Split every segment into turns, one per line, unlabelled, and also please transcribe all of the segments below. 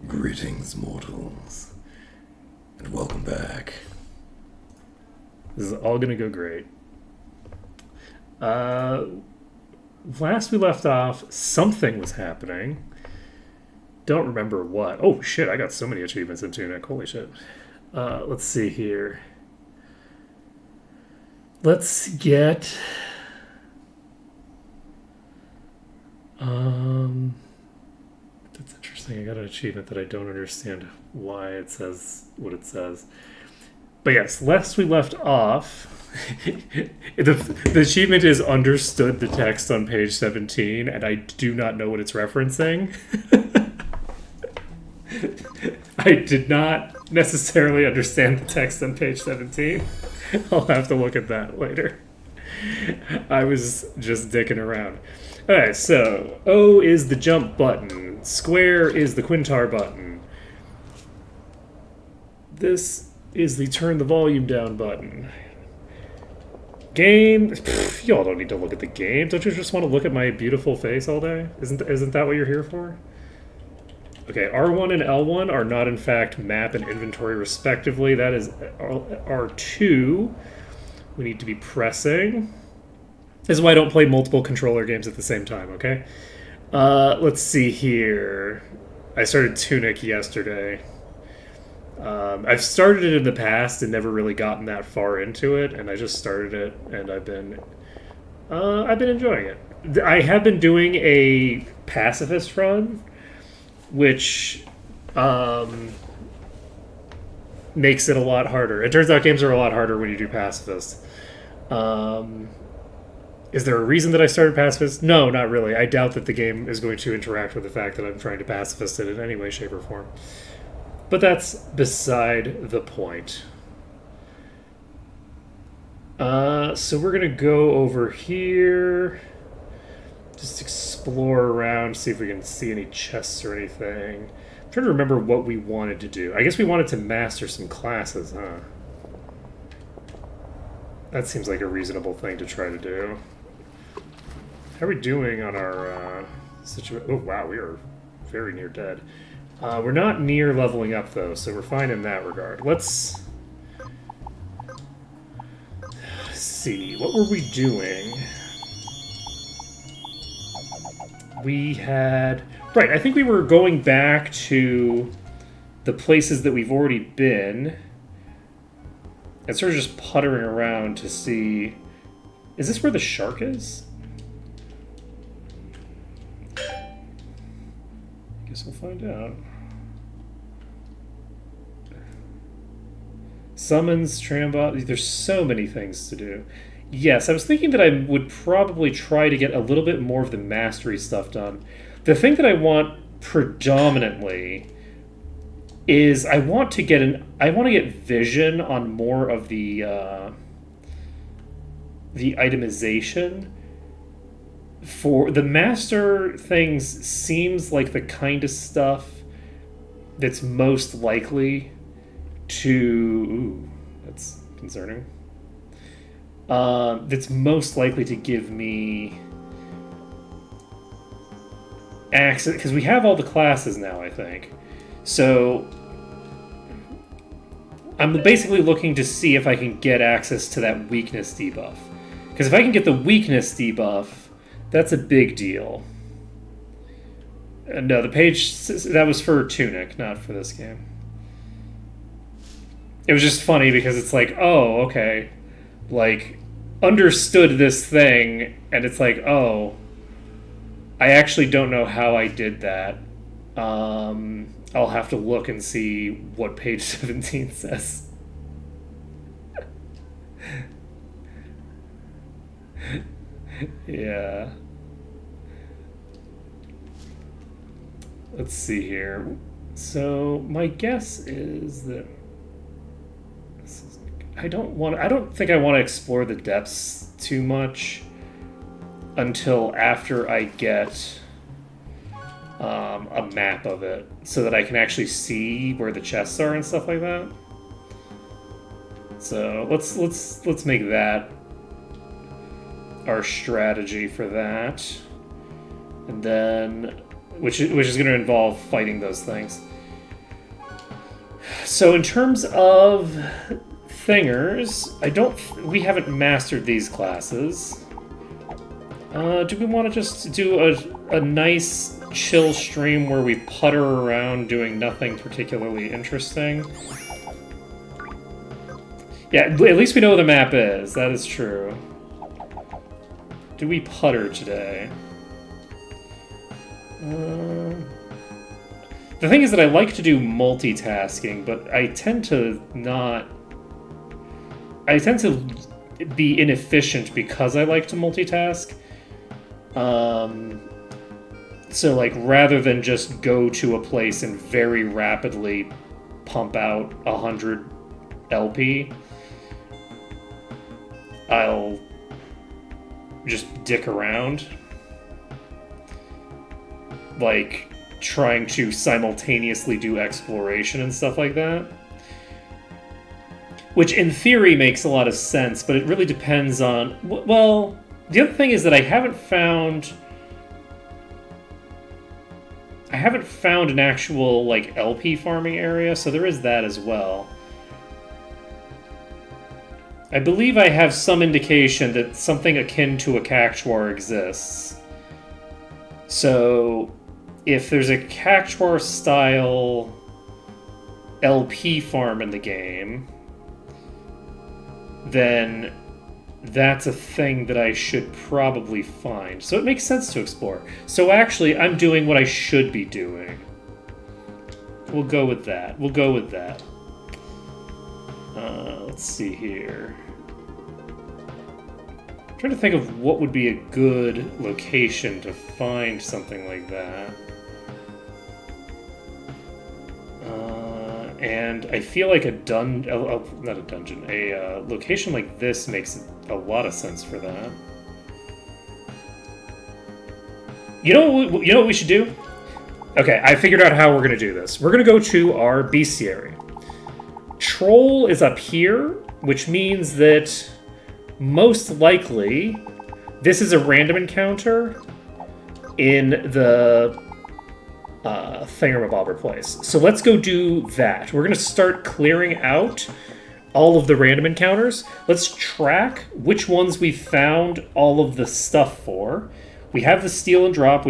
Greetings, mortals, and welcome back.
This is all gonna go great. Uh, Last we left off, something was happening. Don't remember what. Oh shit! I got so many achievements in Tunic. Holy shit. Let's see here. Let's get. That's interesting. I got an achievement that I don't understand why it says what it says. But yes, last we left off, the achievement is understood the text on page 17, and I do not know what it's referencing. I did not necessarily understand the text on page 17. I'll have to look at that later. I was just dicking around. Alright, so O is the jump button, square is the quintar button. This is the turn the volume down button. Game, y'all don't need to look at the game. Don't you just want to look at my beautiful face all day? Isn't that what you're here for? Okay, R1 and L1 are not in fact map and inventory respectively. That is R2. We need to be pressing. This is why I don't play multiple controller games at the same time, okay? Let's see here. I started Tunic yesterday. I've started it in the past and never really gotten that far into it, and I just started it, and I've been enjoying it. I have been doing a pacifist run, which makes it a lot harder. It turns out games are a lot harder when you do pacifist. Is there a reason that I started pacifist? No, not really. I doubt that the game is going to interact with the fact that I'm trying to pacifist it in any way, shape, or form. But that's beside the point. So we're going to go over here. Just explore around, see if we can see any chests or anything. I'm trying to remember what we wanted to do. I guess we wanted to master some classes, huh? That seems like a reasonable thing to try to do. How are we doing on our situation? Oh, wow, we are very near dead. We're not near leveling up, though, so we're fine in that regard. Let's see. What were we doing? We had... Right, I think we were going back to the places that we've already been and sort of just puttering around to see... Is this where the shark is? Guess we'll find out. Summons, Trambot... There's so many things to do. Yes, I was thinking that I would probably try to get a little bit more of the mastery stuff done. The thing that I want predominantly is I want to get vision on more of the itemization. For the master things seems like the kind of stuff that's most likely to... Ooh, that's concerning. That's most likely to give me access, because we have all the classes now, I think. So I'm basically looking to see if I can get access to that weakness debuff. Because if I can get the weakness debuff, that's a big deal. No, the page, that was for Tunic, not for this game. It was just funny because it's like, oh, okay. Like, understood this thing, and it's like, oh, I actually don't know how I did that. I'll have to look and see what page 17 says. Yeah. Let's see here. So, my guess is that I don't think I want to explore the depths too much until after I get a map of it, so that I can actually see where the chests are and stuff like that. So let's make that our strategy for that, and then which is going to involve fighting those things. So in terms of thingers, we haven't mastered these classes. Do we want to just do a nice chill stream where we putter around doing nothing particularly interesting? Yeah, at least we know what the map is. That is true. Do we putter today? The thing is that I like to do multitasking, but I tend to not... I tend to be inefficient because I like to multitask. So, like, rather than just go to a place and very rapidly pump out 100 LP, I'll just dick around. Like, trying to simultaneously do exploration and stuff like that. Which, in theory, makes a lot of sense, but it really depends on... Well, the other thing is that I haven't found an actual, like, LP farming area, so there is that as well. I believe I have some indication that something akin to a Cactuar exists. So, if there's a Cactuar-style LP farm in the game, then that's a thing that I should probably find. So it makes sense to explore. So actually, I'm doing what I should be doing. We'll go with that. Let's see here. I'm trying to think of what would be a good location to find something like that. And I feel like a location like this makes a lot of sense for that. You know what we should do? Okay, I figured out how we're going to do this. We're going to go to our bestiary. Troll is up here, which means that most likely this is a random encounter in the thingamabobber place. So let's go do that. We're going to start clearing out all of the random encounters. Let's track which ones we found all of the stuff for. We have the steal and drop.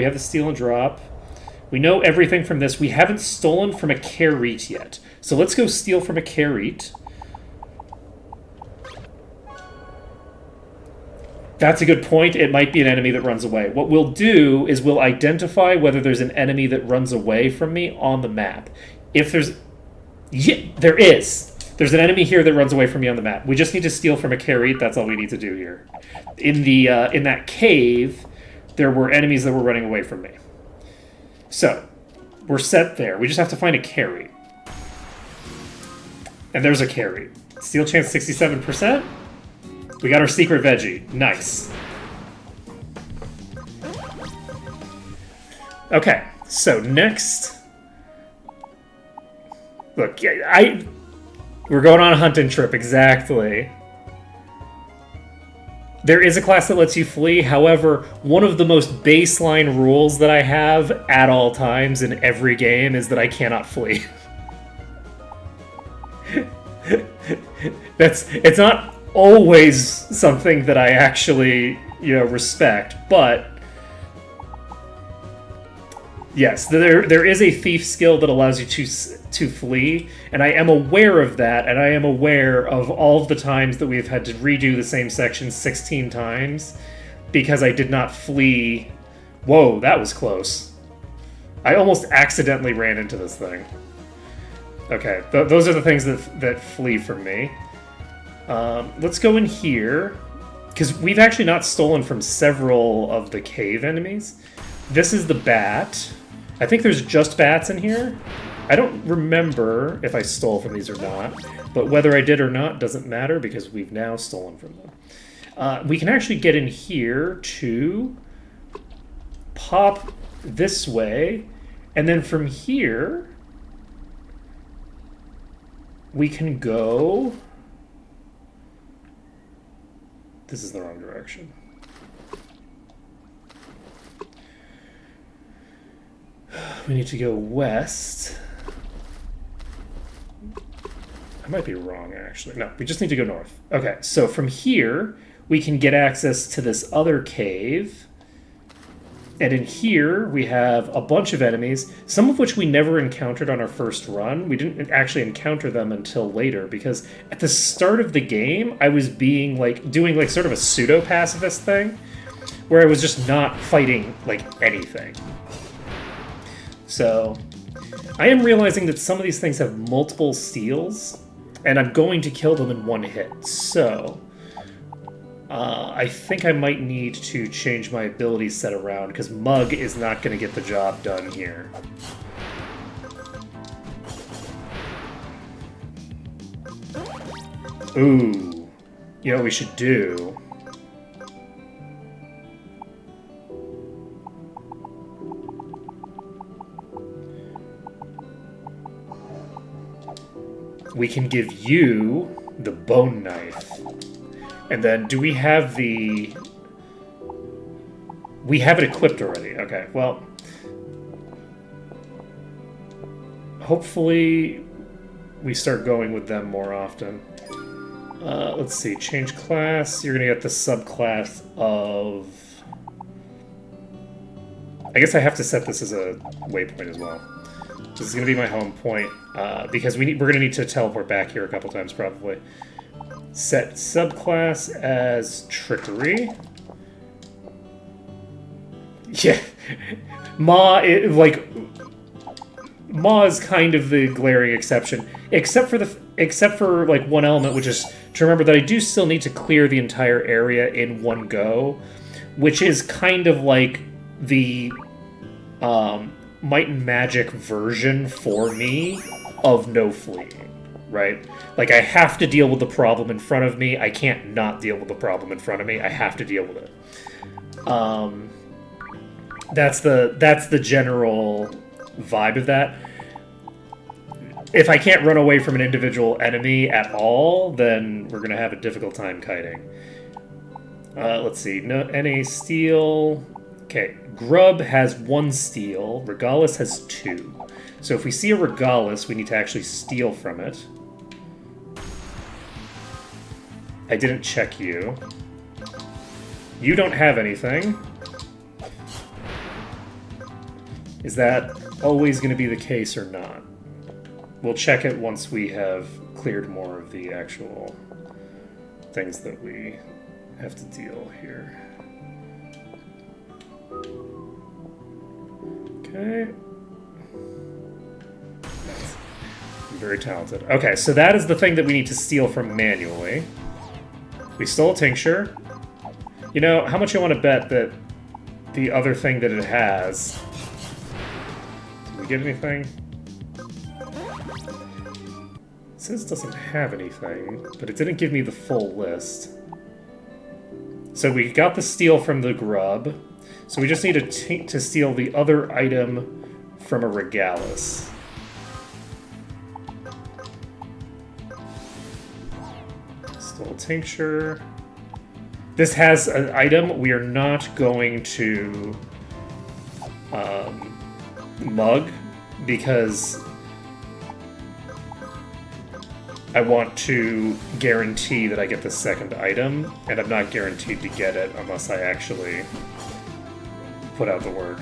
We know everything from this. We haven't stolen from a Kerit yet. So let's go steal from a Kerit. That's a good point. It might be an enemy that runs away. What we'll do is we'll identify whether there's an enemy that runs away from me on the map. If there's... Yeah, there is. There's an enemy here that runs away from me on the map. We just need to steal from a Kerit. That's all we need to do here. In that cave, there were enemies that were running away from me. So, we're set there. We just have to find a Kerit. And there's a Kerit. Steal chance 67%. We got our secret veggie. Nice. Okay, so next... Look, we're going on a hunting trip, exactly. There is a class that lets you flee, however, one of the most baseline rules that I have at all times in every game is that I cannot flee. It's not always something that I actually, respect, but yes, there is a thief skill that allows you to flee, and I am aware of that, and I am aware of all of the times that we've had to redo the same section 16 times because I did not flee. Whoa, that was close. I almost accidentally ran into this thing. Okay, those are the things that flee from me. Let's go in here, because we've actually not stolen from several of the cave enemies. This is the bat. I think there's just bats in here. I don't remember if I stole from these or not, but whether I did or not doesn't matter because we've now stolen from them. We can actually get in here to pop this way, and then from here we can go... This is the wrong direction. We need to go west. I might be wrong, actually. No, we just need to go north. Okay, so from here, we can get access to this other cave. And in here, we have a bunch of enemies, some of which we never encountered on our first run. We didn't actually encounter them until later, because at the start of the game, I was doing sort of a pseudo-pacifist thing, where I was just not fighting, anything. So, I am realizing that some of these things have multiple steals, and I'm going to kill them in one hit. So, I think I might need to change my ability set around, because Mug is not going to get the job done here. Ooh. You know what we should do? We can give you the bone knife. And then, do we have the... We have it equipped already. Okay, well... Hopefully, we start going with them more often. Let's see, change class. You're gonna get the subclass of... I guess I have to set this as a waypoint as well. This is gonna be my home point, because we're gonna need to teleport back here a couple times, probably. Set subclass as Trickery. Yeah. Ma is kind of the glaring exception. Except for one element, which is to remember that I do still need to clear the entire area in one go, which is kind of like the Might and Magic version for me of no fleeing, right? Like, I have to deal with the problem in front of me. I can't not deal with the problem in front of me. I have to deal with it. That's the general vibe of that. If I can't run away from an individual enemy at all, then we're gonna have a difficult time kiting. Let's see. No, NA steel. Okay, Grub has 1 steal. Regalis has 2. So if we see a Regalis, we need to actually steal from it. I didn't check you. You don't have anything. Is that always going to be the case or not? We'll check it once we have cleared more of the actual things that we have to deal here. Okay. I'm very talented. Okay, so that is the thing that we need to steal from manually. We stole a tincture. You know, how much you want to bet that the other thing that it has... Did we get anything? It says it doesn't have anything, but it didn't give me the full list. So we got the steal from the Grub. So we just need to steal the other item from a Regalis. Stole tincture. This has an item we are not going to mug because I want to guarantee that I get the second item, and I'm not guaranteed to get it unless I actually put out the work.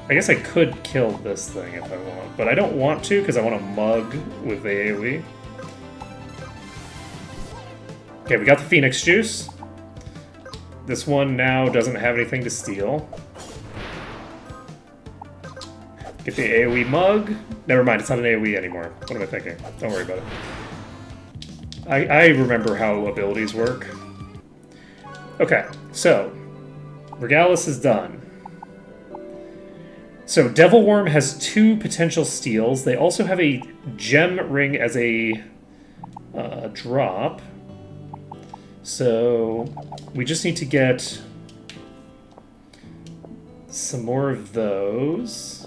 I guess I could kill this thing if I want, but I don't want to because I want to mug with the AoE. Okay, we got the Phoenix Juice. This one now doesn't have anything to steal. Get the AoE mug. Never mind, it's not an AoE anymore. What am I thinking? Don't worry about it. I remember how abilities work. Okay, so Regalis is done. So Devil Worm has 2 potential steals. They also have a gem ring as a drop. So we just need to get some more of those.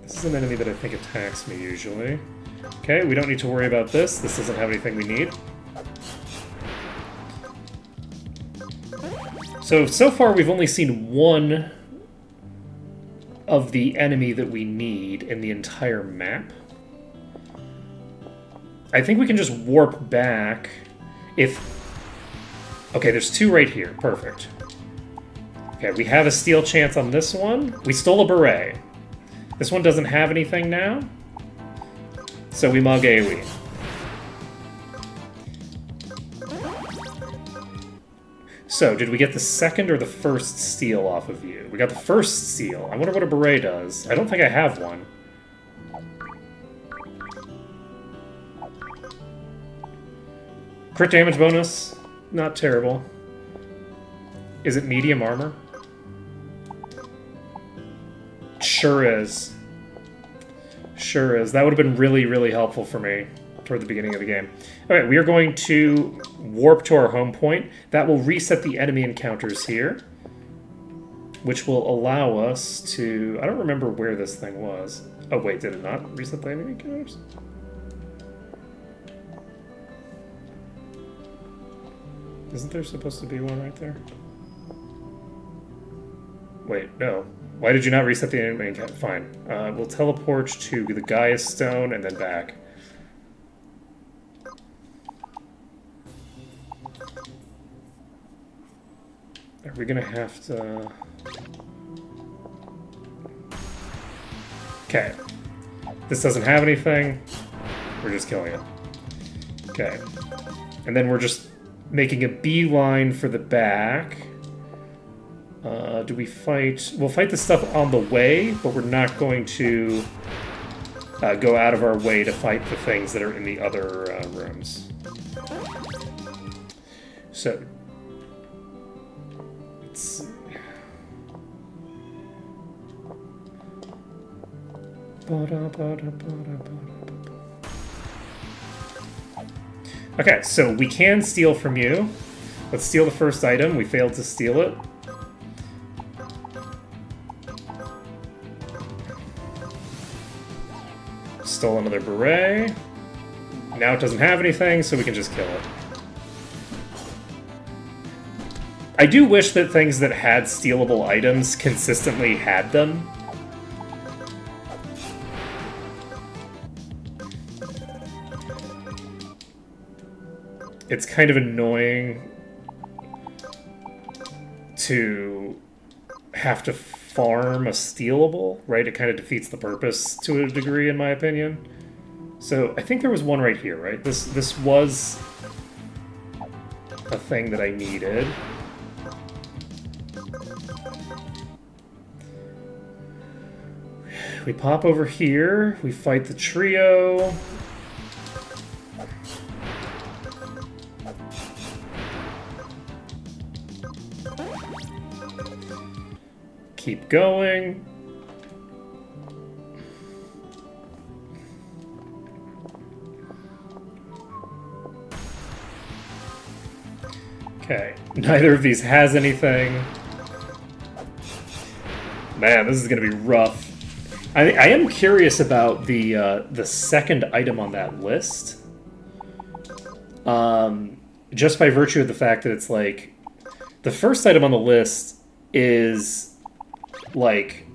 This is an enemy that I think attacks me usually. Okay, we don't need to worry about this. This doesn't have anything we need. So far we've only seen one of the enemy that we need in the entire map. I think we can just warp back if... Okay, there's 2 right here. Perfect. Okay, we have a steal chance on this one. We stole a beret. This one doesn't have anything now. So we mug AoE. So, did we get the second or the first steal off of you? We got the first steal. I wonder what a beret does. I don't think I have one. Crit damage bonus. Not terrible. Is it medium armor? Sure is. Sure is. That would have been really, really helpful for me toward the beginning of the game. Okay, we are going to warp to our home point. That will reset the enemy encounters here, which will allow us to... I don't remember where this thing was. Oh, wait, did it not reset the enemy encounters? Isn't there supposed to be one right there? Wait, no. Why did you not reset the enemy encounter? Fine. We'll teleport to the Gaia's Stone and then back. Are we gonna have to... Okay. This doesn't have anything. We're just killing it. Okay. And then we're just making a beeline for the back. Do we fight... We'll fight the stuff on the way, but we're not going to go out of our way to fight the things that are in the other rooms. So... Let's see. Okay, so we can steal from you. Let's steal the first item. We failed to steal it. Stole another beret. Now it doesn't have anything, so we can just kill it. I do wish that things that had stealable items consistently had them. It's kind of annoying to have to farm a stealable, right? It kind of defeats the purpose to a degree, in my opinion. So I think there was one right here, right? This was a thing that I needed. We pop over here, we fight the trio. Keep going. Okay, neither of these has anything. Man, this is gonna be rough. I am curious about the second item on that list. Just by virtue of the fact that it's like the first item on the list is like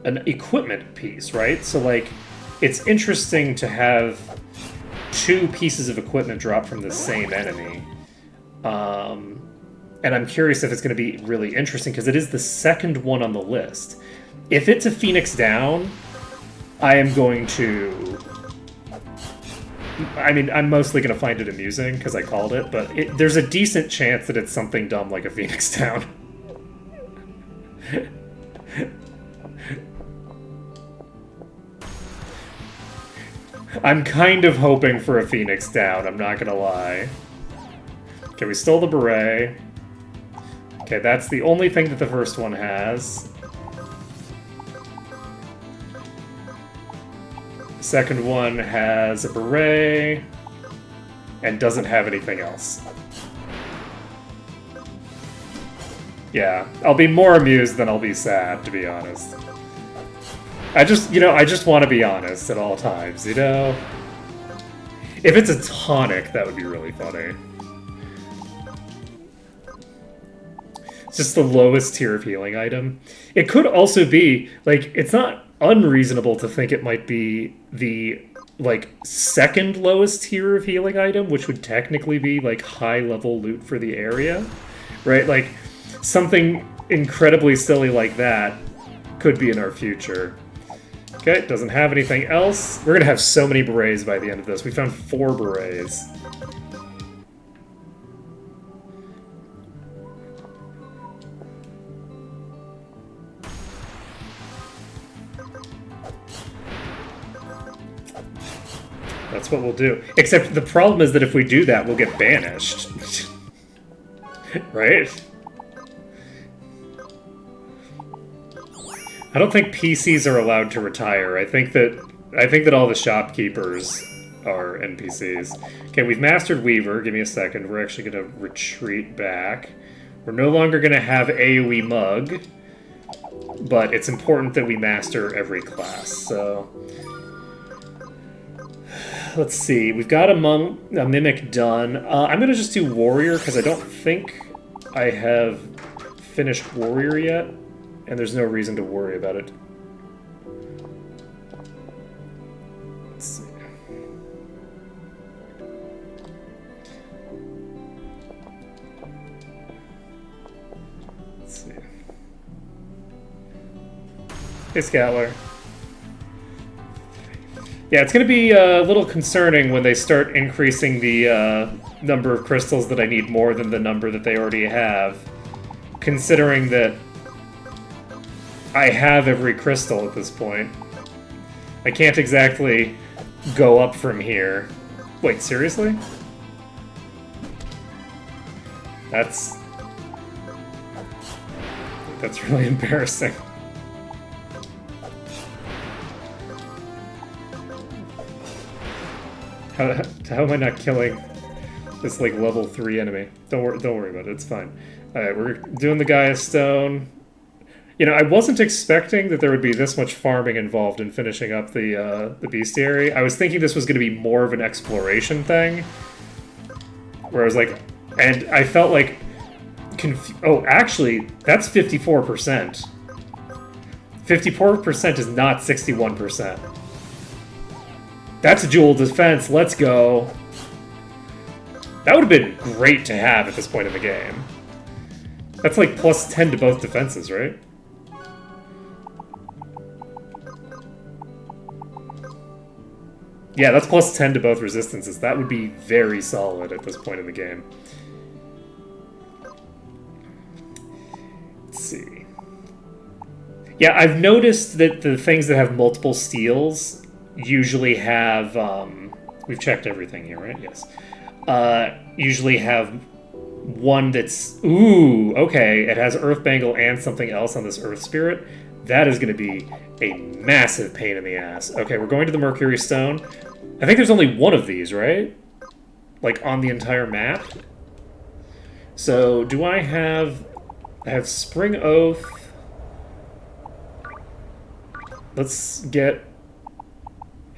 an equipment piece, right? So like it's interesting to have 2 pieces of equipment drop from the same enemy. And I'm curious if it's going to be really interesting, because it is the second one on the list. If it's a Phoenix Down, I am going to... I mean, I'm mostly going to find it amusing, because I called it, but there's a decent chance that it's something dumb like a Phoenix Down. I'm kind of hoping for a Phoenix Down, I'm not going to lie. Okay, we stole the beret. Okay, that's the only thing that the first one has. The second one has a beret and doesn't have anything else. Yeah, I'll be more amused than I'll be sad, to be honest. I just want to be honest at all times, you know? If it's a tonic, that would be really funny. Just the lowest tier of healing item. It could also be, like, it's not unreasonable to think it might be the, like, second lowest tier of healing item, which would technically be, like, high-level loot for the area, right? Like, something incredibly silly like that could be in our future. Okay, doesn't have anything else. We're gonna have so many berets by the end of this. We found 4 berets. That's what we'll do. Except the problem is that if we do that, we'll get banished. Right? I don't think PCs are allowed to retire. I think that all the shopkeepers are NPCs. Okay, we've mastered Weaver. Give me a second. We're actually going to retreat back. We're no longer going to have AoE Mug, but it's important that we master every class. So let's see. We've got a Mimic done. I'm going to just do Warrior because I don't think I have finished Warrior yet, and there's no reason to worry about it. Let's see. Let's see. Hey, Scatler. Yeah, it's going to be a little concerning when they start increasing the number of crystals that I need more than the number that they already have, considering that I have every crystal at this point. I can't exactly go up from here. Wait, seriously? That's really embarrassing. How am I not killing this, like, level 3 enemy? Don't worry about it, it's fine. Alright, we're doing the Gaia Stone. You know, I wasn't expecting that there would be this much farming involved in finishing up the bestiary. I was thinking this was going to be more of an exploration thing. Where I was like... And I felt like... Oh, actually, that's 54%. 54% is not 61%. That's a dual defense, let's go. That would have been great to have at this point in the game. That's like plus 10 to both defenses, right? Yeah, that's plus 10 to both resistances. That would be very solid at this point in the game. Let's see. Yeah, I've noticed that the things that have multiple steals usually have, we've checked everything here, right? Yes. Usually have one that's, ooh, okay, it has Earth Bangle and something else on this Earth Spirit. That is going to be a massive pain in the ass. Okay, we're going to the Mercury Stone. I think there's only one of these, right? Like, on the entire map? So, do I have Spring Oath. Let's get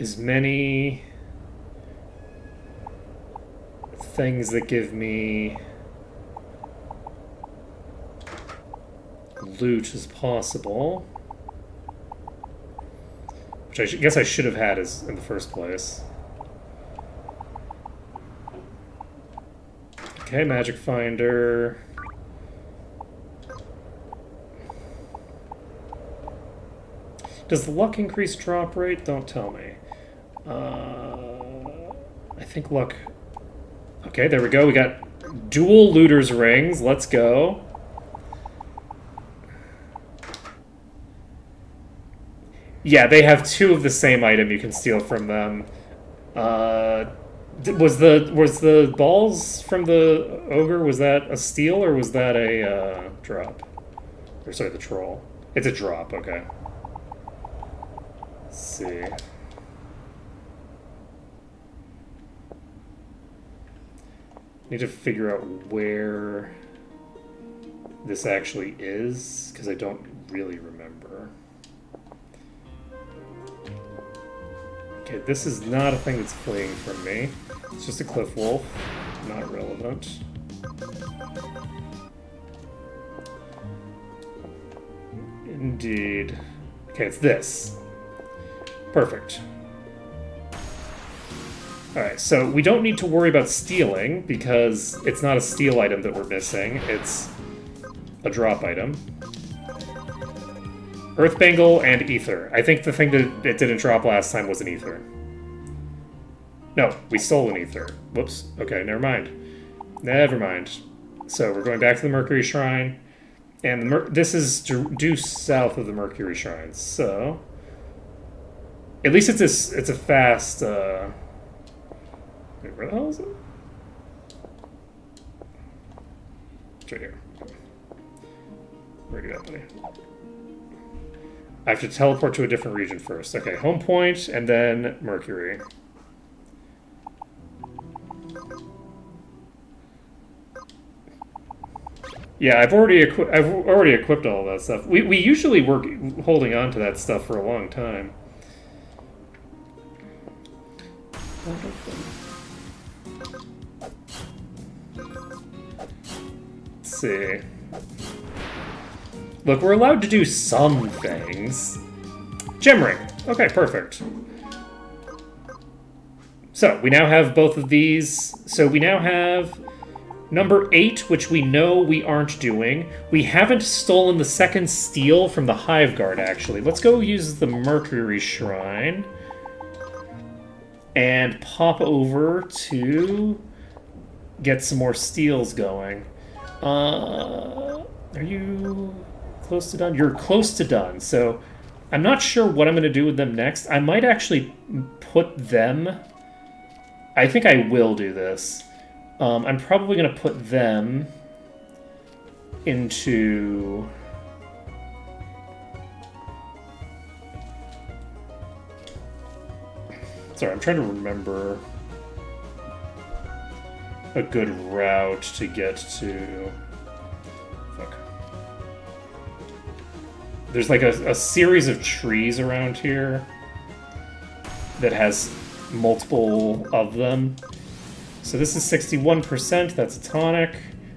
as many things that give me loot as possible, which I guess I should have had as in the first place. Okay, Magic Finder. Does the luck increase drop rate? Don't tell me. I think luck... Okay, there we go. We got dual Looter's Rings. Let's go. Yeah, they have two of the same item you can steal from them. Was the balls from the ogre, was that a steal or was that a drop? Or sorry, the troll. It's a drop, okay. Let's see. Need to figure out where this actually is, because I don't really remember. Okay, this is not a thing that's fleeing from me. It's just a cliff wolf. Not relevant. Indeed. Okay, it's this. Perfect. Alright, so we don't need to worry about stealing, because it's not a steal item that we're missing, it's a drop item. Earthbangle and Ether. I think the thing that it didn't drop last time was an Ether. No, we stole an Ether. Whoops. Okay, never mind. Never mind. So we're going back to the Mercury Shrine, and this is due south of the Mercury Shrine, so... At least it's a fast, Wait, where the hell is it? It's right here. Where'd you go, buddy? I have to teleport to a different region first. Okay, home point, and then Mercury. Yeah, I've already equipped all of that stuff. We usually work holding on to that stuff for a long time. Let's see. Look, we're allowed to do some things. Gem ring. Okay, perfect. So, we now have both of these. So we now have number 8, which we know we aren't doing. We haven't stolen the second steal from the Hive Guard, actually. Let's go use the Mercury Shrine. And pop over to get some more steals going. Are you close to done? You're close to done, so I'm not sure what I'm going to do with them next. I might actually put them... I think I will do this. I'm probably going to put them into... Sorry, I'm trying to remember a good route to get to... Fuck. There's like a series of trees around here that has multiple of them. So this is 61%, that's a tonic.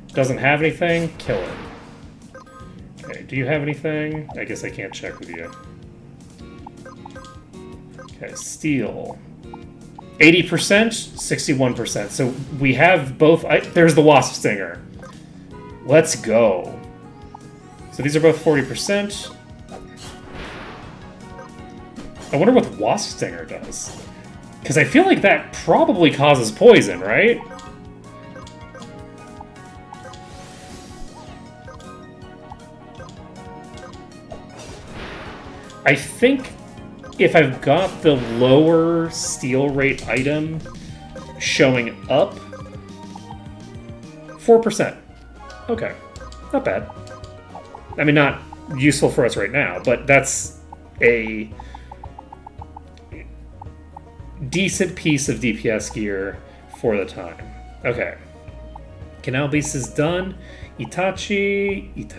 Doesn't have anything, kill it. Okay, do you have anything? I guess I can't check with you. Okay, steel. 80%, 61%. So we have both... there's the Wasp Stinger. Let's go. So these are both 40%. I wonder what the Wasp Stinger does. Because I feel like that probably causes poison, right? I think if I've got the lower steal rate item showing up, 4%. Okay, not bad. I mean, not useful for us right now, but that's a decent piece of DPS gear for the time. Okay. Canal Beast is done. Itachi...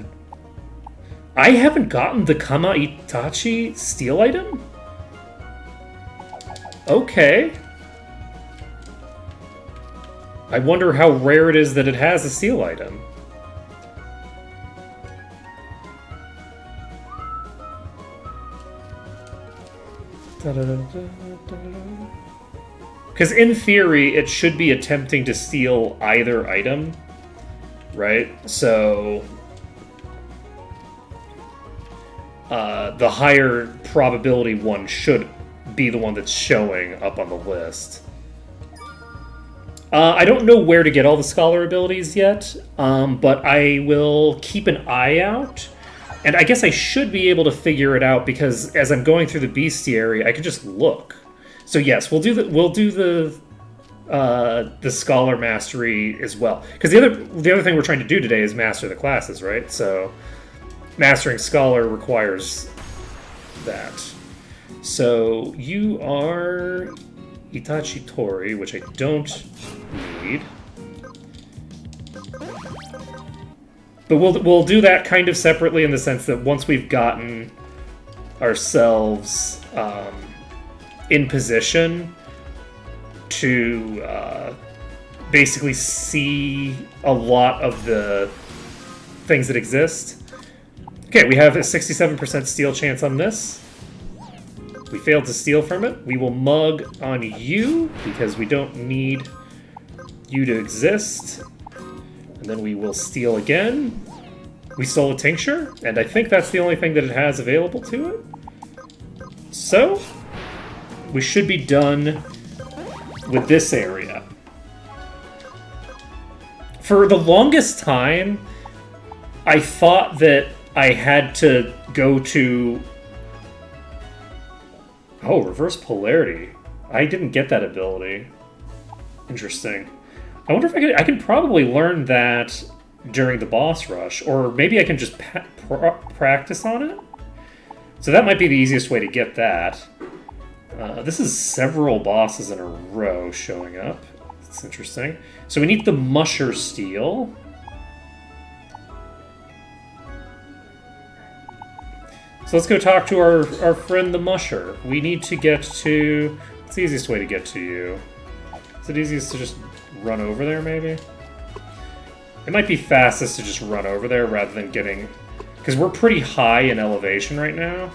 I haven't gotten the Kama Itachi steal item? Okay. I wonder how rare it is that it has a steal item. Because in theory, it should be attempting to steal either item, right? So the higher probability one should be the one that's showing up on the list. I don't know where to get all the scholar abilities yet, but I will keep an eye out. And I guess I should be able to figure it out because as I'm going through the bestiary, I can just look. So yes, we'll do the scholar mastery as well. Because the other thing we're trying to do today is master the classes, right? So mastering scholar requires that. So you are Itachi Tori, which I don't need. But we'll do that kind of separately in the sense that once we've gotten ourselves in position to basically see a lot of the things that exist. Okay, we have a 67% steal chance on this. We failed to steal from it. We will mug on you because we don't need you to exist. And then we will steal again. We stole a tincture, and I think that's the only thing that it has available to it. So, we should be done with this area. For the longest time, I thought that I had to go to... Oh, reverse polarity. I didn't get that ability. Interesting. I wonder if I can probably learn that during the boss rush, or maybe I can just practice on it. So that might be the easiest way to get that. This is several bosses in a row showing up. That's interesting. So we need the Musher Steel. So let's go talk to our friend the Musher. We need to get to... What's the easiest way to get to you? Is it easiest to just run over there, maybe? It might be fastest to just run over there rather than getting... Because we're pretty high in elevation right now.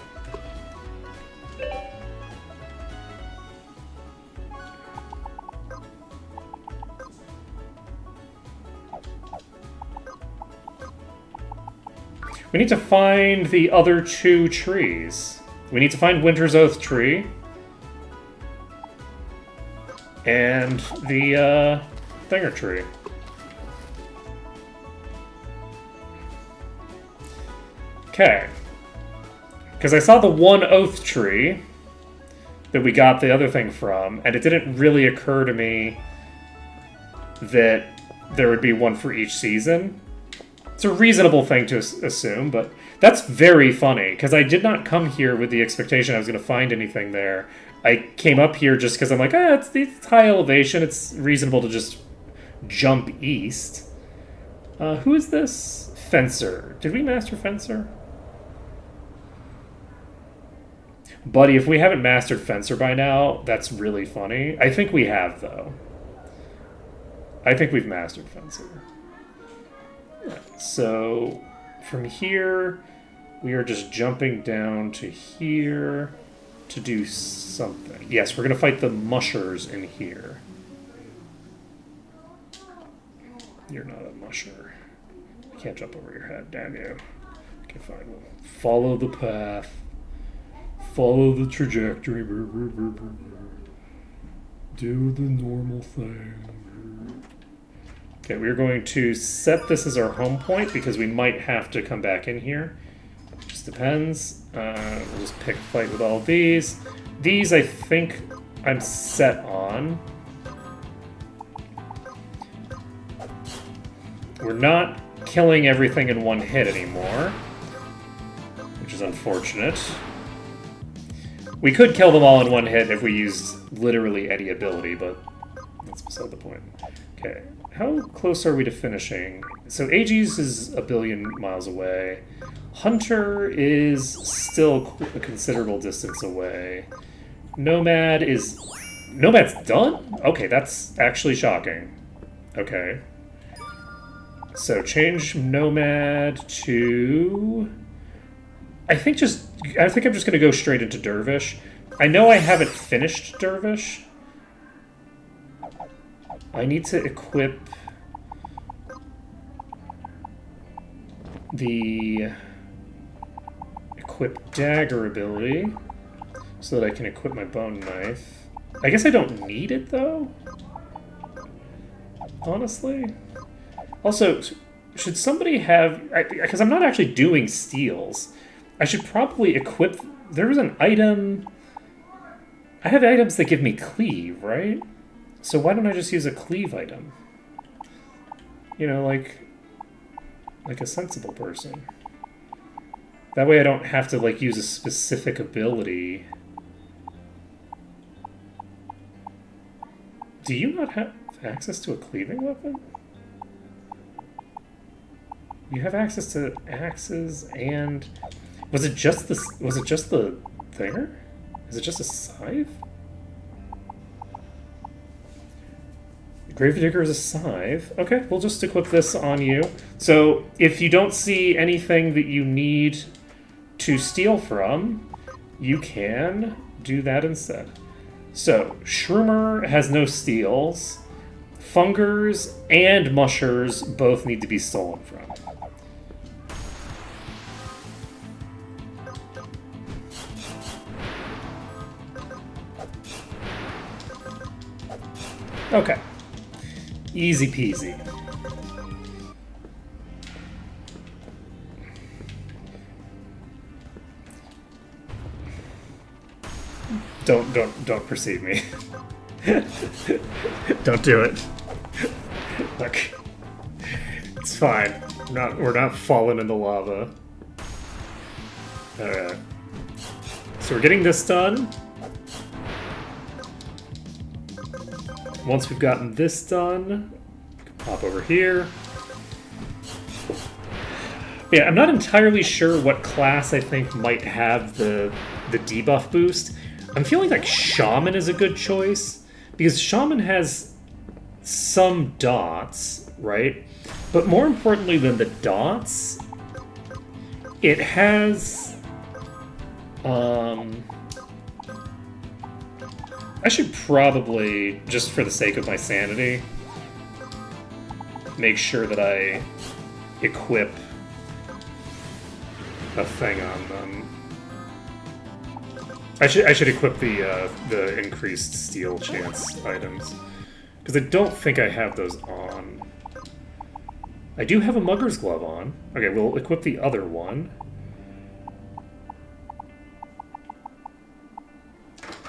We need to find the other two trees. We need to find Winter's Oath tree. And the Thinger tree. Okay. Because I saw the one Oath tree that we got the other thing from, and it didn't really occur to me that there would be one for each season. It's a reasonable thing to assume, but that's very funny, because I did not come here with the expectation I was going to find anything there. I came up here just because I'm like, it's high elevation, it's reasonable to just jump east. Who is this? Fencer. Did we master Fencer? Buddy, if we haven't mastered Fencer by now, that's really funny. I think we have, though. I think we've mastered Fencer. So, from here, we are just jumping down to here to do something. Yes, we're going to fight the mushers in here. You're not a musher. I can't jump over your head, damn you. Okay, fine. We'll follow the path. Follow the trajectory. Do the normal thing. Okay, we're going to set this as our home point because we might have to come back in here. Just depends. We'll just pick a fight with all these. These, I think I'm set on. We're not killing everything in one hit anymore, which is unfortunate. We could kill them all in one hit if we used literally any ability, but that's beside the point. Okay, how close are we to finishing? So Aegis is a billion miles away. Hunter is still a considerable distance away. Nomad is... Nomad's done? Okay, that's actually shocking. Okay. So change Nomad to... I think I'm just going to go straight into Dervish. I know I haven't finished Dervish. I need to equip the dagger ability so that I can equip my bone knife. I guess I don't need it, though. Honestly. Also, should somebody have... Because I'm not actually doing steals. I should probably equip... There's an item... I have items that give me cleave, right? So why don't I just use a cleave item? You know, like a sensible person. That way I don't have to, like, use a specific ability. Do you not have access to a cleaving weapon? You have access to axes and... Was it just the thinger? Is it just a scythe? Gravedigger is a scythe. Okay, we'll just equip this on you. So if you don't see anything that you need to steal from, you can do that instead. So Shroomer has no steals. Fungers and Mushers both need to be stolen from. Okay. Easy peasy. Don't perceive me. Don't do it. Look. It's fine. We're not falling in the lava. Alright. So we're getting this done. Once we've gotten this done, pop over here. Yeah, I'm not entirely sure what class I think might have the debuff boost. I'm feeling like Shaman is a good choice, because Shaman has some dots, right? But more importantly than the dots, it has... I should probably, just for the sake of my sanity, make sure that I equip a thing on them. I should equip the increased steal chance items, because I don't think I have those on. I do have a Mugger's Glove on. Okay, we'll equip the other one.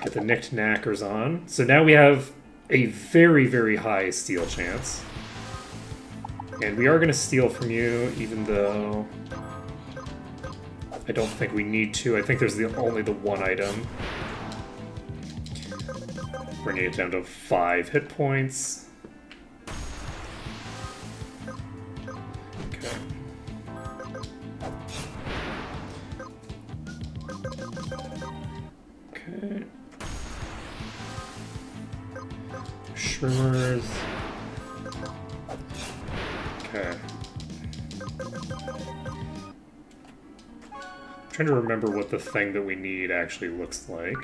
Get the Nicked Knackers on. So now we have a very, very high steal chance. And we are going to steal from you, even though I don't think we need to. I think there's only the one item. Bringing it down to 5 hit points. Okay. Okay. Shrimmers. Okay. I'm trying to remember what the thing that we need actually looks like.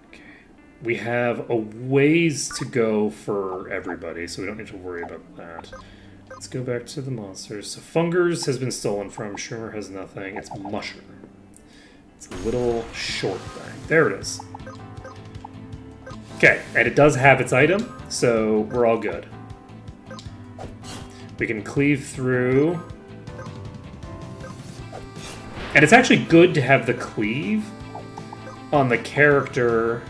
Okay. We have a ways to go for everybody, so we don't need to worry about that. Let's go back to the monsters. So Fungers has been stolen from. Shroomer has nothing. It's Musher. It's a little short thing. There it is. Okay, and it does have its item, so we're all good. We can cleave through. And it's actually good to have the cleave on the character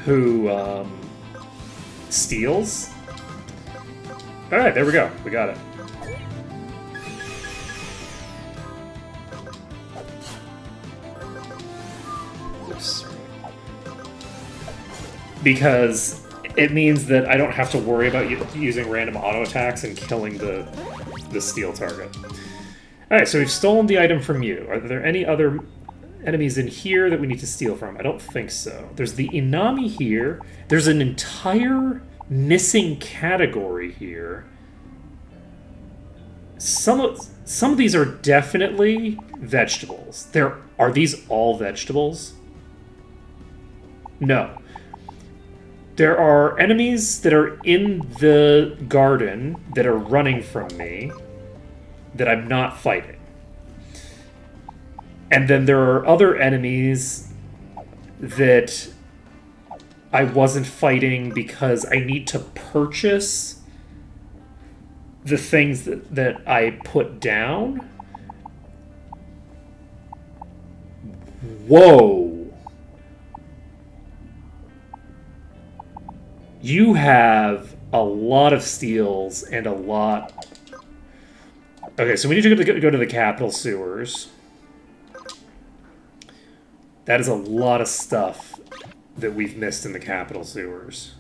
who steals. Alright, there we go. We got it. Oops. Because it means that I don't have to worry about using random auto attacks and killing the steal target. Alright, so we've stolen the item from you. Are there any other enemies in here that we need to steal from? I don't think so. There's the Inami here. There's an entire missing category here. Some of these are definitely vegetables. Are these all vegetables? No. There are enemies that are in the garden that are running from me that I'm not fighting. And then there are other enemies that I wasn't fighting because I need to purchase the things that I put down. Whoa. You have a lot of steals and a lot... Okay, so we need to go to the capital sewers. That is a lot of stuff that we've missed in the capital sewers.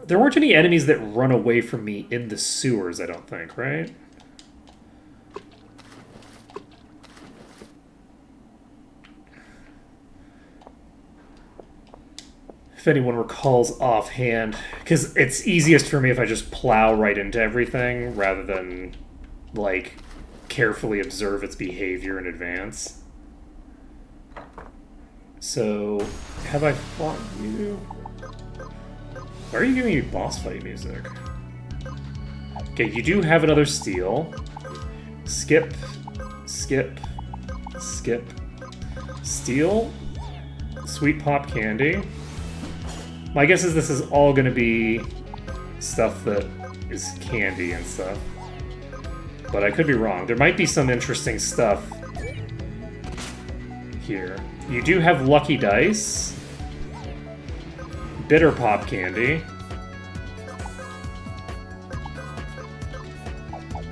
There weren't any enemies that run away from me in the sewers, I don't think, right? if anyone recalls offhand, because it's easiest for me if I just plow right into everything rather than like carefully observe its behavior in advance. So, have I fought you? Why are you giving me boss fight music? Okay, you do have another steal. Skip, skip, skip. Steal, sweet pop candy. My guess is this is all going to be stuff that is candy and stuff. But I could be wrong. There might be some interesting stuff here. You do have lucky dice. Bitter pop candy.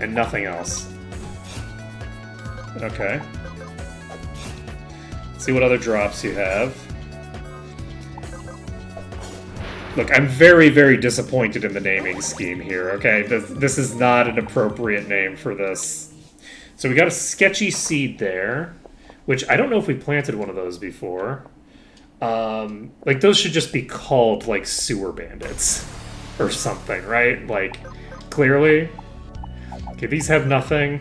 And nothing else. Okay. Let's see what other drops you have. Look, I'm very, very disappointed in the naming scheme here, okay? This is not an appropriate name for this. So we got a sketchy seed there, which I don't know if we planted one of those before. Like, those should just be called, like, sewer bandits or something, right? Like, clearly. Okay, these have nothing.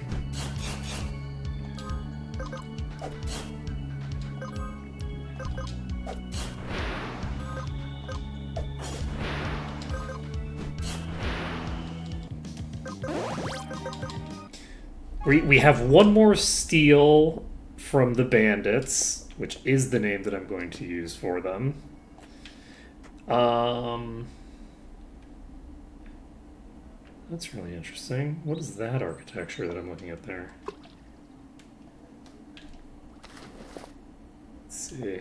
We have one more steal from the bandits, which is the name that I'm going to use for them. That's really interesting. What is that architecture that I'm looking at there? Let's see.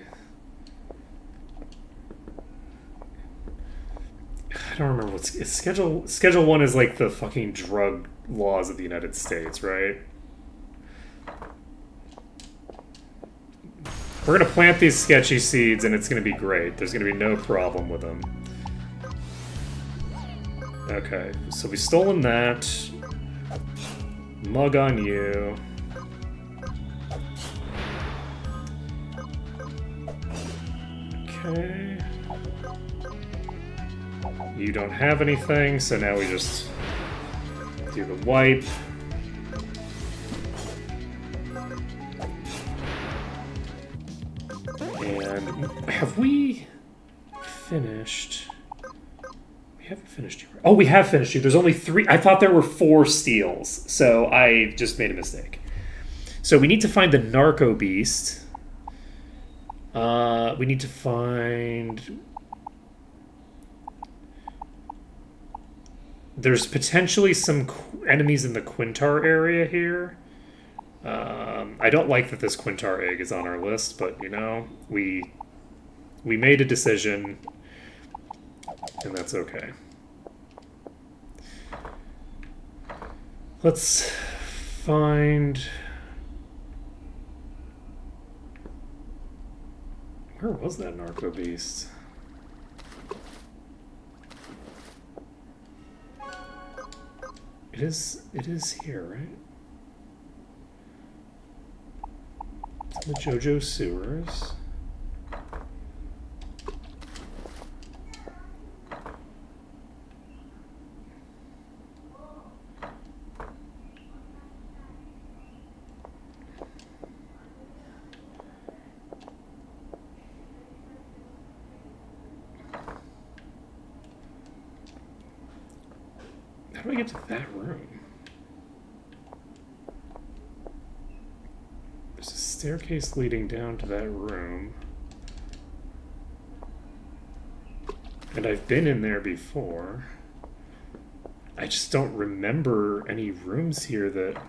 I don't remember what's Schedule 1 is like the fucking drug laws of the United States, right? We're gonna plant these sketchy seeds and it's gonna be great. There's gonna be no problem with them. Okay, so we've stolen that. Mug on you. Okay. You don't have anything, so now we just do the wipe. And have we finished? We haven't finished you. Oh, we have finished you. There's only 3. I thought there were 4 steals, so I just made a mistake. So we need to find the Narco Beast. We need to find... There's potentially some enemies in the Quintar area here. I don't like that this Quintar egg is on our list, but, you know, we made a decision, and that's okay. Let's find... Where was that Narco Beast? It is here, right? It's in the JoJo sewers. How do I get to that room? There's a staircase leading down to that room. And I've been in there before. I just don't remember any rooms here that...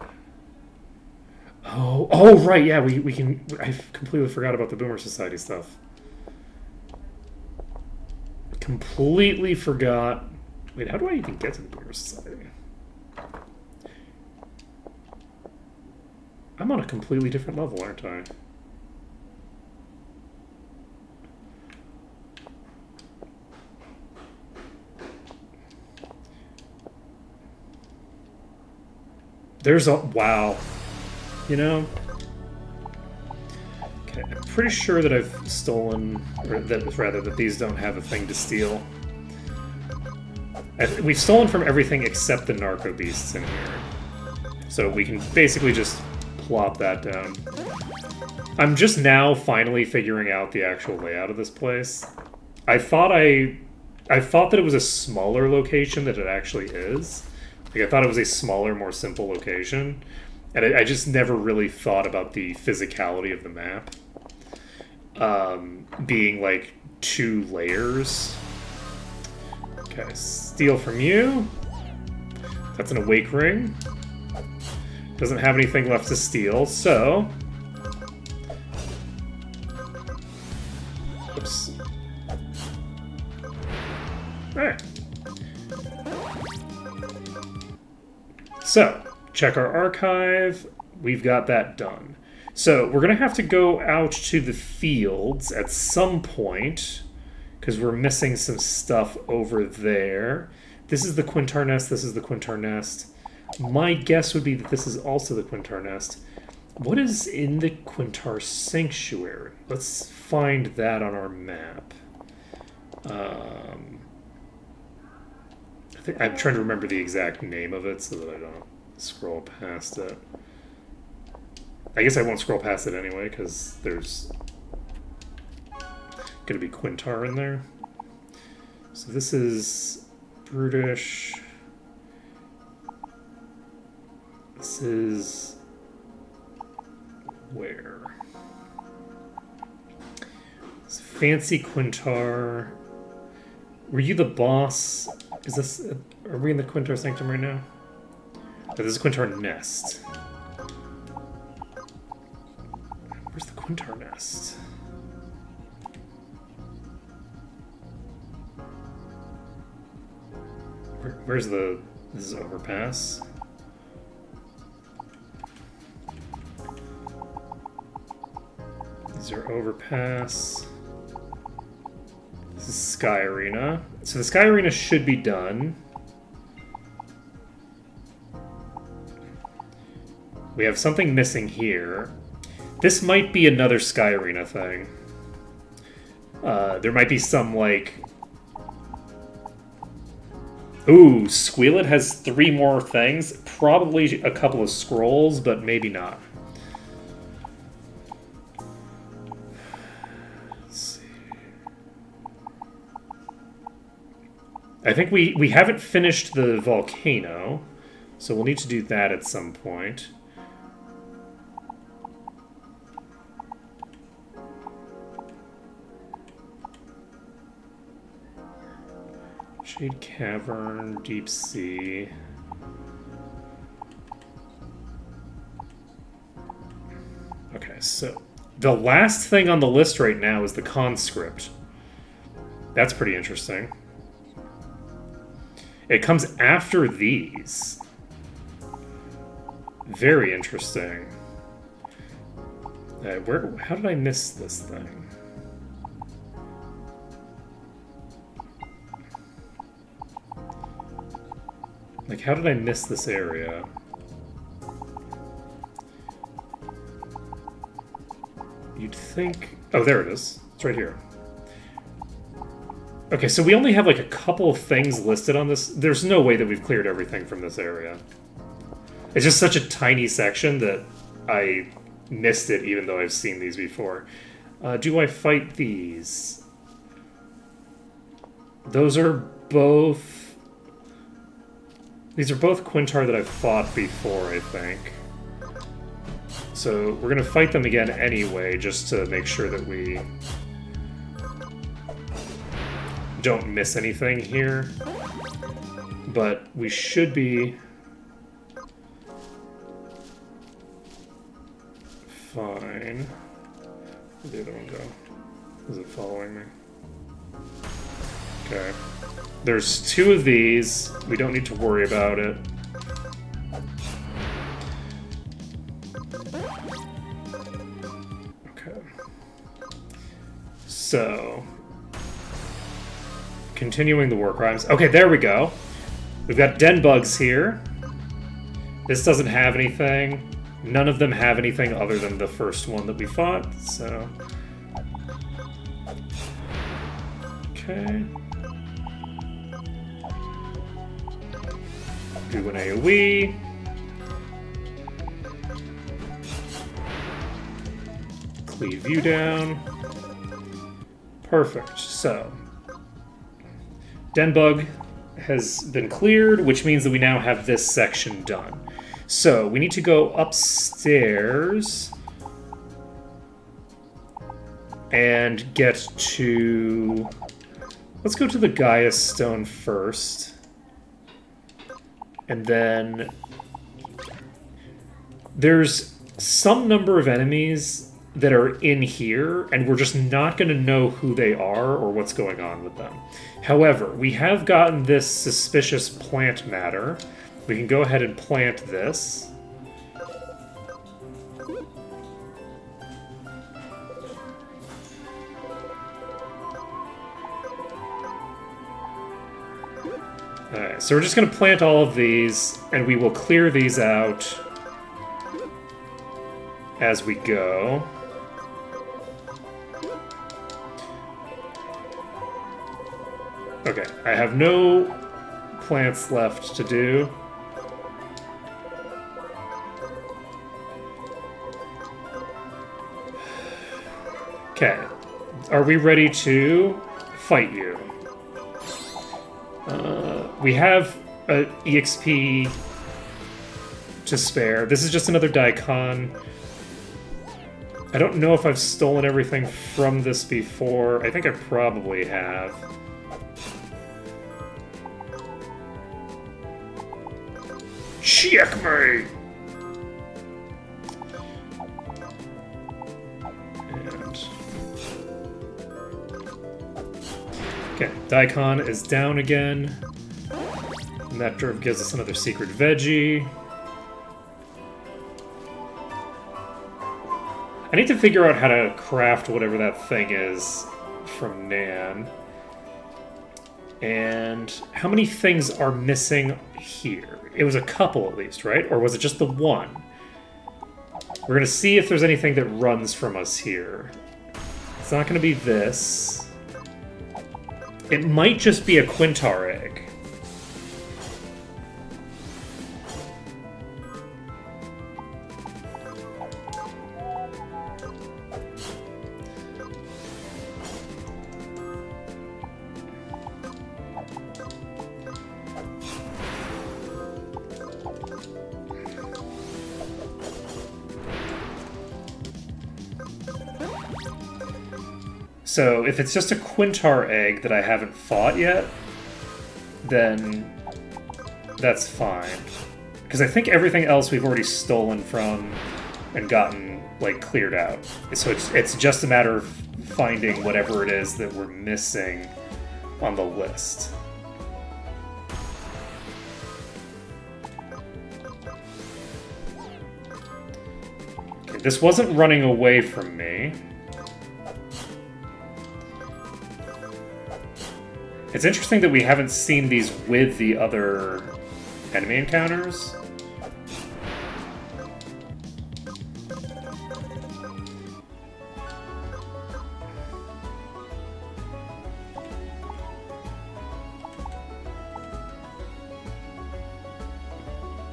Oh, right, yeah, we can... I completely forgot about the Boomer Society stuff. Completely forgot... Wait, how do I even get to the Boomer Society? I'm on a completely different level, aren't I? There's a... Wow. You know? Okay, I'm pretty sure that I've stolen, or that these don't have a thing to steal. We've stolen from everything except the narco beasts in here. So we can basically just plop that down. I'm just now finally figuring out the actual layout of this place. I thought that it was a smaller location than it actually is. Like, I thought it was a smaller, more simple location. And I just never really thought about the physicality of the map. Being like 2 layers. Okay, steal from you. That's an awake ring. Doesn't have anything left to steal, so... Oops. Alright. So, check our archive. We've got that done. So, we're going to have to go out to the fields at some point, because we're missing some stuff over there. This is the Quintar Nest, this is the Quintar Nest. My guess would be that this is also the Quintar Nest. What is in the Quintar Sanctuary? Let's find that on our map. I'm trying to remember the exact name of it so that I don't scroll past it. I guess I won't scroll past it anyway, because there's going to be Quintar in there. So this is Brutish. This is... where? It's Fancy Quintar. Were you the boss? Is this... are we in the Quintar Sanctum right now? Oh, this is Quintar Nest. Where's the Quintar Nest? Where's the... this is Overpass. These are Overpass. This is Sky Arena. So the Sky Arena should be done. We have something missing here. This might be another Sky Arena thing. There might be some, like... Ooh, Squealet has 3 more things. Probably a couple of scrolls, but maybe not. Let's see. I think we haven't finished the volcano, so we'll need to do that at some point. Shade Cavern, Deep Sea. Okay, so the last thing on the list right now is the conscript. That's pretty interesting. It comes after these. Very interesting. How did I miss this thing? Like, how did I miss this area? You'd think... oh, there it is. It's right here. Okay, so we only have, like, a couple of things listed on this. There's no way that we've cleared everything from this area. It's just such a tiny section that I missed it, even though I've seen these before. Do I fight these? Those are both... these are both Quintar that I've fought before, I think. So we're going to fight them again anyway, just to make sure that we don't miss anything here. But we should be fine. Where'd the other one go? Is it following me? Okay. There's 2 of these. We don't need to worry about it. Okay. So, continuing the war crimes. Okay, there we go. We've got den bugs here. This doesn't have anything. None of them have anything other than the first one that we fought, so... Okay. Do an AoE. Cleave you down. Perfect. So, Denbug has been cleared, which means that we now have this section done. So, we need to go upstairs and get to... Let's go to the Gaia Stone first. And then there's some number of enemies that are in here, and we're just not going to know who they are or what's going on with them. However, we have gotten this suspicious plant matter. We can go ahead and plant this. Alright, so we're just going to plant all of these, and we will clear these out as we go. Okay, I have no plants left to do. Okay, are we ready to fight you? We have an EXP to spare. This is just another Daikon. I don't know if I've stolen everything from this before. I think I probably have. Checkmate! And... Okay, Daikon is down again. And that drove gives us another secret veggie. I need to figure out how to craft whatever that thing is from Nan. And how many things are missing here? It was a couple at least, right? Or was it just the one? We're going to see if there's anything that runs from us here. It's not going to be this. It might just be a Quintar egg. So if it's just a Quintar egg that I haven't fought yet, then that's fine. Because I think everything else we've already stolen from and gotten, like, cleared out. So it's just a matter of finding whatever it is that we're missing on the list. Okay, this wasn't running away from me. It's interesting that we haven't seen these with the other enemy encounters.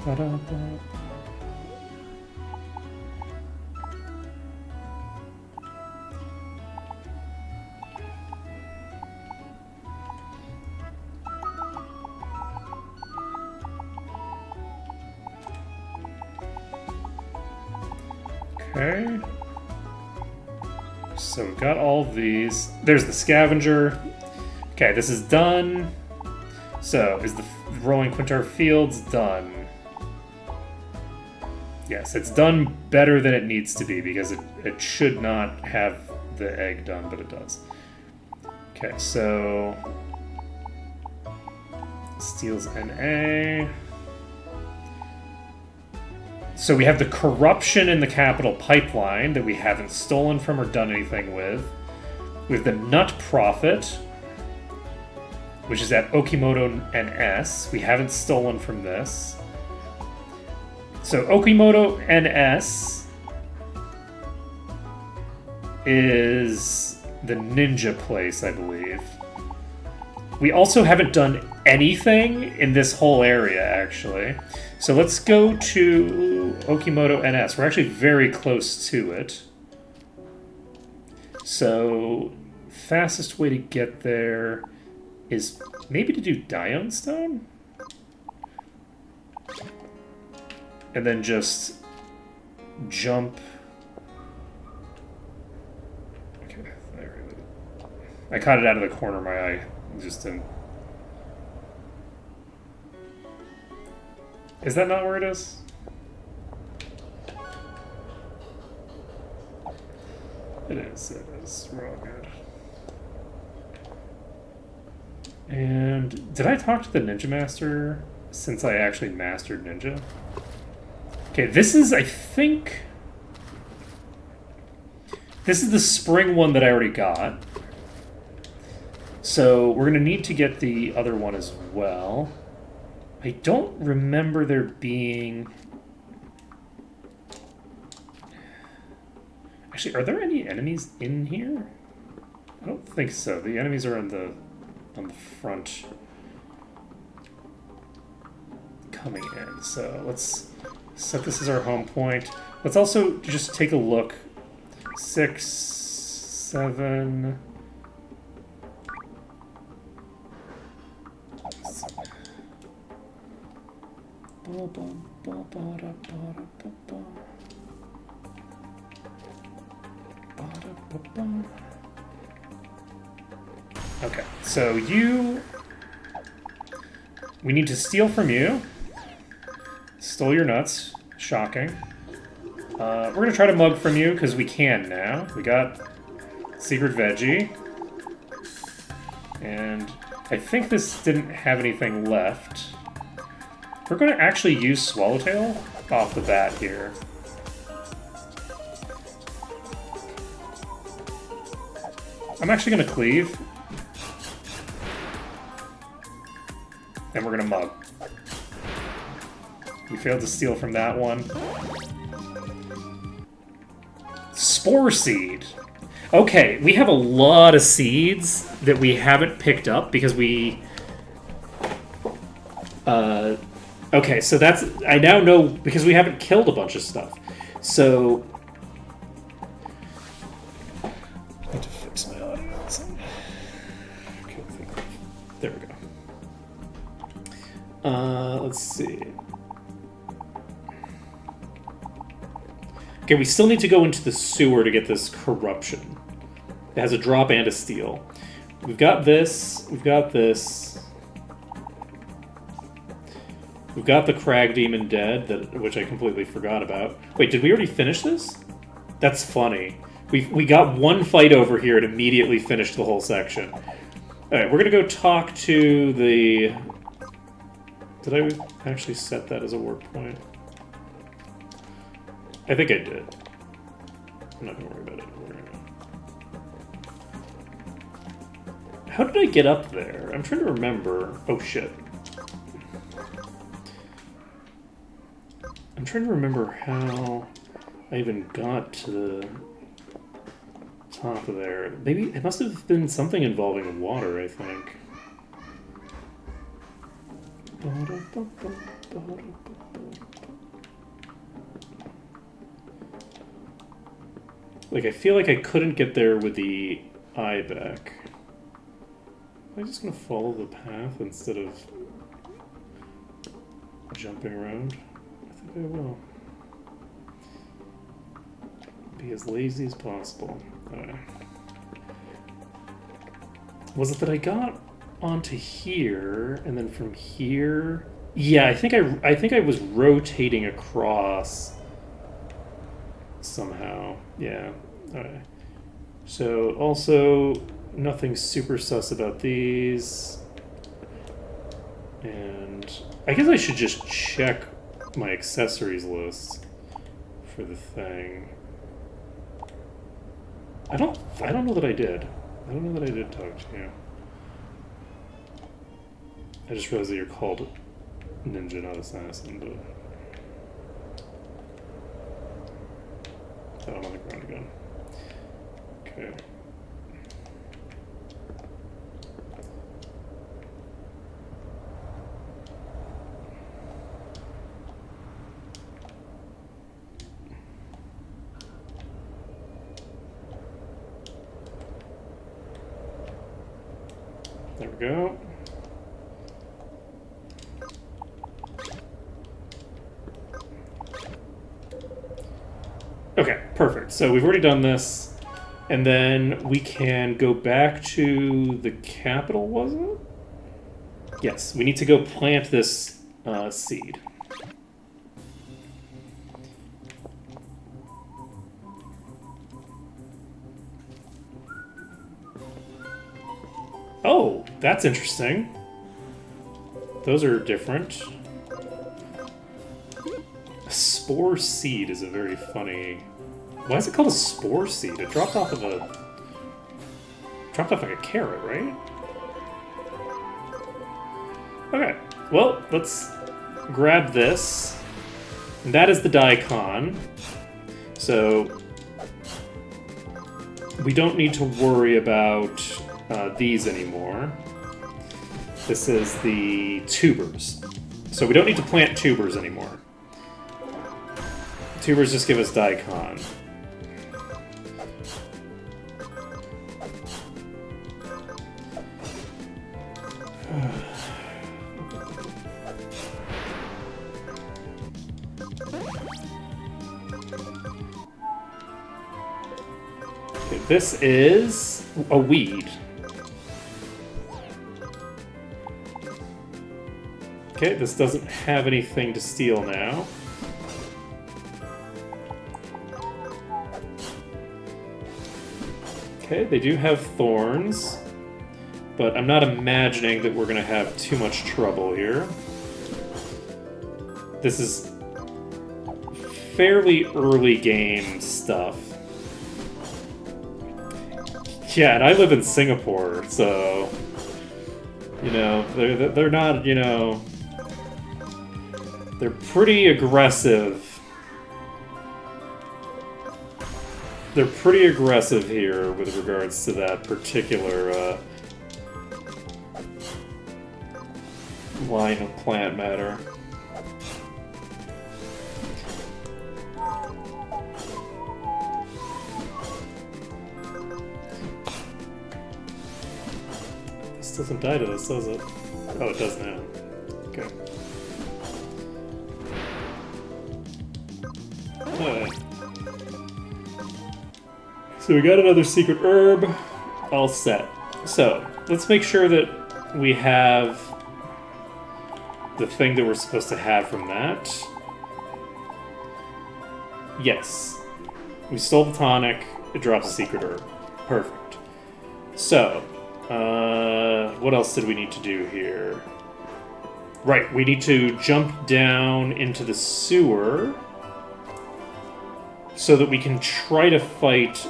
Okay. So we've got all of these. There's the scavenger. Okay, this is done. So, is the rolling Quintar Fields done? Yes, it's done better than it needs to be because it should not have the egg done, but it does. Okay, so... Steals NA. So we have the corruption in the capital pipeline that we haven't stolen from or done anything with. We have the nut profit, which is at Okimoto NS. We haven't stolen from this. So Okimoto NS is the ninja place, I believe. We also haven't done anything in this whole area, actually. So let's go to Okimoto NS. We're actually very close to it. So, fastest way to get there is maybe to do Dione Stone? And then just jump. Okay, I caught it out of the corner of my eye. Just didn't. Is that not where it is? It is. It is. We're all good. And did I talk to the Ninja Master since I actually mastered Ninja? Okay, this is, I think... This is the spring one that I already got. So we're going to need to get the other one as well. I don't remember there being... Actually, are there any enemies in here? I don't think so. The enemies are on the front coming in. So let's set this as our home point. Let's also just take a look. 6, 7... Okay, so we need to steal from you. Stole your nuts. Shocking. We're gonna try to mug from you, because we can now. We got Secret Veggie. And I think this didn't have anything left. We're gonna actually use Swallowtail off the bat here. I'm actually gonna cleave. And we're gonna mug. We failed to steal from that one. Spore Seed. Okay, we have a lot of seeds that we haven't picked up because we... okay, so that's... I now know because we haven't killed a bunch of stuff. So... I have to fix my audio. Okay, there we go. Let's see. Okay, we still need to go into the sewer to get this corruption. It has a drop and a steal. We've got this. We've got this. We've got the Crag Demon dead, which I completely forgot about. Wait, did we already finish this? That's funny. We got one fight over here and immediately finished the whole section. Alright, we're gonna go talk to the... Did I actually set that as a warp point? I think I did. I'm not gonna worry about it. How did I get up there? I'm trying to remember. Oh shit. I'm trying to remember how I even got to the top of there. Maybe it must have been something involving water, I think. Like, I feel like I couldn't get there with the eye back. Am I just gonna follow the path instead of jumping around? I think I will. Be as lazy as possible. Alright. Was it that I got onto here, and then from here... Yeah, I think I was rotating across somehow. Yeah. Alright. So, also, nothing super sus about these. And I guess I should just check my accessories list for the thing. I don't know that I did. I don't know that I did talk to you. I just realized that you're called Ninja, not Assassin, but... Put him on the ground again. Okay. There we go. Okay, perfect. So we've already done this, and then we can go back to the capital, was it? Yes, we need to go plant this seed. Oh, that's interesting. Those are different. A spore seed is a very funny... Why is it called a spore seed? It dropped off of a... Dropped off like a carrot, right? Okay, well, let's grab this. And that is the daikon. So... we don't need to worry about these anymore. This is the tubers. So we don't need to plant tubers anymore. Tubers just give us daikon. Okay, this is a weed. Okay, this doesn't have anything to steal now. Okay, they do have thorns, but I'm not imagining that we're going to have too much trouble here. This is fairly early game stuff. Yeah, and I live in Singapore, so... You know, they're not, you know... They're pretty aggressive. They're pretty aggressive here with regards to that particular line of plant matter. This doesn't die to this, does it? Oh, it does now. Okay. Alright. So we got another secret herb, all set. So, let's make sure that we have the thing that we're supposed to have from that. Yes. We stole the tonic, it drops a secret herb. Perfect. So, what else did we need to do here? Right, we need to jump down into the sewer so that we can try to fight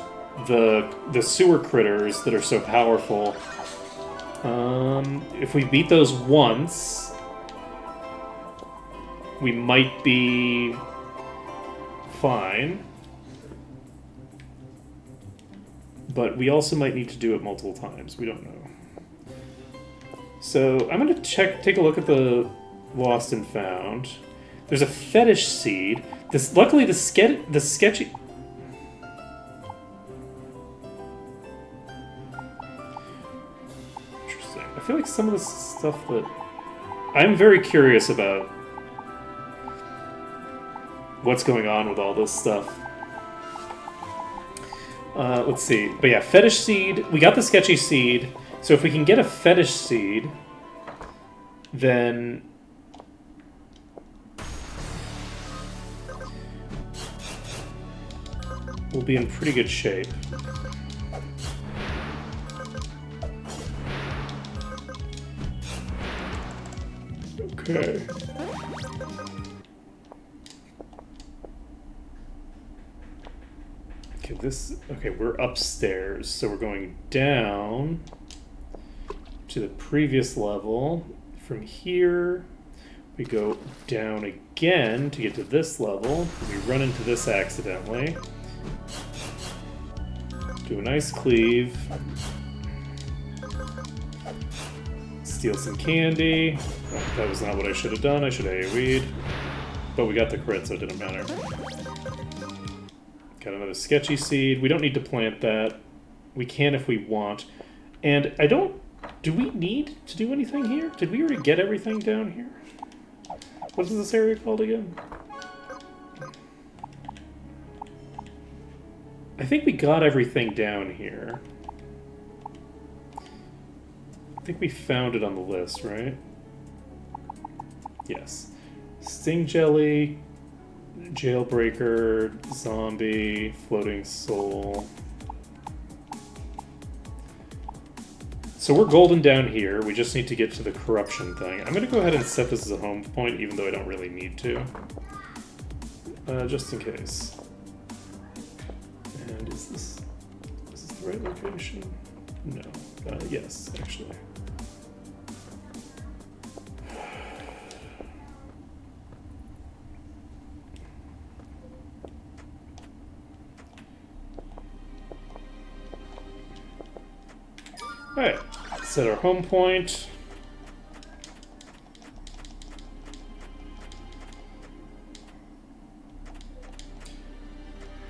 the sewer critters that are so powerful. If we beat those once, we might be fine. But we also might need to do it multiple times. We don't know. So I'm going to take a look at the Lost and Found. There's a fetish seed. Luckily, the sketchy... Interesting. I feel like some of the stuff that... I'm very curious about what's going on with all this stuff. Let's see. But yeah, fetish seed. We got the sketchy seed. So if we can get a fetish seed, then... we'll be in pretty good shape. Okay. Okay, we're upstairs, so we're going down to the previous level. From here, we go down again to get to this level. We run into this accidentally. Do a nice cleave. Steal some candy. Oh, that was not what I should have done. I should have AoE'd. But we got the crit, so it didn't matter. Got another sketchy seed. We don't need to plant that. We can if we want. And I don't... Do we need to do anything here? Did we already get everything down here? What is this area called again? I think we got everything down here. I think we found it on the list, right? Yes. Sting Jelly, Jailbreaker, Zombie, Floating Soul. So we're golden down here. We just need to get to the corruption thing. I'm going to go ahead and set this as a home point, even though I don't really need to. Just in case. And is this the right location? No. Yes, actually. Alright, set our home point.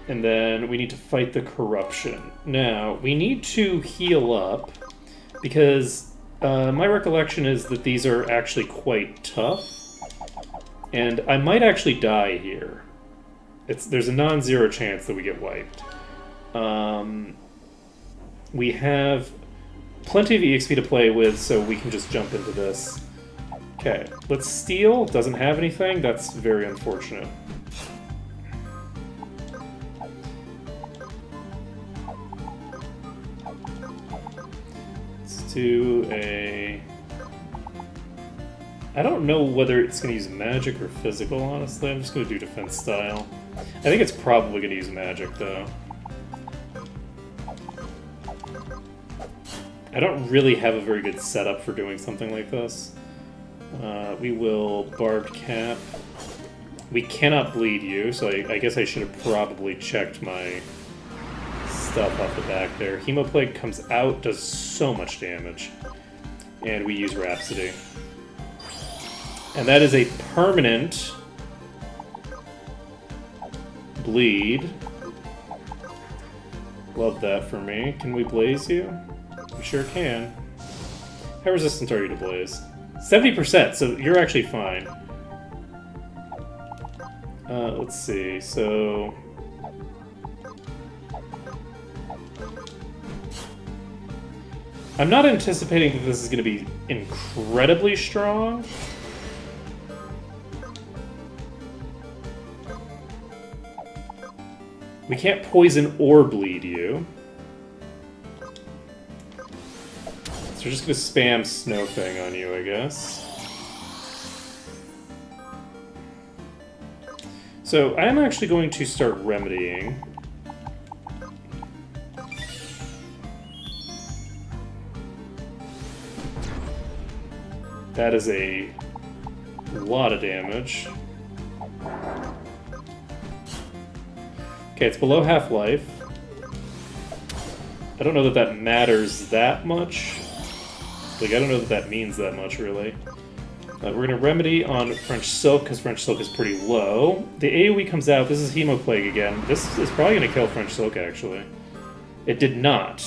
And then we need to fight the corruption. Now, we need to heal up, because my recollection is that these are actually quite tough. And I might actually die here. There's a non-zero chance that we get wiped. We have plenty of EXP to play with, so we can just jump into this. Okay, let's steal. Doesn't have anything. That's very unfortunate. Let's do a... I don't know whether it's going to use magic or physical, honestly. I'm just going to do defense style. I think it's probably going to use magic, though. I don't really have a very good setup for doing something like this. We will barbed cap. We cannot bleed you, so I guess I should have probably checked my stuff off the back there. Hemoplague comes out, does so much damage. And we use Rhapsody. And that is a permanent bleed. Love that for me. Can we blaze you? We sure can. How resistant are you to blaze? 70%, so you're actually fine. Let's see, so... I'm not anticipating that this is going to be incredibly strong. We can't poison or bleed you. So we're just going to spam Snowfang on you, I guess. So I'm actually going to start remedying. That is a lot of damage. Okay, it's below half-life. I don't know that that matters that much. Like, I don't know that that means that much, really. We're going to remedy on French Silk, because French Silk is pretty low. The AoE comes out. This is Hemoplague again. This is probably going to kill French Silk, actually. It did not.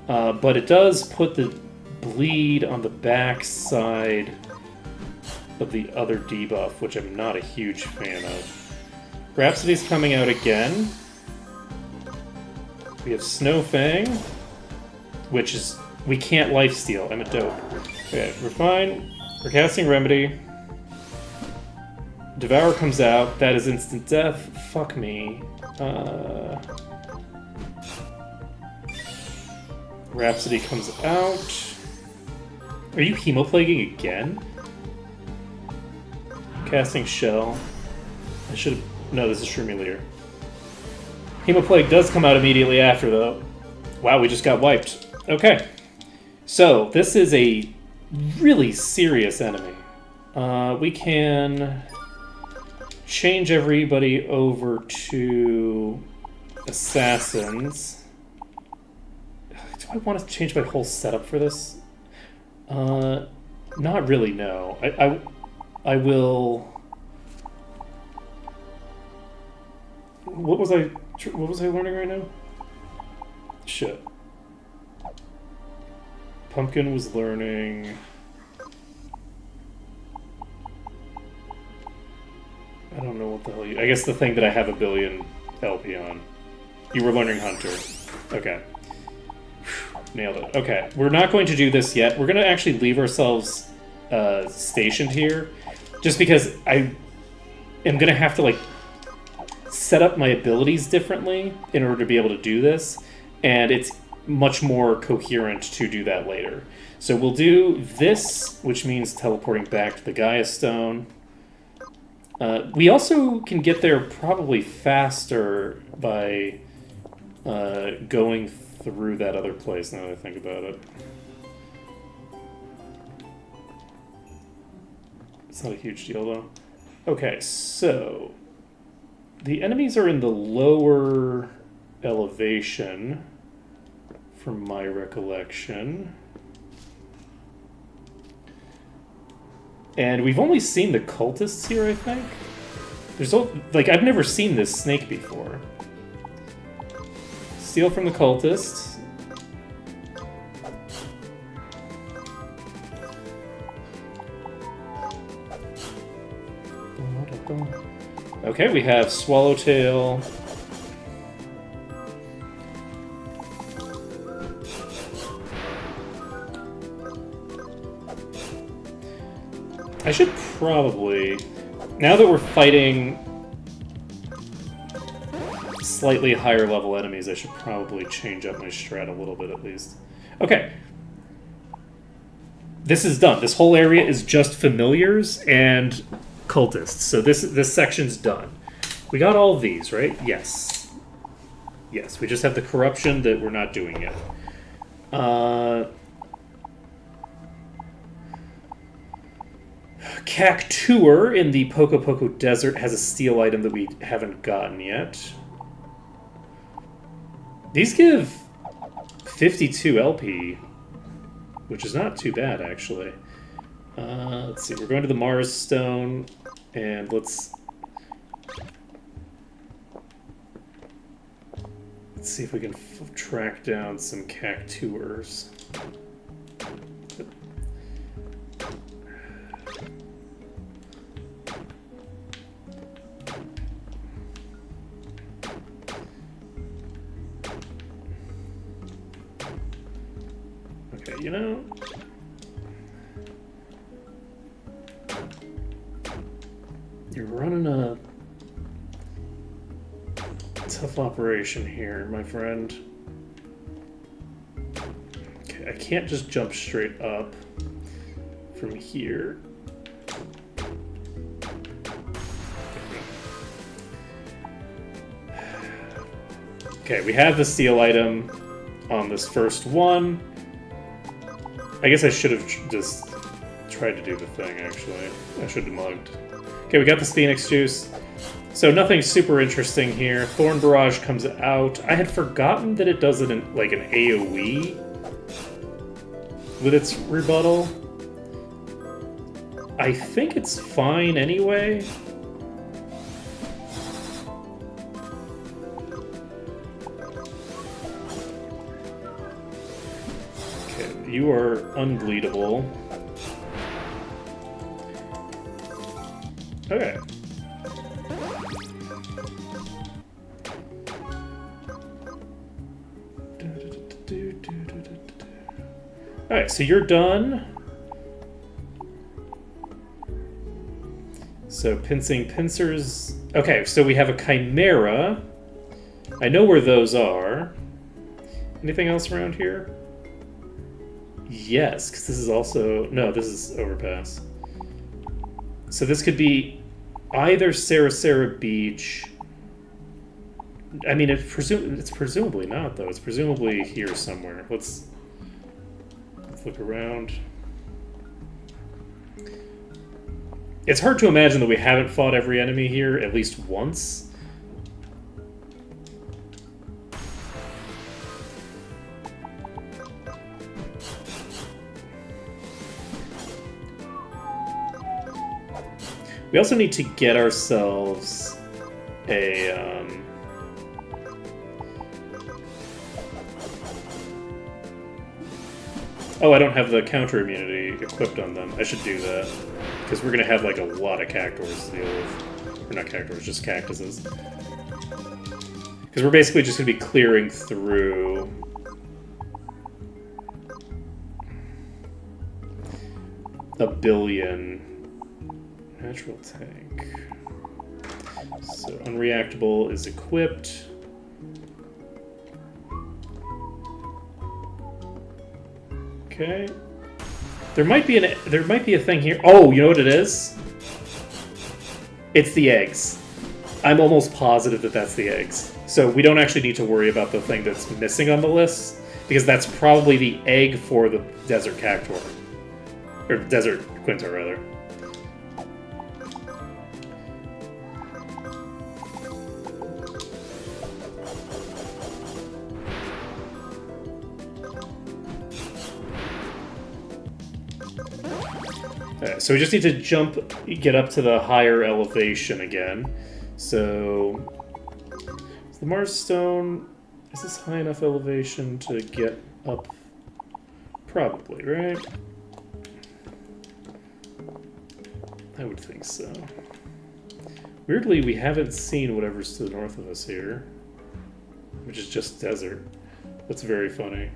But it does put the bleed on the back side of the other debuff, which I'm not a huge fan of. Rhapsody's coming out again. We have Snowfang, which is... We can't lifesteal. I'm a dope. Okay, we're fine. We're casting Remedy. Devour comes out. That is instant death. Fuck me. Rhapsody comes out. Are you Hemoplaguing again? Casting Shell. I should have... No, this is Shroomileer. Hemoplague does come out immediately after, though. Wow, we just got wiped. Okay. So, this is a really serious enemy. We can change everybody over to Assassins. Do I want to change my whole setup for this? Not really, no. I will... What was I learning right now? Shit. Pumpkin was learning... I don't know what the hell you... I guess the thing that I have a billion LP on. You were learning Hunter. Okay. Nailed it. Okay, we're not going to do this yet. We're going to actually leave ourselves stationed here, just because I am going to have to, like, set up my abilities differently in order to be able to do this, and it's much more coherent to do that later. So we'll do this, which means teleporting back to the Gaia Stone. We also can get there probably faster by going through that other place, now that I think about it. It's not a huge deal, though. Okay, so... the enemies are in the lower elevation, from my recollection. And we've only seen the cultists here, I think. There's like, I've never seen this snake before. Steal from the cultists. Okay, we have Swallowtail. I should probably, now that we're fighting slightly higher level enemies, I should probably change up my strat a little bit at least. Okay. This is done. This whole area is just familiars and cultists. So this section's done. We got all of these, right? Yes. Yes, we just have the corruption that we're not doing yet. Cactuar in the Poco Poco Desert has a steel item that we haven't gotten yet. These give 52 LP, which is not too bad, actually. Let's see, we're going to the Mars Stone, and let's see if we can track down some Cactuars. Okay, you know... you're running a tough operation here, my friend. Okay, I can't just jump straight up from here. Okay, we have the steel item on this first one. I guess I should have just tried to do the thing, actually. I should have mugged. Okay, we got this Phoenix Juice. So nothing super interesting here. Thorn Barrage comes out. I had forgotten that it does it in, like, an AoE with its rebuttal. I think it's fine anyway. Okay, you are unbleedable. Okay. Alright, so you're done. So pincing pincers. Okay, so we have a Chimera. I know where those are. Anything else around here? Yes, because this is also... no, this is Overpass. So this could be either Sarasara Beach. I mean, it's presumably not, though. It's presumably here somewhere. Let's look around. It's hard to imagine that we haven't fought every enemy here at least once. We also need to get ourselves a... Oh, I don't have the counter immunity equipped on them. I should do that. Because we're going to have like a lot of cactuars to deal with. Or not cactuars, just cactuses. Because we're basically just going to be clearing through... a billion natural tank. So unreactable is equipped. Okay. There might be a thing here. Oh, you know what it is? It's the eggs. I'm almost positive that that's the eggs. So we don't actually need to worry about the thing that's missing on the list, because that's probably the egg for the desert cactuar. Or desert quintar, rather. Alright, so we just need to get up to the higher elevation again. So, is the Mars Stone, is this high enough elevation to get up? Probably, right? I would think so. Weirdly, we haven't seen whatever's to the north of us here, which is just desert. That's very funny.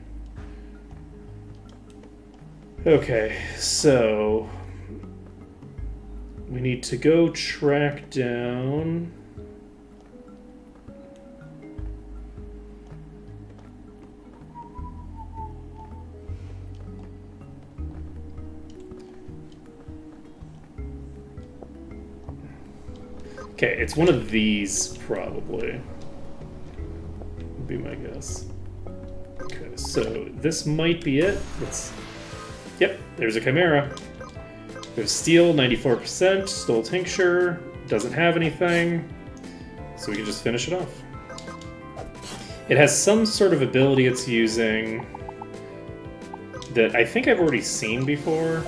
Okay, so we need to go track down... Okay, it's one of these, probably. Would be my guess. Okay, so this might be it. Yep, there's a Chimera. We have Steel, 94%, Stole Tincture, doesn't have anything, so we can just finish it off. It has some sort of ability it's using that I think I've already seen before.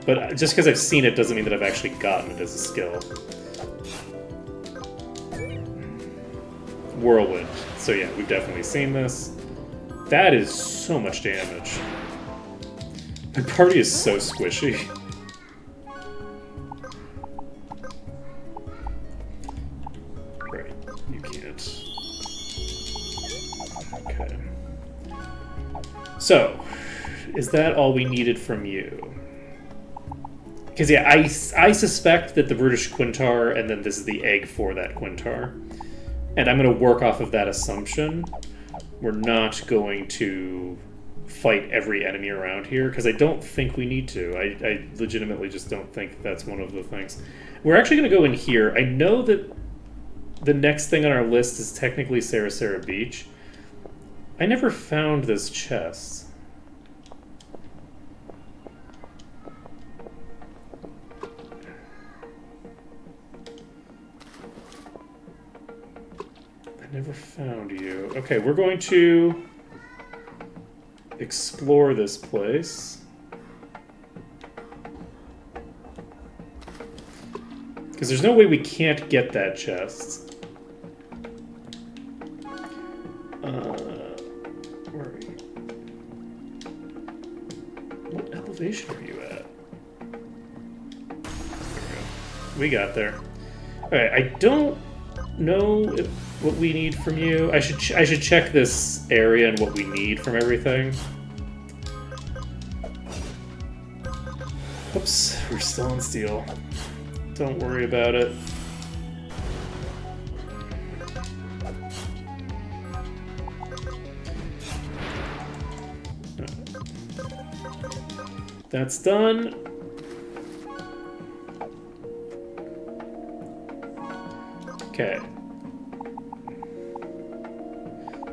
But just because I've seen it doesn't mean that I've actually gotten it as a skill. Whirlwind. So yeah, we've definitely seen this. That is so much damage. My party is so squishy. Right, you can't. Okay. So, is that all we needed from you? Because, yeah, I suspect that the Brutish Quintar, and then this is the egg for that Quintar. And I'm going to work off of that assumption. We're not going to fight every enemy around here, because I don't think we need to. I legitimately just don't think that's one of the things. We're actually going to go in here. I know that the next thing on our list is technically Sarasara Beach. I never found this chest. Never found you. Okay, we're going to explore this place. Because there's no way we can't get that chest. Where are you? What elevation are you at? There we go. We got there. Alright, I don't know what we need from you. I should check this area and what we need from everything. Oops, we're still on steel. Don't worry about it. That's done. Okay.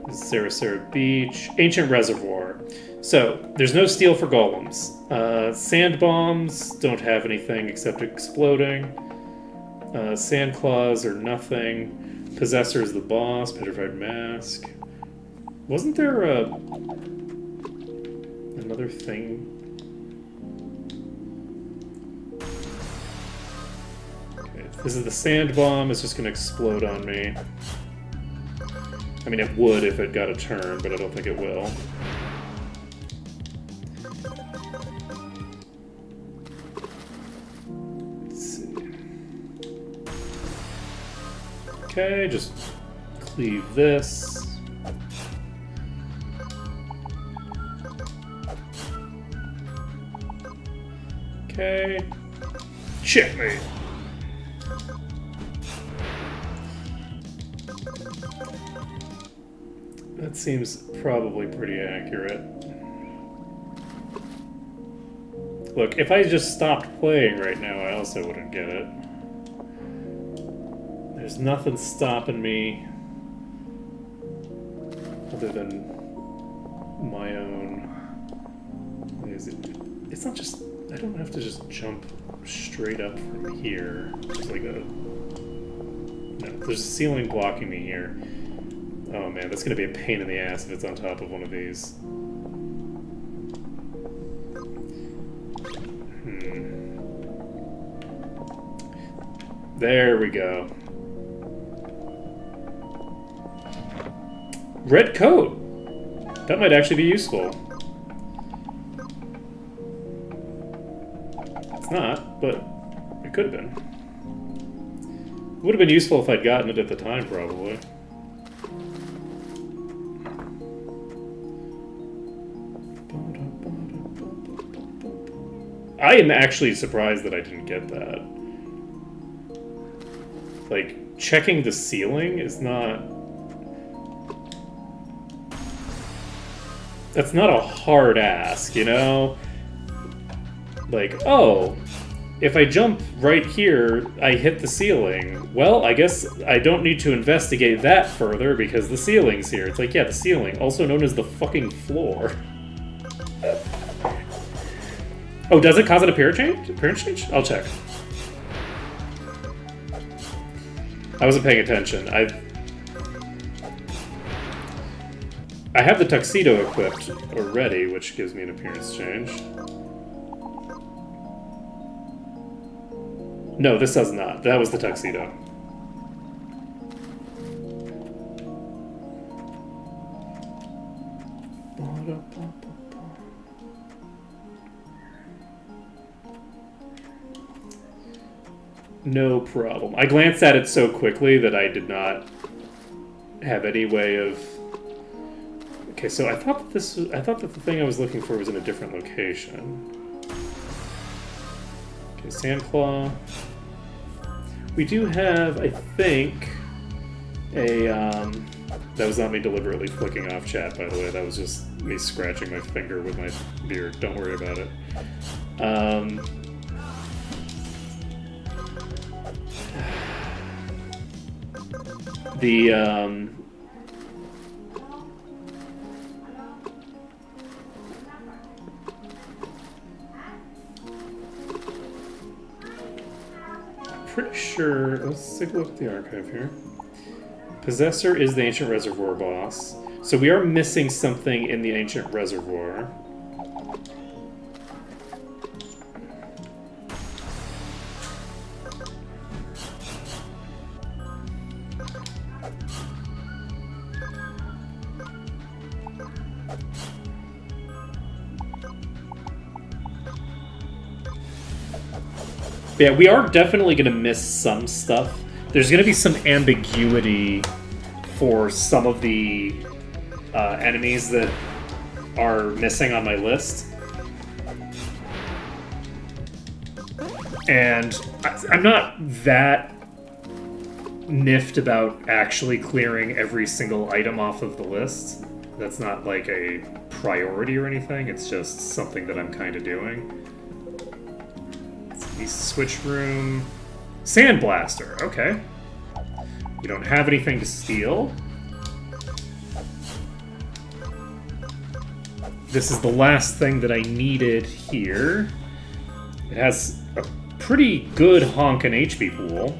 Sarasara Beach. Ancient Reservoir. So, there's no steel for golems. Sand bombs don't have anything except exploding. Sand claws are nothing. Possessor is the boss. Petrified Mask. Wasn't there another thing? If this is the sand bomb, it's just gonna explode on me. I mean, it would if it got a turn, but I don't think it will. Let's see. Okay, just cleave this. Okay. Checkmate. That seems probably pretty accurate. Look, if I just stopped playing right now, I also wouldn't get it. There's nothing stopping me other than my own. It's not just... I don't have to just jump straight up from here. There's like a... No, there's a ceiling blocking me here. Oh man, that's gonna be a pain in the ass if it's on top of one of these. There we go. Red coat! That might actually be useful. It's not, but it could have been. It would have been useful if I'd gotten it at the time, probably. I am actually surprised that I didn't get that. Like, checking the ceiling is not... That's not a hard ask, you know? Like, oh, if I jump right here, I hit the ceiling. Well, I guess I don't need to investigate that further because the ceiling's here. It's like, yeah, the ceiling, also known as the fucking floor. Oh, does it cause an appearance change? Appearance change? I'll check. I wasn't paying attention. I have the tuxedo equipped already, which gives me an appearance change. No, this does not. That was the tuxedo. No problem. I glanced at it so quickly that I did not have any way of... Okay, so I thought that the thing I was looking for was in a different location. Okay, Sandclaw. We do have, I think, a... That was not me deliberately flicking off chat, by the way. That was just me scratching my finger with my beard. Don't worry about it. Pretty sure, let's take a look at the archive here. Possessor is the Ancient Reservoir boss. So we are missing something in the Ancient Reservoir. Yeah, we are definitely going to miss some stuff. There's going to be some ambiguity for some of the enemies that are missing on my list. And I'm not that miffed about actually clearing every single item off of the list. That's not like a priority or anything. It's just something that I'm kind of doing. Switch room. Sandblaster, okay. We don't have anything to steal. This is the last thing that I needed here. It has a pretty good honkin' HP pool.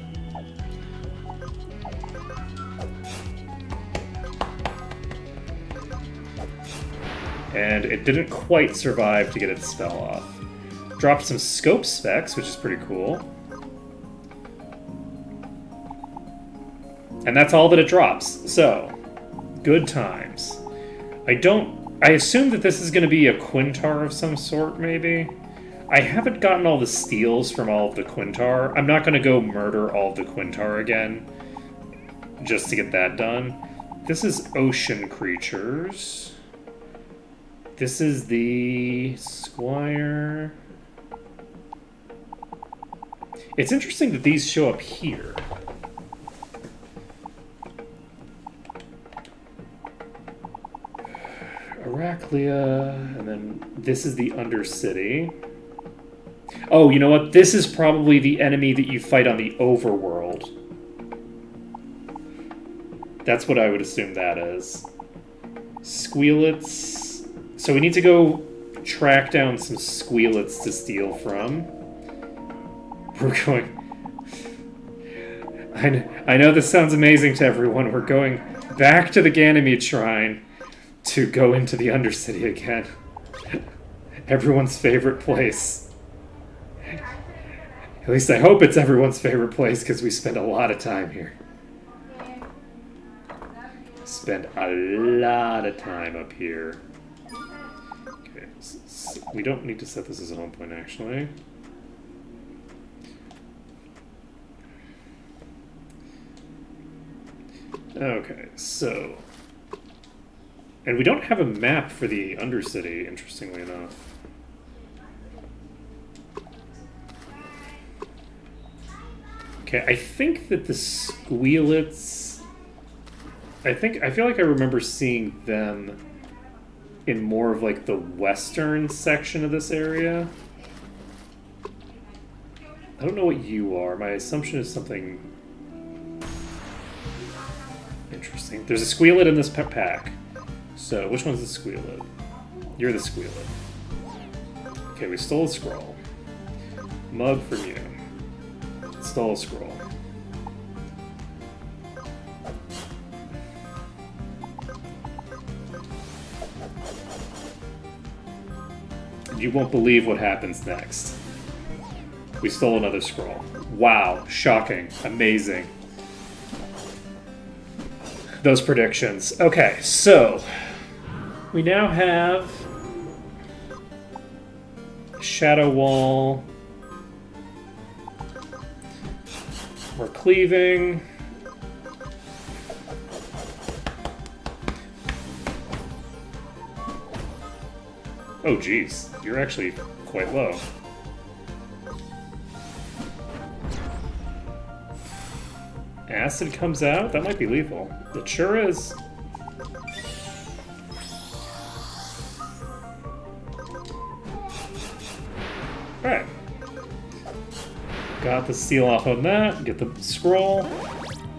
And it didn't quite survive to get its spell off. Dropped some scope specs, which is pretty cool. And that's all that it drops. So, good times. I assume that this is going to be a Quintar of some sort, maybe? I haven't gotten all the steals from all of the Quintar. I'm not going to go murder all of the Quintar again, just to get that done. This is ocean creatures. This is the Squire. It's interesting that these show up here. Arachlia, and then this is the Undercity. Oh, you know what? This is probably the enemy that you fight on the Overworld. That's what I would assume that is. Squealets. So we need to go track down some Squealets to steal from. We're going... I know this sounds amazing to everyone. We're going back to the Ganymede Shrine to go into the Undercity again. Everyone's favorite place. At least I hope it's everyone's favorite place, because we spend a lot of time here. Spend a lot of time up here. Okay, so we don't need to set this as a home point, actually. Okay, so... And we don't have a map for the Undercity, interestingly enough. Okay, I think that the Squealets... I feel like I remember seeing them in more of like the western section of this area. I don't know what you are. My assumption is something interesting. There's a Squealet in this pack. So, which one's the Squealet? You're the Squealet. Okay, we stole a scroll. Mug from you. Stole a scroll. You won't believe what happens next. We stole another scroll. Wow, shocking, amazing. Those predictions. Okay, so we now have Shadow Wall. We're cleaving. Oh, geez. You're actually quite low. Acid comes out? That might be lethal. It sure is. Alright. Got the seal off on that. Get the scroll.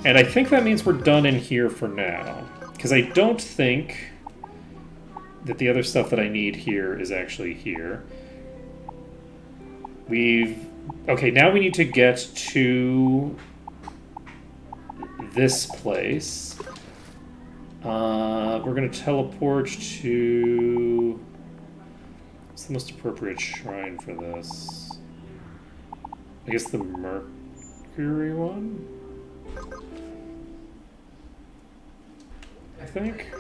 And I think that means we're done in here for now. Because I don't think that the other stuff that I need here is actually here. Okay, now we need to get to this place. We're going to teleport to... What's the most appropriate shrine for this? I guess the Mercury one? I think?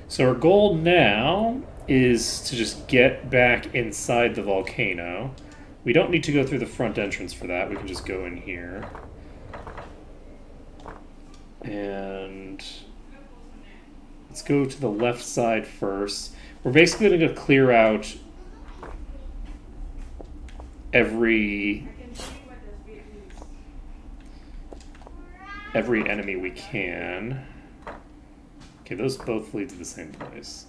So our goal now is to just get back inside the volcano. We don't need to go through the front entrance for that. We can just go in here. And let's go to the left side first. We're basically going to clear out every enemy we can. Okay, those both lead to the same place.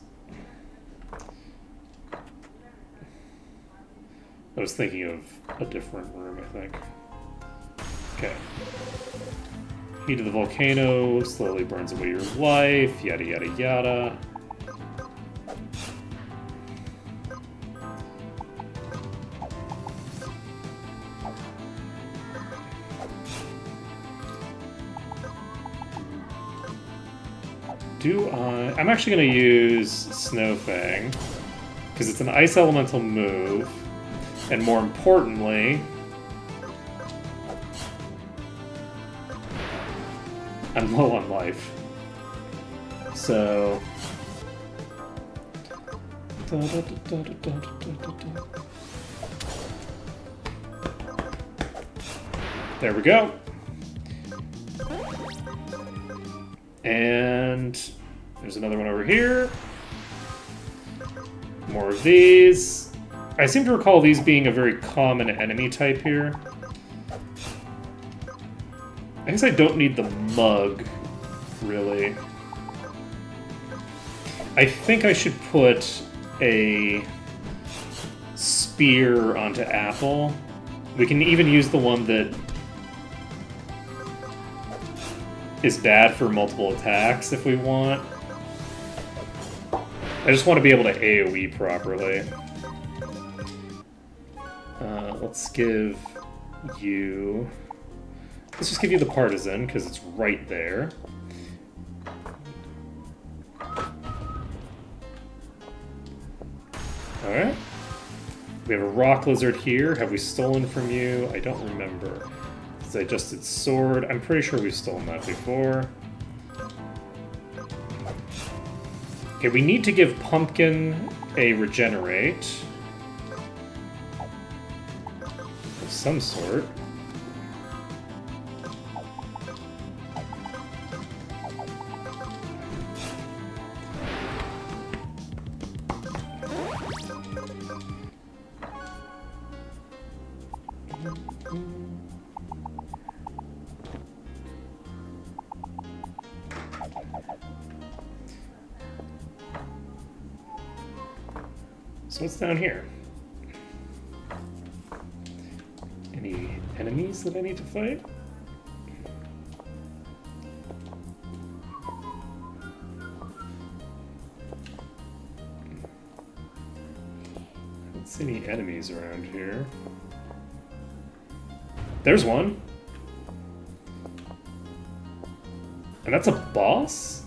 I was thinking of a different room, I think. Okay. Heat of the volcano slowly burns away your life, yada yada yada. I'm actually going to use Snowfang, because it's an Ice Elemental move, and more importantly, I'm low on life. So... There we go. And there's another one over here. More of these. I seem to recall these being a very common enemy type here. I guess I don't need the mug, really. I think I should put a spear onto Apple. We can even use the one that is bad for multiple attacks if we want. I just want to be able to AoE properly. Let's give you... Let's just give you the Partisan, because it's right there. Alright. We have a Rock Lizard here. Have we stolen from you? I don't remember. It's adjusted sword. I'm pretty sure we've stolen that before. Okay, we need to give Pumpkin a regenerate. Of some sort. So what's down here? Any enemies that I need to fight? I don't see any enemies around here. There's one. And that's a boss?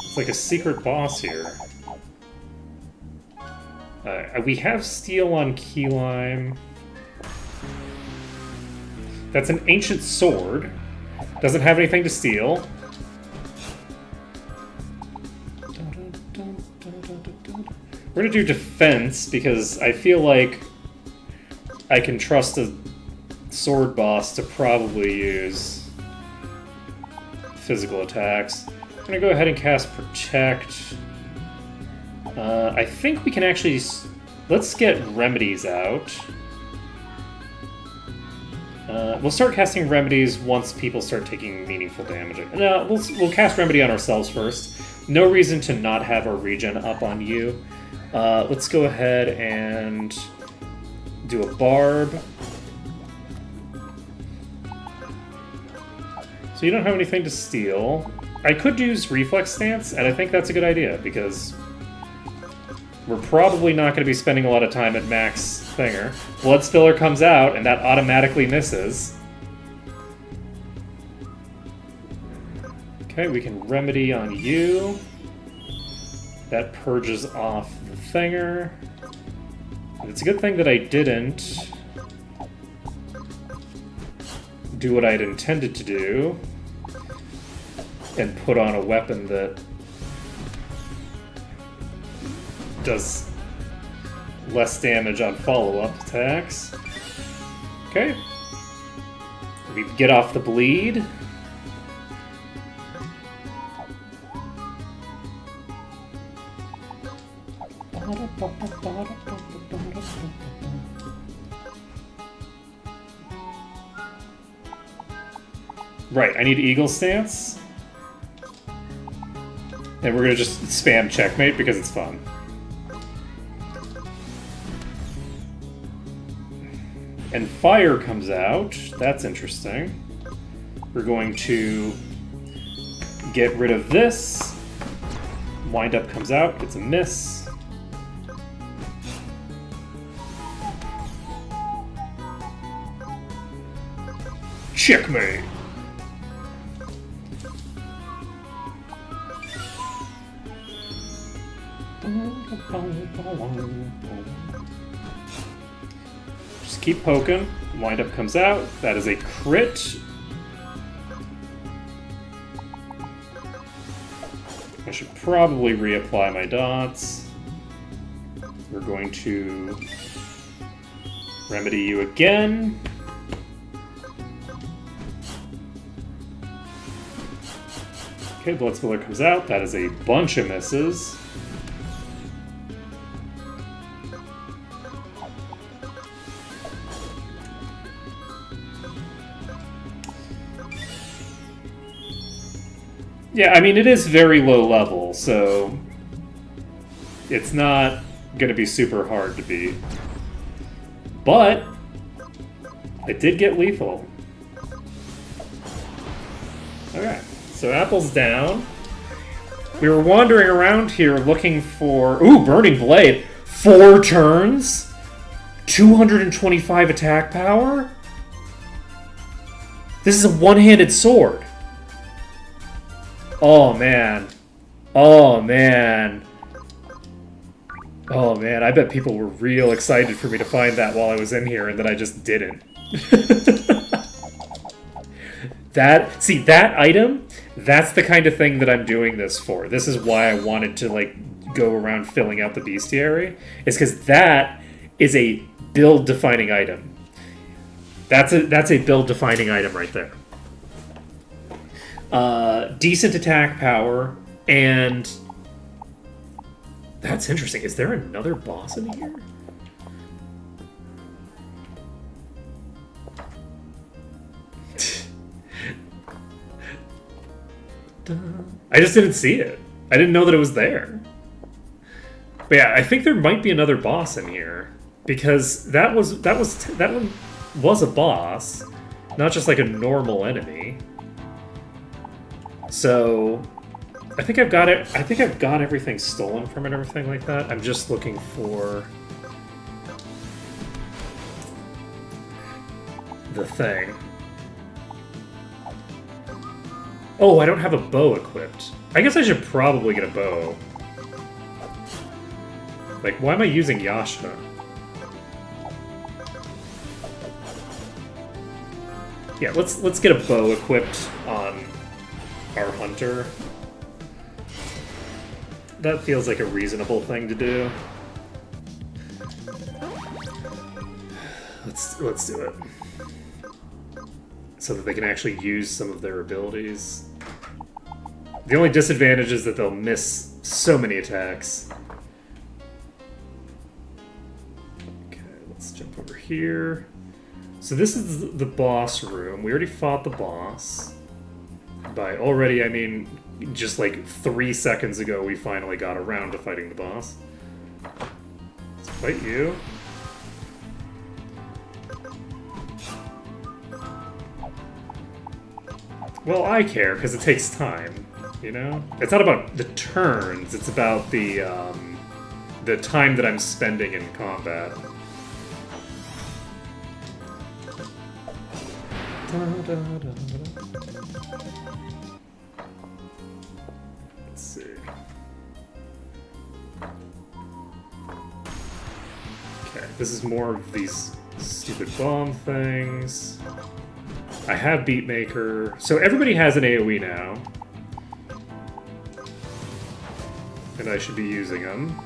It's like a secret boss here. We have steel on Key Lime. That's an ancient sword. Doesn't have anything to steal. We're gonna do defense because I feel like I can trust a sword boss to probably use physical attacks. I'm gonna go ahead and cast Protect. I think we can actually... Let's get Remedies out. We'll start casting Remedies once people start taking meaningful damage. No, we'll cast Remedy on ourselves first. No reason to not have our regen up on you. Let's go ahead and do a Barb. So you don't have anything to steal. I could use Reflex Stance, and I think that's a good idea, because we're probably not going to be spending a lot of time at max thinger. Blood Spiller comes out, and that automatically misses. Okay, we can Remedy on you. That purges off the thinger. And it's a good thing that I didn't do what I'd intended to do and put on a weapon that does less damage on follow-up attacks. Okay. We get off the bleed. Right, I need Eagle Stance. And we're gonna just spam Checkmate because it's fun. And Fire comes out. That's interesting. We're going to get rid of this. Wind Up comes out. It's a miss. Checkmate. Just keep poking. Windup comes out. That is a crit. I should probably reapply my dots. We're going to remedy you again. Okay, Blood Spiller comes out. That is a bunch of misses. Yeah, I mean, it is very low level, so it's not going to be super hard to beat. But I did get lethal. Okay, so Apple's down. We were wandering around here looking for... Ooh, Burning Blade. 4 turns? 225 attack power? This is a one-handed sword. Oh, man. Oh, man. Oh, man. I bet people were real excited for me to find that while I was in here, and then I just didn't. See, that item, that's the kind of thing that I'm doing this for. This is why I wanted to, like, go around filling out the bestiary. Is because that is a build-defining item. That's a build-defining item right there. Decent attack power, and that's interesting. Is there another boss in here? I just didn't see it. I didn't know that it was there. But yeah, I think there might be another boss in here, because that one was a boss, not just like a normal enemy. So, I think I've got it. I think I've got everything stolen from it and everything like that. I'm just looking for the thing. Oh, I don't have a bow equipped. I guess I should probably get a bow. Like, why am I using Yasha? Yeah, let's get a bow equipped on our hunter. That feels like a reasonable thing to do. Let's do it. So that they can actually use some of their abilities. The only disadvantage is that they'll miss so many attacks. Okay, let's jump over here. So this is the boss room. We already fought the boss. By already, I mean just like 3 seconds ago we finally got around to fighting the boss. Let's fight you. Well, I care, because it takes time, you know? It's not about the turns, it's about the time that I'm spending in combat. Let's see. Okay, this is more of these stupid bomb things. I have Beatmaker. So everybody has an AoE now. And I should be using them.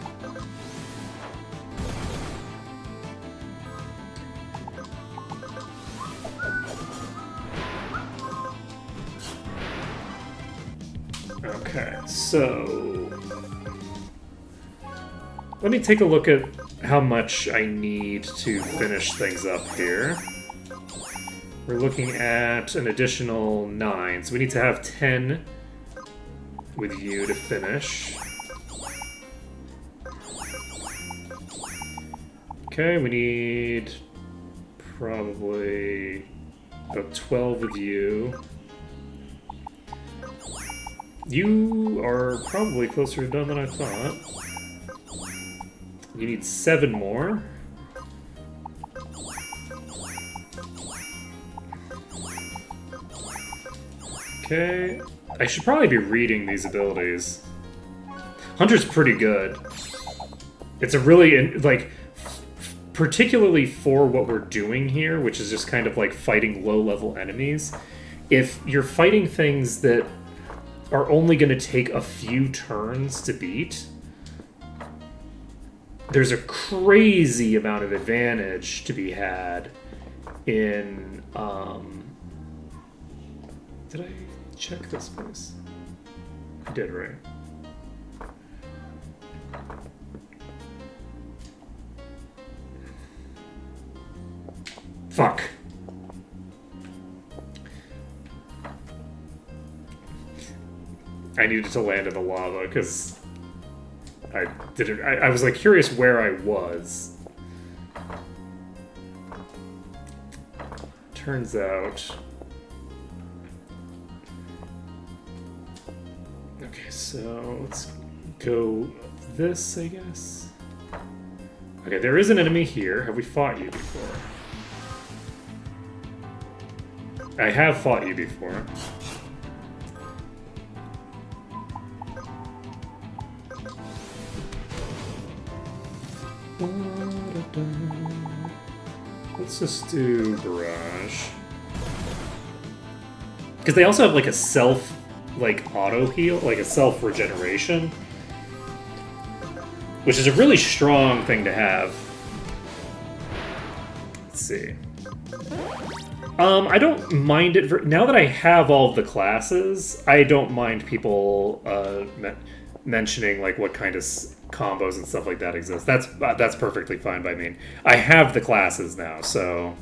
Okay, so let me take a look at how much I need to finish things up here. We're looking at an additional 9, so we need to have 10 with you to finish. Okay, we need probably about 12 with you. You are probably closer to done than I thought. You need 7 more. Okay. I should probably be reading these abilities. Hunter's pretty good. It's a really, like, particularly for what we're doing here, which is just kind of like fighting low-level enemies. If you're fighting things that are only going to take a few turns to beat, there's a crazy amount of advantage to be had in... Did I check this place? I did, right? Fuck. I needed to land in the lava because I didn't. I was like curious where I was. Turns out. Okay, so let's go this, I guess. Okay, there is an enemy here. Have we fought you before? I have fought you before. Let's just do barrage. Because they also have like a self, like auto heal, like a self regeneration, which is a really strong thing to have. Let's see. I don't mind it. Now that I have all of the classes, I don't mind people mentioning like what kind of combos and stuff like that exist. That's perfectly fine by me. I have the classes now, so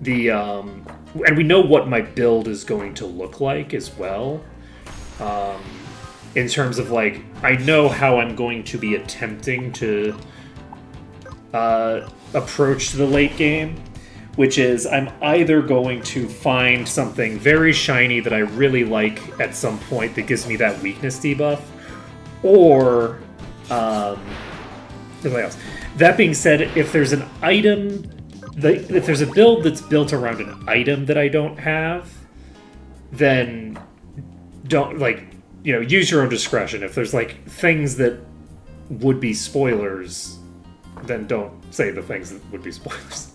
the and we know what my build is going to look like as well. In terms of like, I know how I'm going to be attempting to approach the late game. Which is, I'm either going to find something very shiny that I really like at some point that gives me that weakness debuff, or something else. That being said, if there's an item, if there's a build that's built around an item that I don't have, then don't, like, you know, use your own discretion. If there's like things that would be spoilers, then don't say the things that would be spoilers.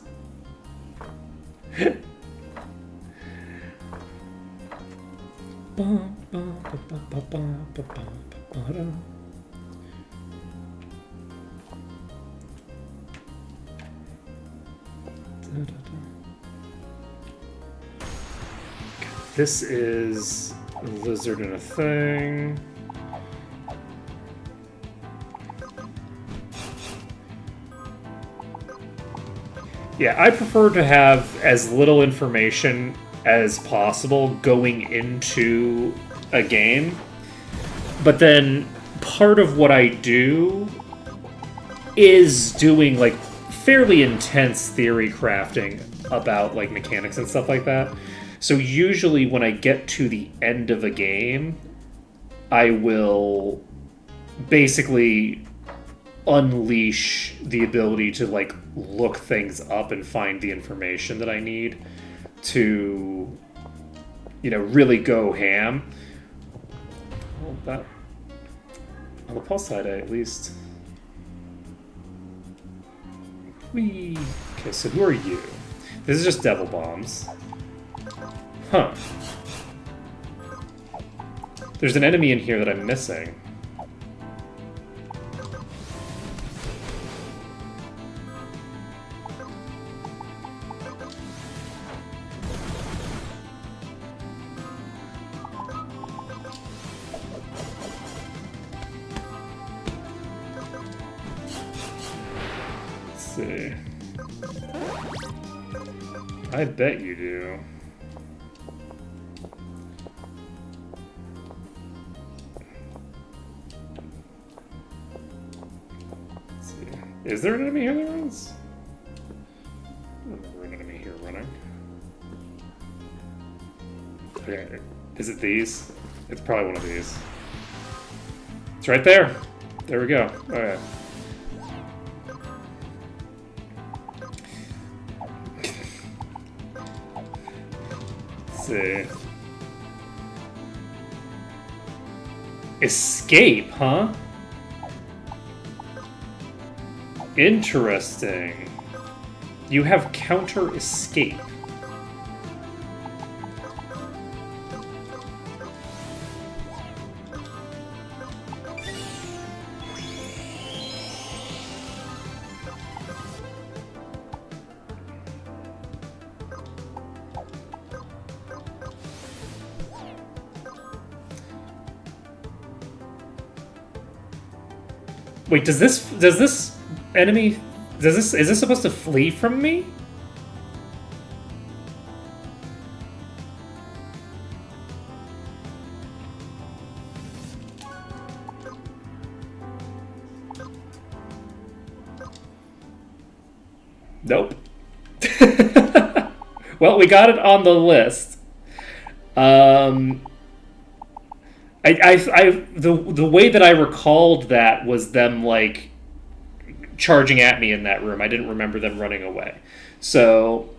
This is a lizard and a thing. Yeah, I prefer to have as little information as possible going into a game. But then part of what I do is doing like fairly intense theory crafting about like mechanics and stuff like that. So usually when I get to the end of a game, I will basically unleash the ability to like look things up and find the information that I need to, you know, really go ham. Well, that on the plus side, at least. Whee. Okay, so who are you? This is just devil bombs. Huh. There's an enemy in here that I'm missing. See. I bet you do. Let's see. Is there an enemy here that runs? I don't remember an enemy here running. Okay. Is it these? It's probably one of these. It's right there. There we go. Alright. See. Escape, huh? Interesting. You have counter escape. Wait, is this supposed to flee from me? Nope. Well, we got it on the list. The way that I recalled that was them like charging at me in that room. I didn't remember them running away. So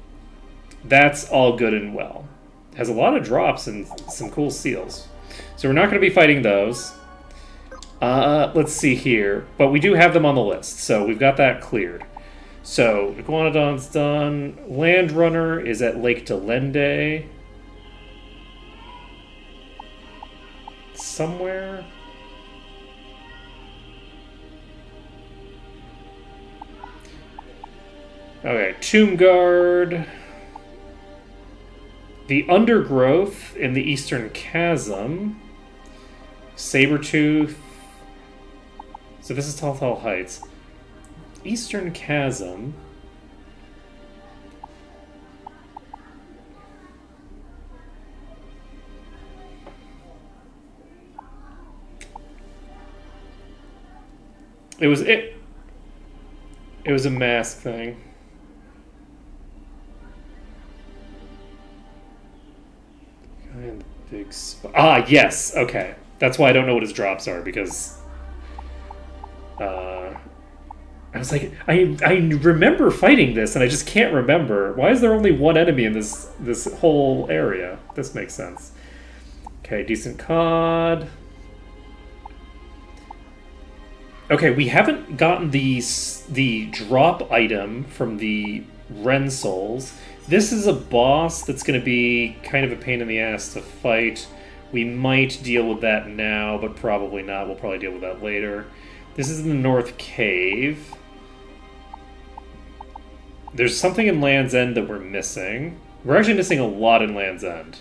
that's all good and well. Has a lot of drops and some cool seals. So we're not going to be fighting those. Let's see here. But we do have them on the list, so we've got that cleared. So Iguanodon's done. Landrunner is at Lake Delende. Somewhere. Okay, Tomb Guard. The Undergrowth in the Eastern Chasm. Sabertooth. So this is Telltale Heights. Eastern Chasm. It was a mask thing. And big yes. Okay, that's why I don't know what his drops are, because I was like, I remember fighting this and I just can't remember. Why is there only one enemy in this whole area? This makes sense. Okay, decent COD. Okay, we haven't gotten the drop item from the Ren Souls. This is a boss that's going to be kind of a pain in the ass to fight. We might deal with that now, but probably not. We'll probably deal with that later. This is in the North Cave. There's something in Land's End that we're missing. We're actually missing a lot in Land's End.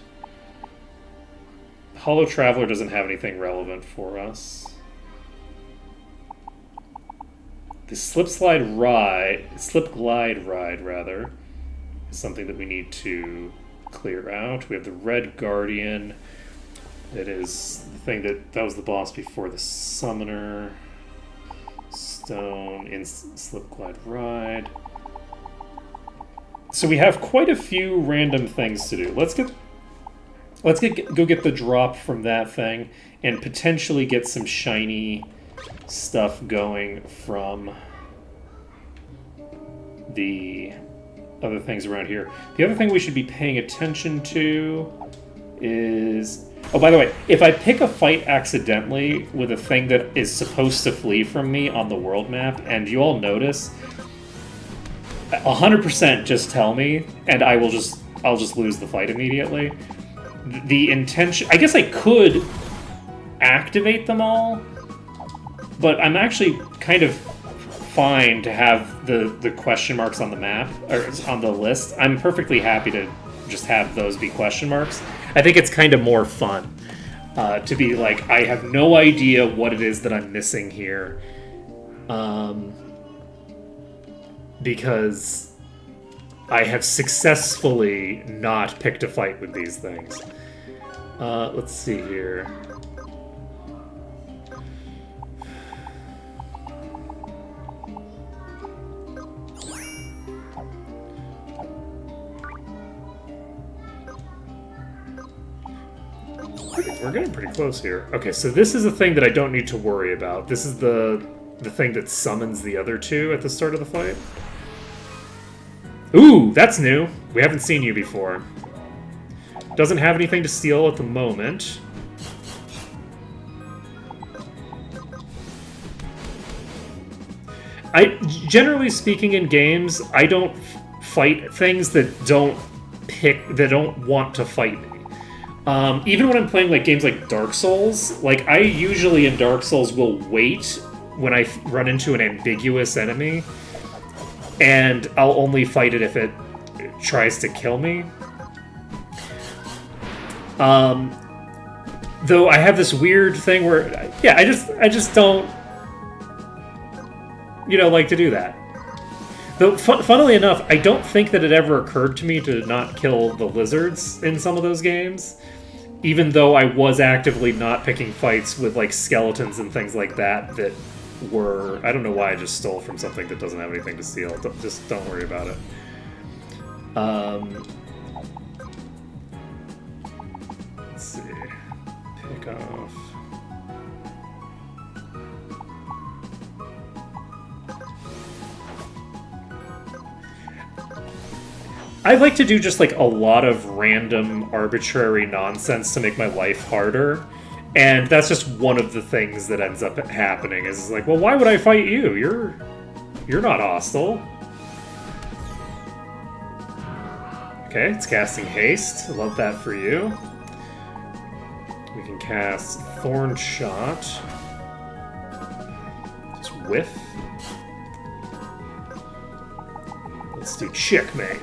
Hollow Traveler doesn't have anything relevant for us. The Slip Glide Ride, rather, is something that we need to clear out. We have the Red Guardian. That is the thing that was the boss before the Summoner. Stone in Slip Glide Ride. So we have quite a few random things to do. Let's go get the drop from that thing and potentially get some shiny stuff going from the other things around here. The other thing we should be paying attention to is... Oh, by the way, if I pick a fight accidentally with a thing that is supposed to flee from me on the world map, and you all notice, 100% just tell me, and I'll just lose the fight immediately. The intention... I guess I could activate them all, but I'm actually kind of fine to have the question marks on the map, or on the list. I'm perfectly happy to just have those be question marks. I think it's kind of more fun to be like, I have no idea what it is that I'm missing here. Because I have successfully not picked a fight with these things. Let's see here. We're getting pretty close here. Okay, so this is a thing that I don't need to worry about. This is the thing that summons the other two at the start of the fight. Ooh, that's new. We haven't seen you before. Doesn't have anything to steal at the moment. Generally speaking, in games, I don't fight things that don't want to fight me. Even when I'm playing like games like Dark Souls, like I usually in Dark Souls will wait when I run into an ambiguous enemy, and I'll only fight it if it tries to kill me. Though I have this weird thing where, yeah, I just don't, like to do that. Though, funnily enough, I don't think that it ever occurred to me to not kill the lizards in some of those games, even though I was actively not picking fights with, like, skeletons and things like that were... I don't know why I just stole from something that doesn't have anything to steal. Just don't worry about it. Let's see. Pick off... I like to do just like a lot of random, arbitrary nonsense to make my life harder, and that's just one of the things that ends up happening. Is like, well, why would I fight you? You're not hostile. Okay, it's casting haste. Love that for you. We can cast Thorn Shot. Just whiff. Let's do Checkmate.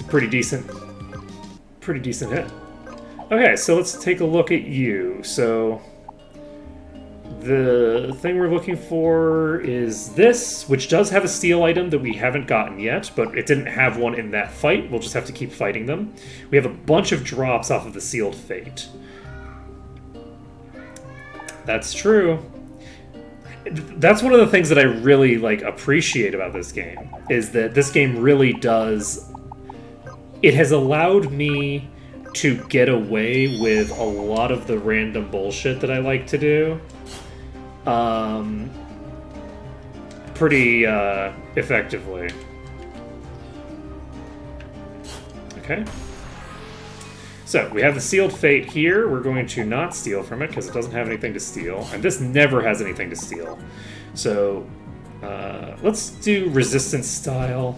Pretty decent hit. Okay, so let's take a look at you. So the thing we're looking for is this, which does have a steal item that we haven't gotten yet, but it didn't have one in that fight. We'll just have to keep fighting them. We have a bunch of drops off of the Sealed Fate. That's true. That's one of the things that I really appreciate about this game, is that this game really does... It has allowed me to get away with a lot of the random bullshit that I like to do. Pretty effectively. Okay. So, we have the Sealed Fate here. We're going to not steal from it because it doesn't have anything to steal. And this never has anything to steal. So, let's do Resistance Style.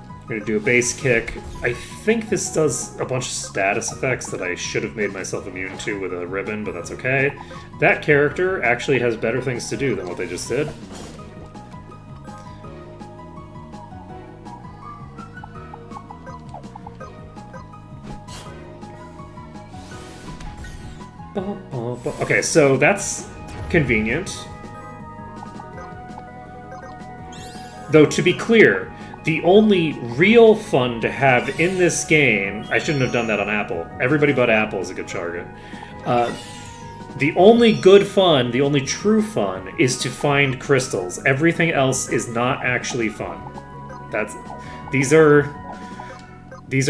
I'm going to do a base kick. I think this does a bunch of status effects that I should have made myself immune to with a ribbon, but that's okay. That character actually has better things to do than what they just did. Okay, so that's convenient. Though, to be clear, the only real fun to have in this game... I shouldn't have done that on Apple. Everybody but Apple is a good target. The only good fun, the only true fun, is to find crystals. Everything else is not actually fun. These are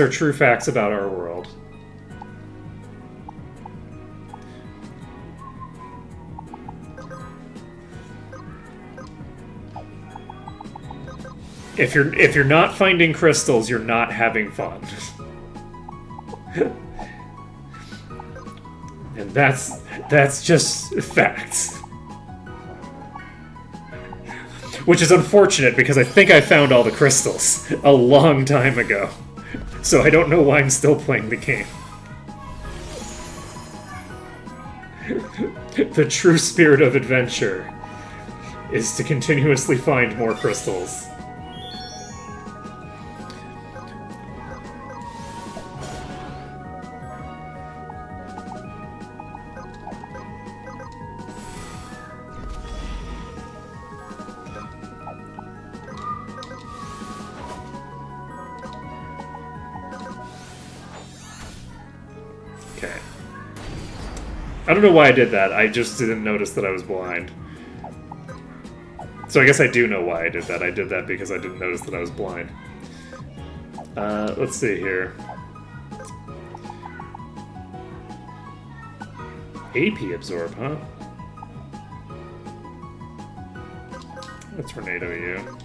true facts about our world. If you're not finding crystals, you're not having fun. And that's just facts. Which is unfortunate because I think I found all the crystals a long time ago. So I don't know why I'm still playing the game. The true spirit of adventure is to continuously find more crystals. I don't know why I did that. I just didn't notice that I was blind. So I guess I do know why I did that. I did that because I didn't notice that I was blind. Let's see here. AP Absorb, huh? A Tornado you.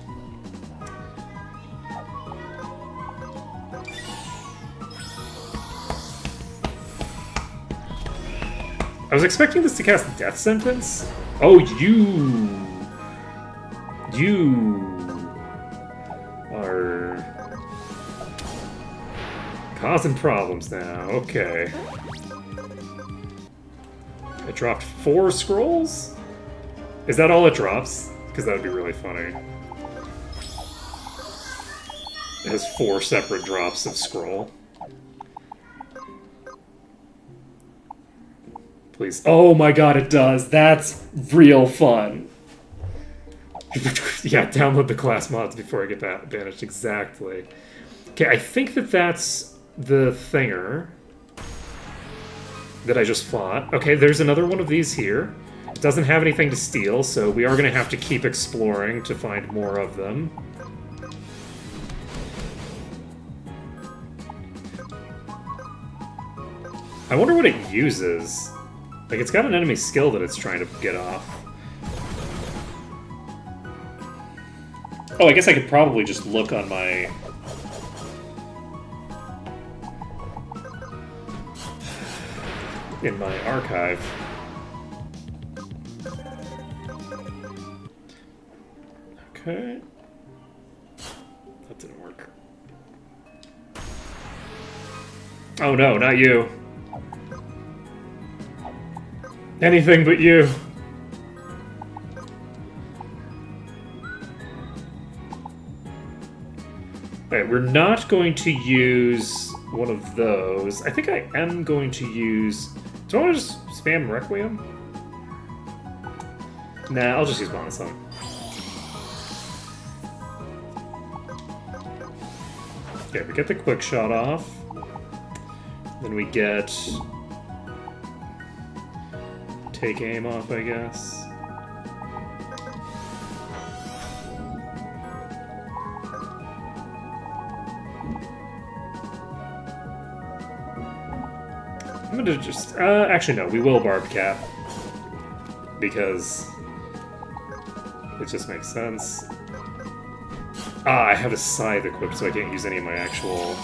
I was expecting this to cast Death Sentence. Oh, you are causing problems now. Okay. It dropped 4 scrolls? Is that all it drops? Because that would be really funny. It has 4 separate drops of scroll. Please. Oh my god, it does. That's real fun. Yeah, download the class mods before I get banished. Exactly. Okay, I think that's the thinger that I just fought. Okay, there's another one of these here. It doesn't have anything to steal, so we are going to have to keep exploring to find more of them. I wonder what it uses. Like, it's got an enemy skill that it's trying to get off. Oh, I guess I could probably just look on my... in my archive. Okay. That didn't work. Oh no, not you. Anything but you. Alright, we're not going to use one of those. I think I am going to use... Do I want to just spam Requiem? Nah, I'll just use Mana Song. Okay, we get the quick shot off. Then we get... take aim off, I guess. I'm gonna just... actually, no, we will Barb Cap. Because... it just makes sense. Ah, I have a Scythe equipped, so I can't use any of my actual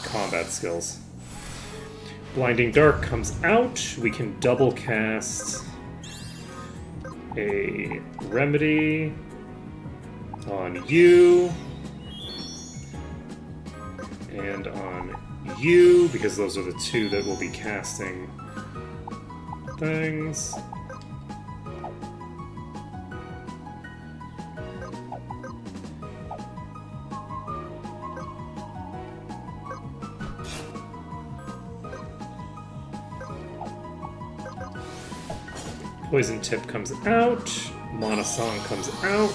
combat skills. Blinding Dark comes out. We can double cast a Remedy on you and on you, because those are the 2 that will be casting things. Poison Tip comes out. Mana Song comes out.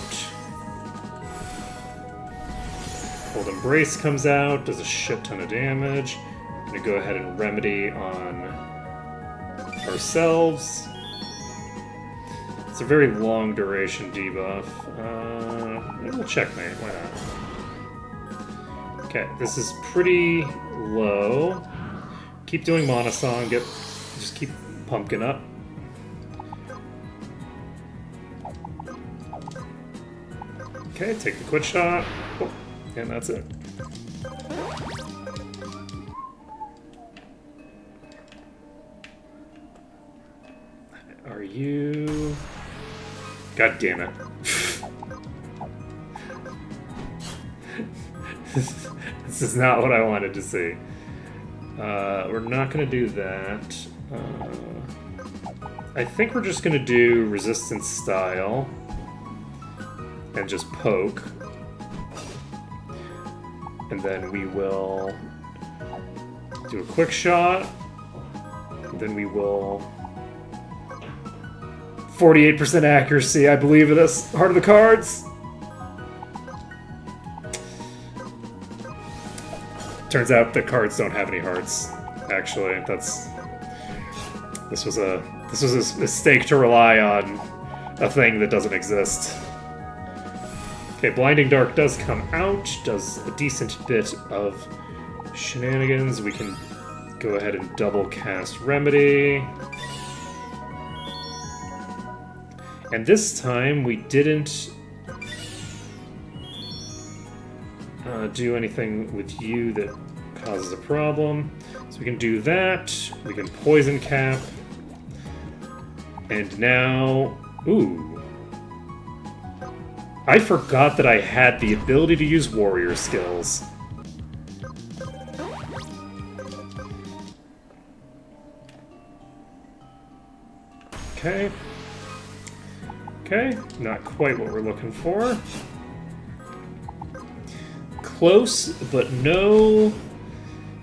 Cold Embrace comes out. Does a shit ton of damage. I'm gonna go ahead and Remedy on ourselves. It's a very long duration debuff. We'll checkmate. Why not? Okay, this is pretty low. Keep doing Mana Song. Just keep pumpkin up. Okay, take the quick shot. Oh, and that's it. Are you... God damn it. This is not what I wanted to see. We're not going to do that. I think we're just going to do Resistance Style. And just poke. And then we will do a quick shot. And then we will... 48% accuracy, I believe in this. Heart of the Cards. Turns out the cards don't have any hearts. Actually, this was a mistake to rely on a thing that doesn't exist. Okay, Blinding Dark does come out, does a decent bit of shenanigans. We can go ahead and double cast Remedy. And this time we didn't do anything with you that causes a problem. So we can do that. We can Poison Cap. And now... Ooh. I forgot that I had the ability to use warrior skills. Okay. Okay, not quite what we're looking for. Close, but no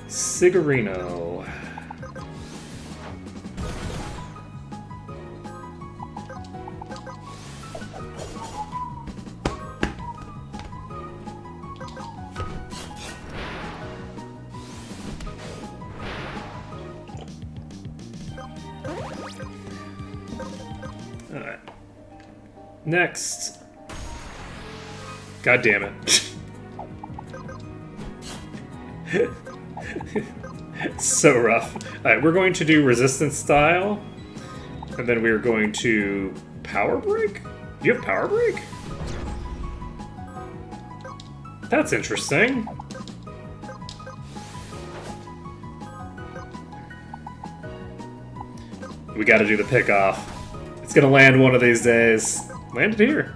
Cigarino. Alright. Next. God damn it. So rough. Alright, we're going to do resistance style. And then we're going to power break? You have power break? That's interesting. We gotta do the pick off. It's gonna land one of these days. Landed here.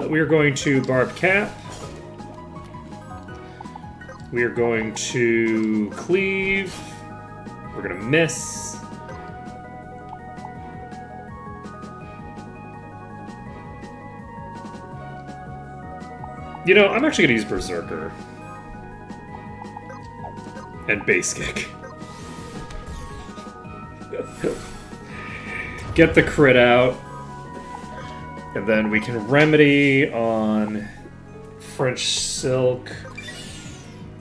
We are going to Barb Cap. We are going to Cleave. We're gonna miss. You know, I'm actually gonna use Berserker. And Base Kick. Get the crit out. And then we can remedy on French Silk.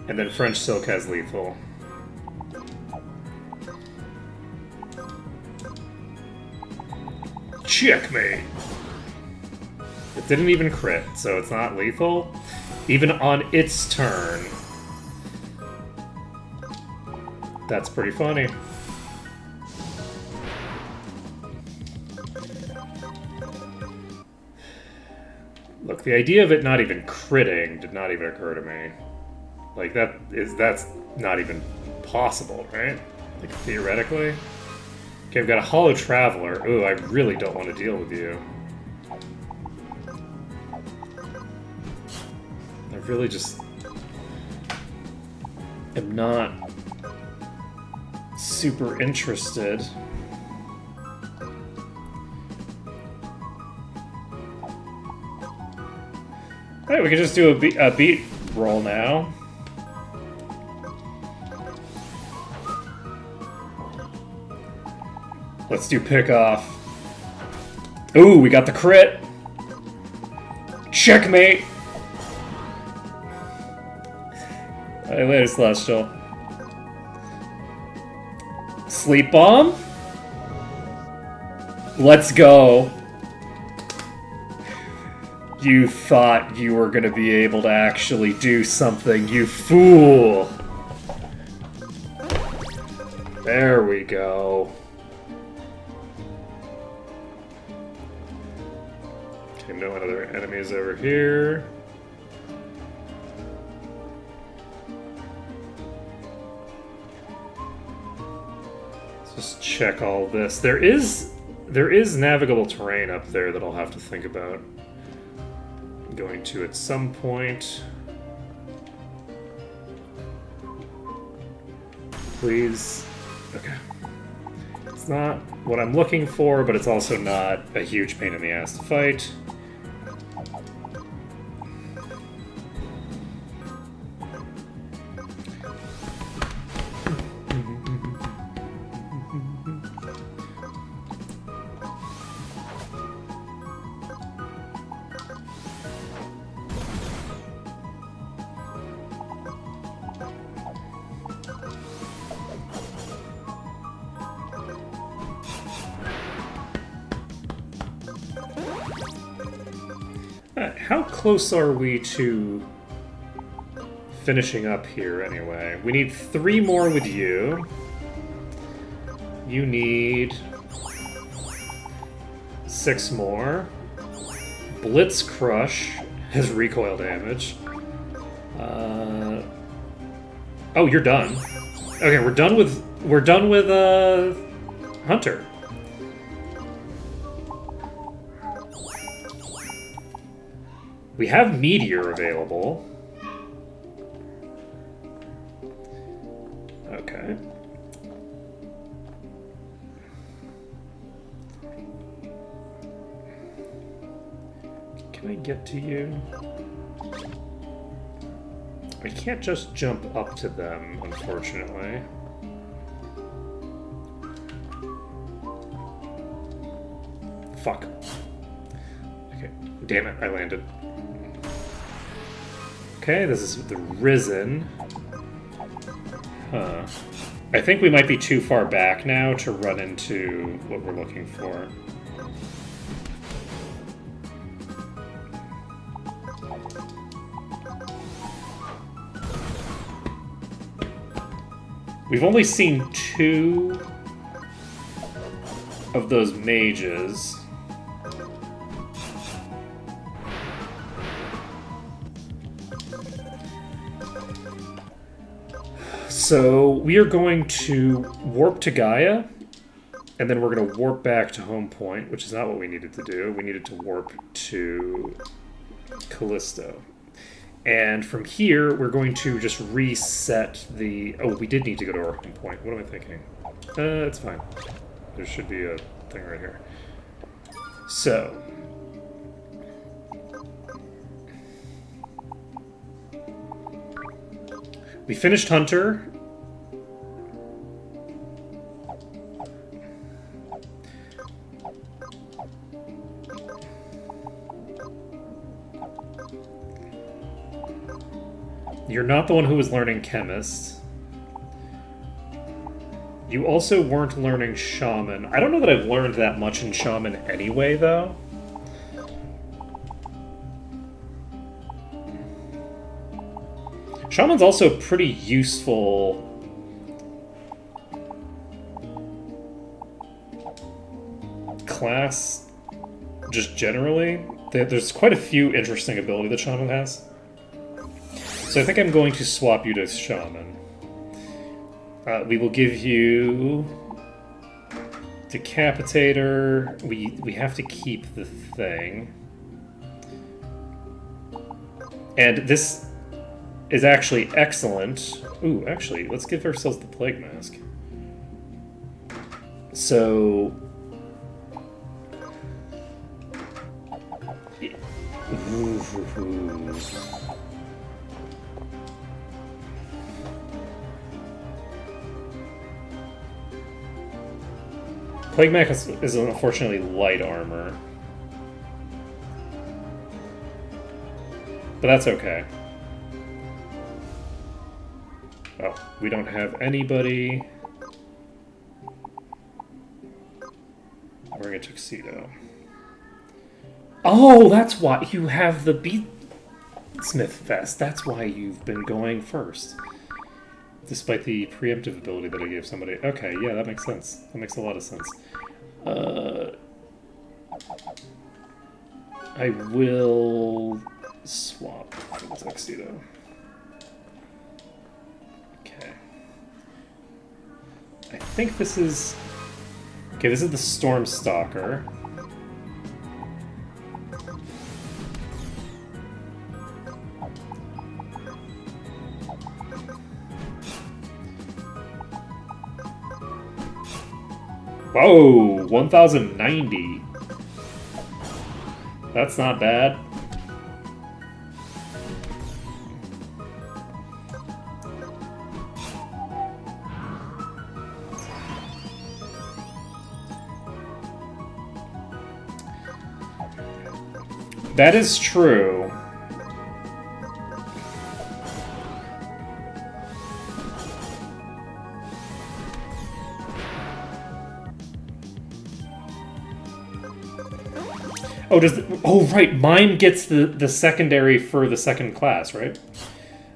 And then French Silk has lethal. Checkmate! It didn't even crit, so it's not lethal. Even on its turn. That's pretty funny. Look, the idea of it not even critting did not even occur to me. Like, that's not even possible, right? Like, theoretically? Okay, I've got a Hollow Traveler. Ooh, I really don't want to deal with you. I really just am not super interested. Alright, we can just do a beat roll now. Let's do pick off. Ooh, we got the crit. Checkmate. Alright, later, Celestial. Sleep Bomb? Let's go. You thought you were gonna be able to actually do something, you fool! There we go. Okay, no other enemies over here. Let's just check all this. There is navigable terrain up there that I'll have to think about going to at some point. Please. Okay. It's not what I'm looking for, but it's also not a huge pain in the ass to fight. How close are we to finishing up here, anyway? We need 3 more with you. You need 6 more. Blitz Crush has recoil damage. Oh, you're done. Okay, we're done with Hunter. We have Meteor available. Okay. Can I get to you? I can't just jump up to them, unfortunately. Fuck. Okay, damn it, I landed. Okay, this is the Risen. Huh. I think we might be too far back now to run into what we're looking for. We've only seen 2 of those mages. So we are going to warp to Gaia, and then we're going to warp back to home point, which is not what we needed to do. We needed to warp to Callisto. And from here, we're going to just reset the... Oh, we did need to go to our home point. What am I thinking? It's fine. There should be a thing right here. So... we finished Hunter. You're not the one who was learning Chemist. You also weren't learning Shaman. I don't know that I've learned that much in Shaman anyway, though. Shaman's also pretty useful class, just generally. There's quite a few interesting ability that Shaman has. So I think I'm going to swap you to Shaman. We will give you Decapitator. We have to keep the thing. And this is actually excellent. Ooh, actually, let's give ourselves the Plague Mask. So... Plague Mask is unfortunately light armor. But that's okay. Oh, we don't have anybody wearing a tuxedo. Oh, that's why you have the Beatsmith vest. That's why you've been going first. Despite the preemptive ability that I gave somebody. Okay, yeah, that makes sense. That makes a lot of sense. I will swap for the tuxedo. Okay. I think this is... Okay, this is the Storm Stalker. Whoa, 1090. That's not bad. That is true. Oh, oh, right. Mime gets the secondary for the second class, right?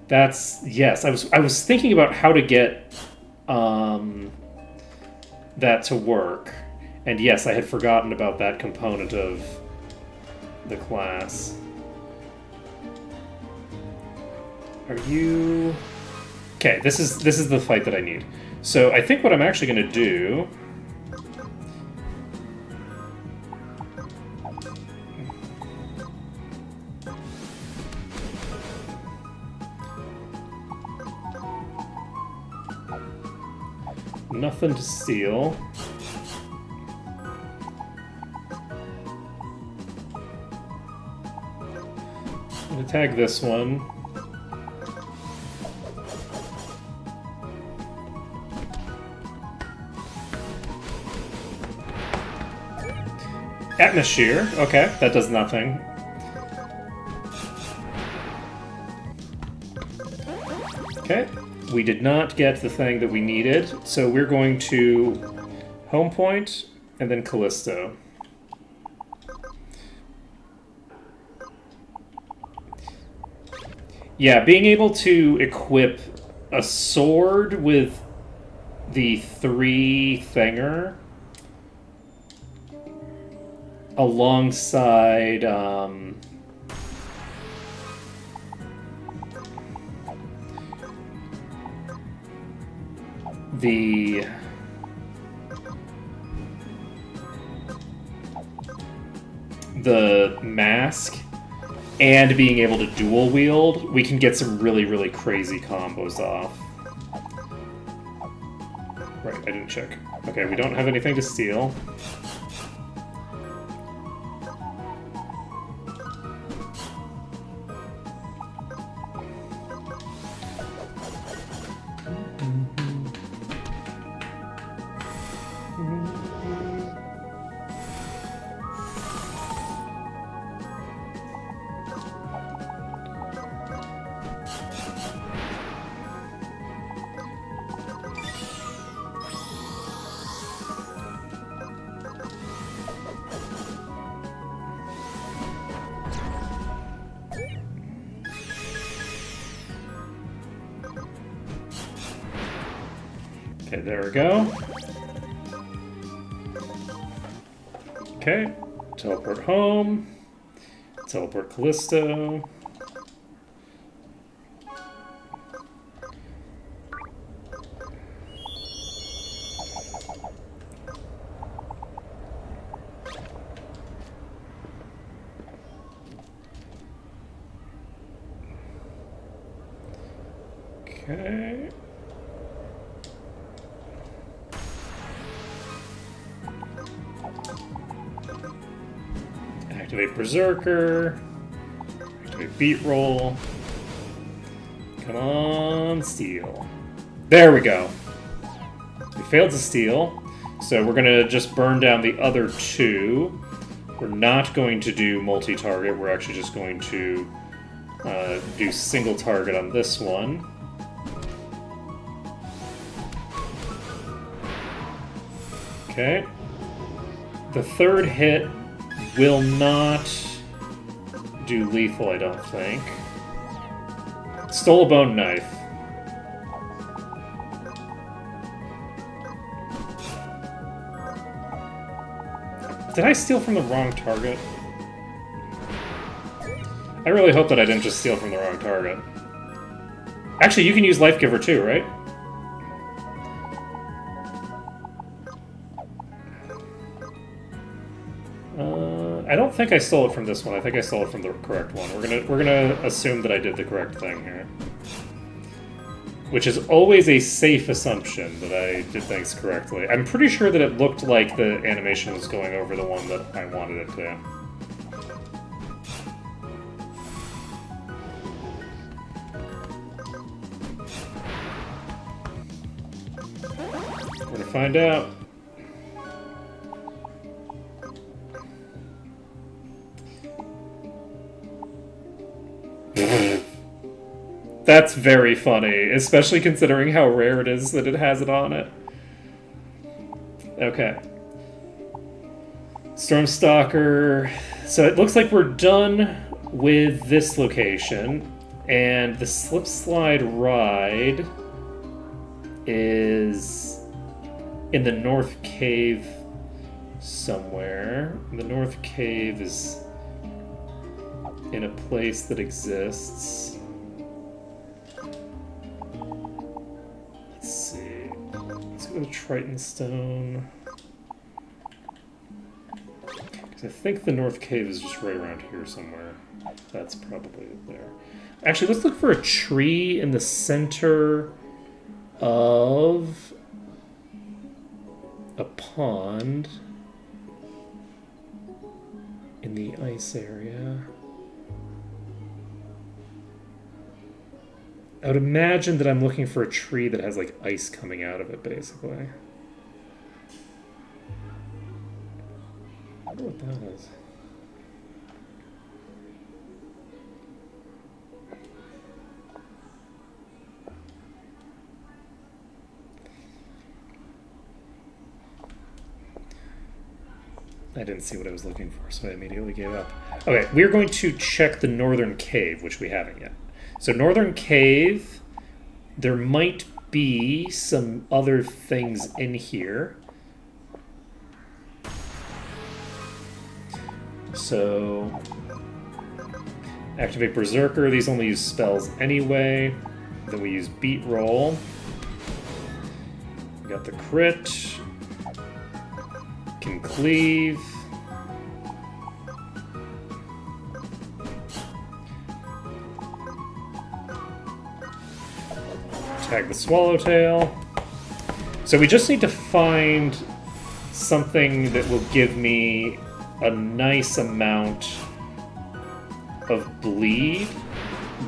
That's... Yes, I was thinking about how to get that to work. And yes, I had forgotten about that component of the class. Are you... Okay, this is the fight that I need. So I think what I'm actually going to do... Nothing to steal. I'm gonna tag this one. Atmosphere. Okay, that does nothing. Okay, we did not get the thing that we needed, so we're going to Home Point and then Callisto. Yeah, being able to equip a sword with the 3 thinger alongside the mask and being able to dual wield, we can get some really, really crazy combos off. Right, I didn't check. Okay, we don't have anything to steal. Okay, there we go. Okay, teleport home. Teleport Callisto. Okay. Activate Berserker. Activate Beat Roll. Come on, steal. There we go. We failed to steal, so we're gonna just burn down the other 2. We're not going to do multi-target, we're actually just going to do single target on this one. Okay. The 3rd hit will not do lethal, I don't think. Stole a bone knife. Did I steal from the wrong target? I really hope that I didn't just steal from the wrong target. Actually, you can use Life Giver too, right? I don't think I stole it from this one. I think I stole it from the correct one. We're gonna assume that I did the correct thing here, which is always a safe assumption that I did things correctly. I'm pretty sure that it looked like the animation was going over the one that I wanted it to. We're gonna find out. That's very funny, especially considering how rare it is that it has it on it. Okay. Stormstalker. So it looks like we're done with this location, and the slip slide ride is in the North Cave somewhere. The North Cave is in a place that exists. Let's see. Let's go to Triton Stone. Because I think the North Cave is just right around here somewhere. That's probably there. Actually, let's look for a tree in the center of a pond in the ice area. I would imagine that I'm looking for a tree that has like ice coming out of it, basically. I wonder what that is. I didn't see what I was looking for, so I immediately gave up. Okay, we're going to check the northern cave, which we haven't yet. So northern cave, there might be some other things in here. So activate Berserker. These only use spells anyway. Then we use Beat Roll. We got the crit. Can cleave. Tag the Swallowtail. So we just need to find something that will give me a nice amount of bleed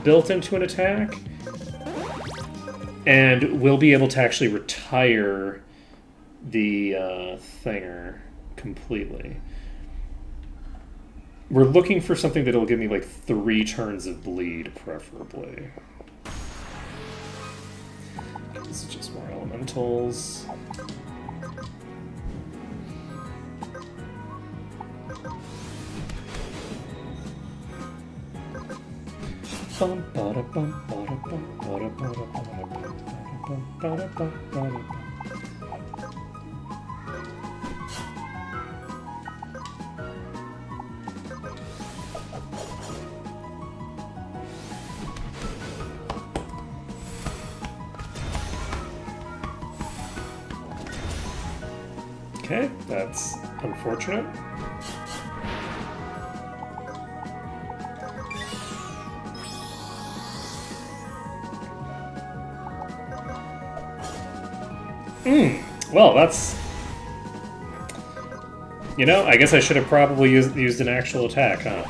built into an attack. And we'll be able to actually retire the thinger completely. We're looking for something that'll give me like 3 turns of bleed, preferably. This is just more elementals. Okay, that's unfortunate. Well, that's... You know, I guess I should have probably used an actual attack, huh?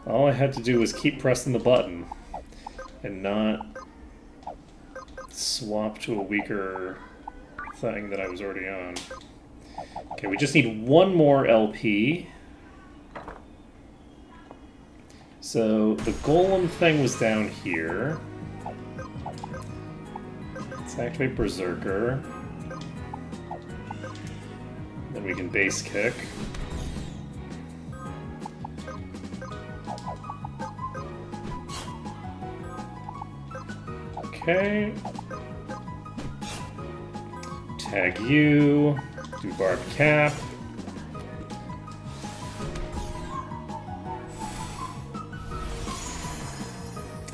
All I had to do was keep pressing the button and not swap to a weaker thing that I was already on. Okay, we just need one more LP. So the golem thing was down here. Let's activate Berserker. Then we can base kick. Okay. Tag you. Do Barb Cap.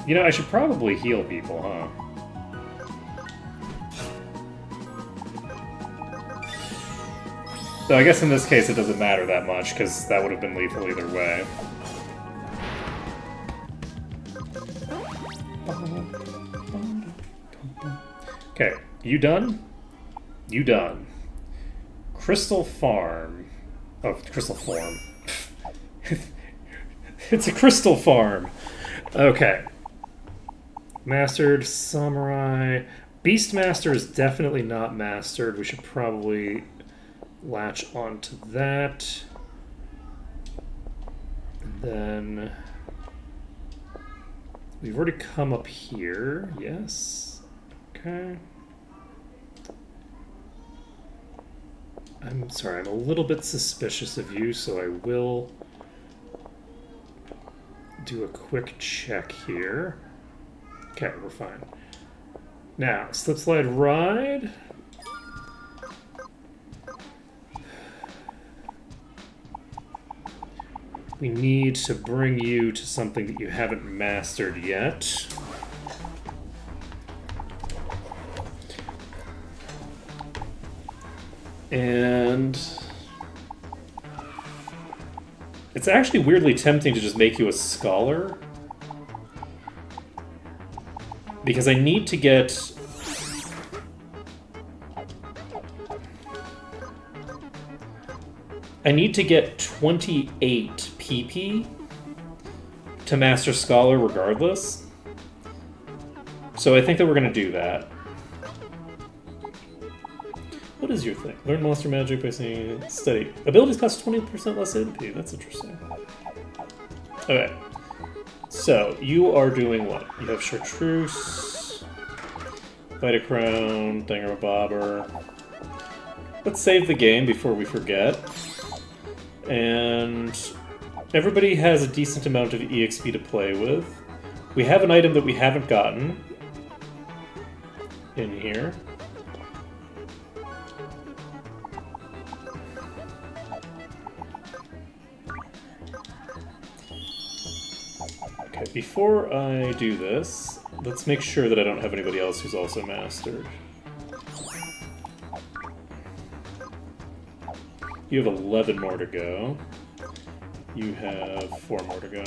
You know, I should probably heal people, huh? So I guess in this case it doesn't matter that much, because that would have been lethal either way. Okay, you done? You done. Crystal Farm. Oh, Crystal Farm. It's a crystal farm. Okay. Mastered, Samurai. Beastmaster is definitely not mastered. We should probably latch onto that. And then we've already come up here. Yes. Okay. I'm sorry, I'm a little bit suspicious of you, so I will do a quick check here. Okay, we're fine. Now, Slip Slide Ride. We need to bring you to something that you haven't mastered yet. And it's actually weirdly tempting to just make you a scholar, because I need to get I need to get 28 PP to Master Scholar regardless. So I think that we're going to do that. What is your thing? Learn monster magic by seeing study. Abilities cost 20% less MP. That's interesting. Okay. So, you are doing what? You have Chartreuse, Vitacrown, Thingamabobber. Let's save the game before we forget. And everybody has a decent amount of EXP to play with. We have an item that we haven't gotten in here. Okay, before I do this, let's make sure that I don't have anybody else who's also mastered. You have 11 more to go. You have 4 more to go.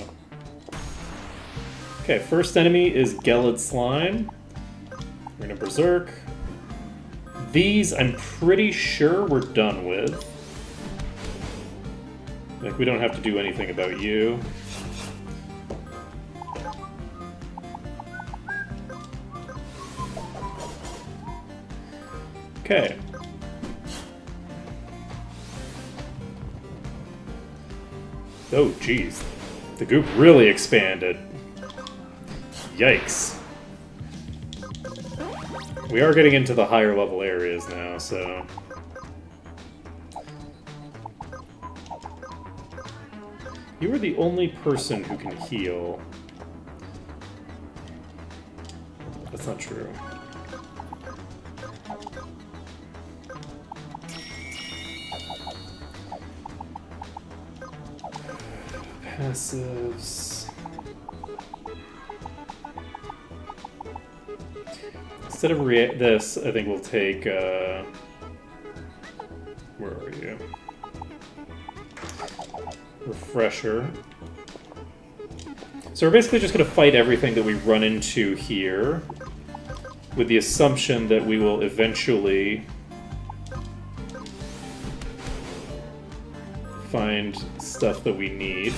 Okay, first enemy is Gelid Slime. We're gonna Berserk. These, I'm pretty sure we're done with. Like, we don't have to do anything about you. Okay. Oh, geez. The goop really expanded. Yikes. We are getting into the higher level areas now, so... You are the only person who can heal. That's not true. Passives. Instead of this, I think we'll take, where are you? Refresher. So we're basically just going to fight everything that we run into here, with the assumption that we will eventually find stuff that we need.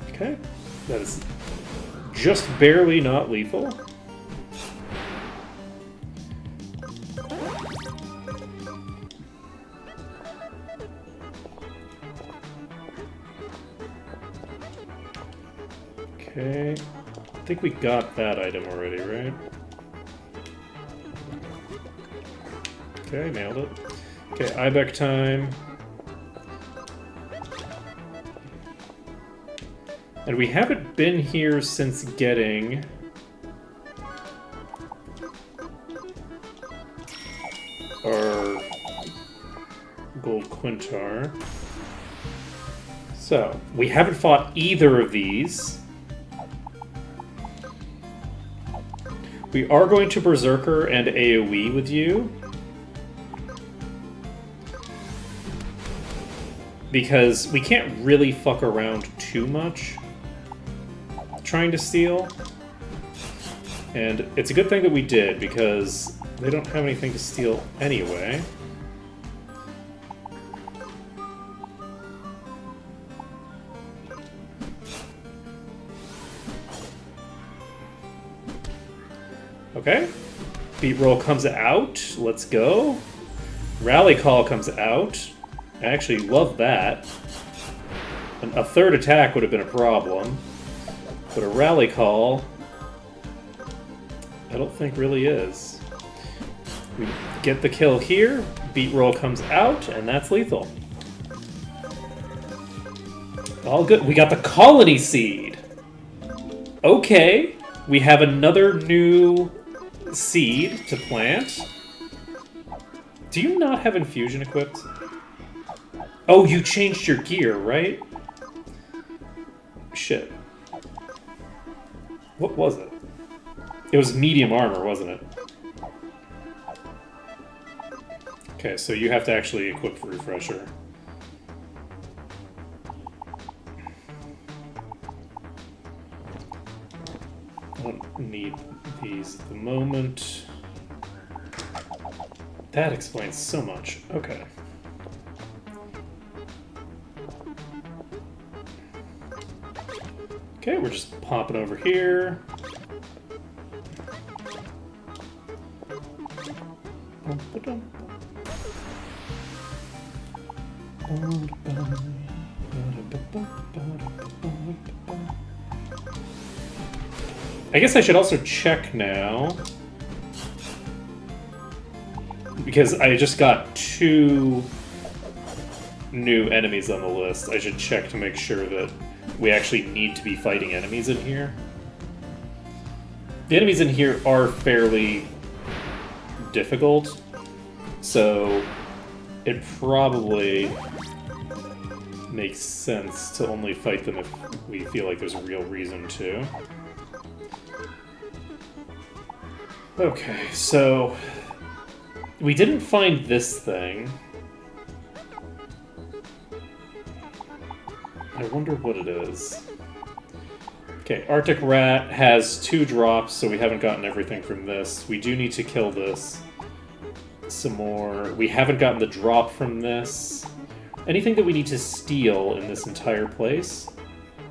Okay, that is just barely not lethal. Okay, I think we got that item already, right? Okay, nailed it. Okay, Ibeck time. And we haven't been here since getting... our gold Quintar. So, we haven't fought either of these. We are going to Berserker and AoE with you. Because we can't really fuck around too much trying to steal. And it's a good thing that we did, because they don't have anything to steal anyway. Okay. Beat roll comes out. Let's go. Rally call comes out. I actually love that. A third attack would have been a problem. But a rally call, I don't think really is. We get the kill here. Beat roll comes out, and that's lethal. All good. We got the colony seed. Okay. We have another new seed to plant. Do you not have infusion equipped? Oh, you changed your gear, right? Shit. What was it? It was medium armor, wasn't it? Okay, so you have to actually equip for Refresher. don't need these at the moment. That explains so much. Okay. Okay, we're just popping over here. I guess I should also check now, because I just got 2 new enemies on the list. I should check to make sure that we actually need to be fighting enemies in here. The enemies in here are fairly difficult, so it probably makes sense to only fight them if we feel like there's a real reason to. Okay, so we didn't find this thing. I wonder what it is. Okay, Arctic Rat has 2 drops, so we haven't gotten everything from this. We do need to kill this some more. We haven't gotten the drop from this. Anything that we need to steal in this entire place?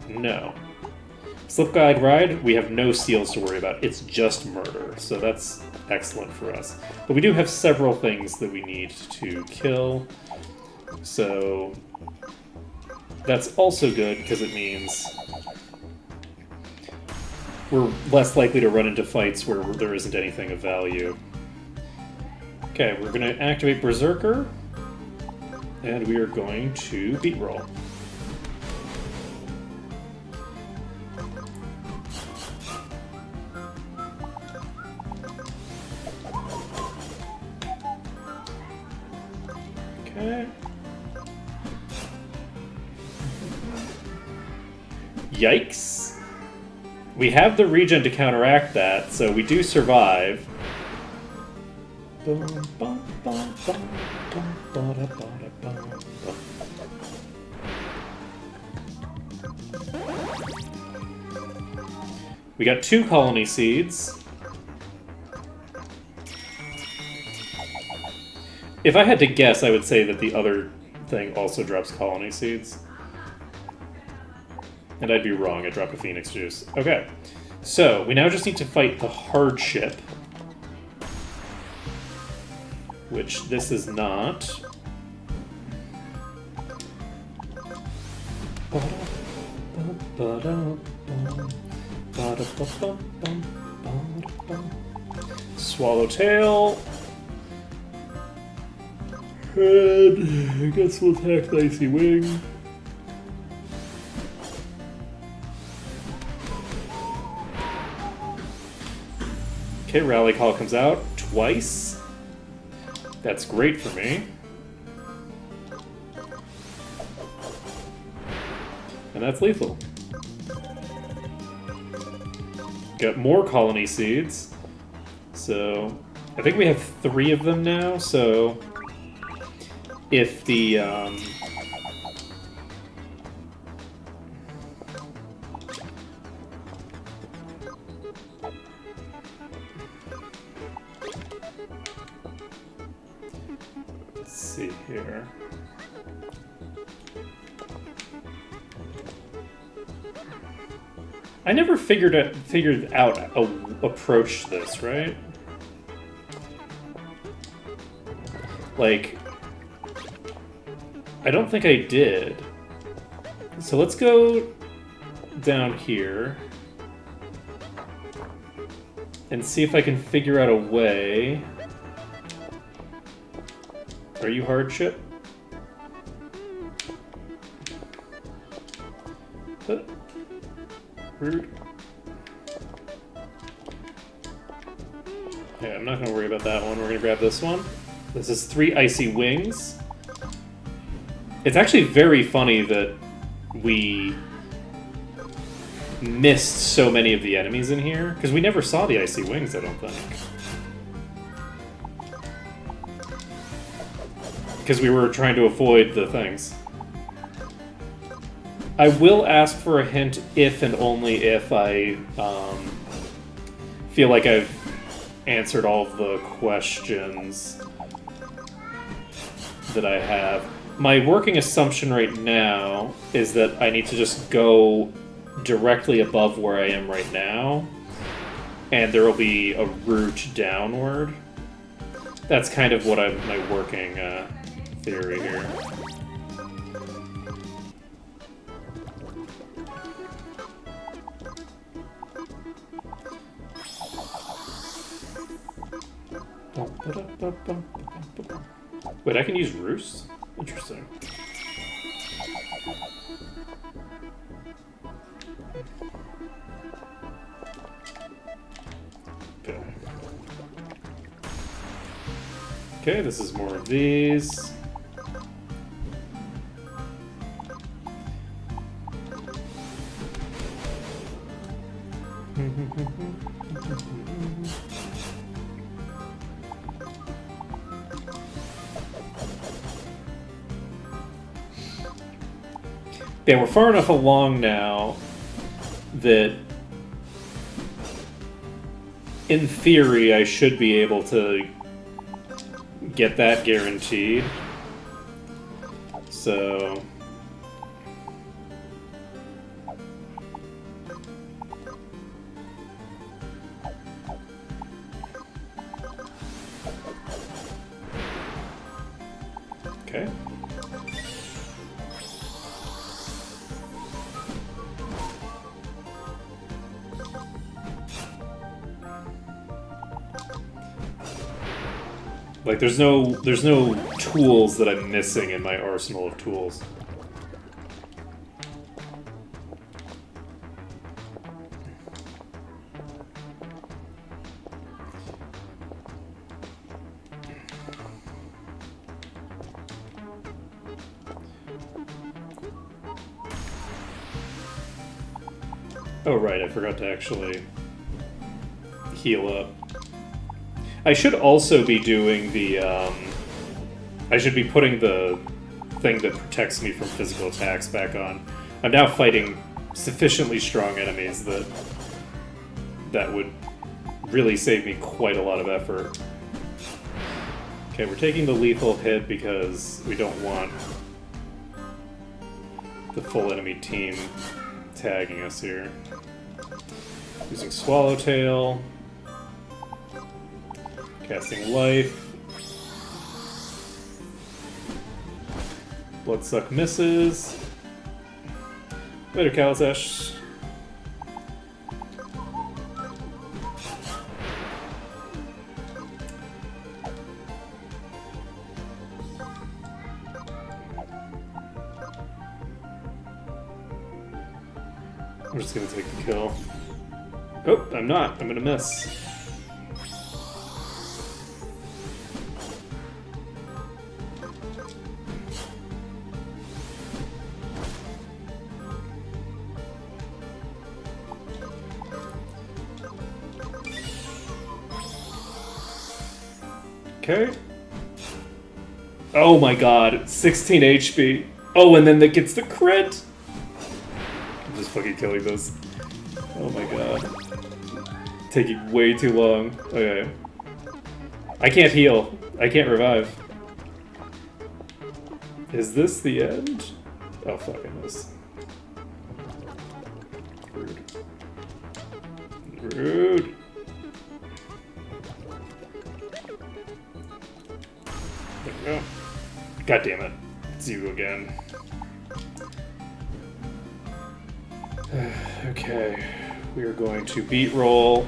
No. Slip Guide Ride, we have no steals to worry about. It's just murder, so that's excellent for us. But we do have several things that we need to kill, so that's also good because it means we're less likely to run into fights where there isn't anything of value. Okay, we're going to activate Berserker, and we are going to beat roll. Okay. Yikes. We have the regen to counteract that, so we do survive. We got 2 colony seeds. If I had to guess, I would say that the other thing also drops colony seeds. And I'd be wrong, I dropped a Phoenix Juice. Okay, so we now just need to fight the hardship. Which this is not. Swallowtail. And I guess we'll attack the Icy Wing. Okay, Rally Call comes out twice. That's great for me. And that's lethal. Got more colony seeds. So, I think we have 3 of them now, so if the, let's see here. I never figured out a approach to this, right? Like, I don't think I did. So let's go down here and see if I can figure out a way. Are you hardship? Rude. Okay, I'm not going to worry about that one. We're going to grab this one. This is 3 Icy Wings. It's actually very funny that we missed so many of the enemies in here, because we never saw the Icy Wings, I don't think. Because we were trying to avoid the things. I will ask for a hint if and only if I feel like I've answered all of the questions that I have. My working assumption right now is that I need to just go directly above where I am right now, and there will be a route downward. That's kind of what my working theory here. Wait, I can use Roost? Interesting. Okay. Okay, this is more of these. Yeah, we're far enough along now that, in theory, I should be able to get that guaranteed. So... Okay. Like, there's no tools that I'm missing in my arsenal of tools. Oh right, I forgot to actually heal up. I should also be doing the, I should be putting the thing that protects me from physical attacks back on. I'm now fighting sufficiently strong enemies that would really save me quite a lot of effort. Okay, we're taking the lethal hit because we don't want the full enemy team tagging us here. Using Swallowtail. Casting Life. Bloodsuck misses. Later, Kalatesh. I'm just gonna take the kill. Oh, I'm not. I'm gonna miss. Okay. Oh my god, 16 HP. Oh, and then that gets the crit. I'm just fucking killing this. Oh my god. Taking way too long. Okay. I can't heal. I can't revive. Is this the end? Oh, fucking this. Rude. Rude. There we go. God damn it. It's you again. Okay. We are going to beat roll.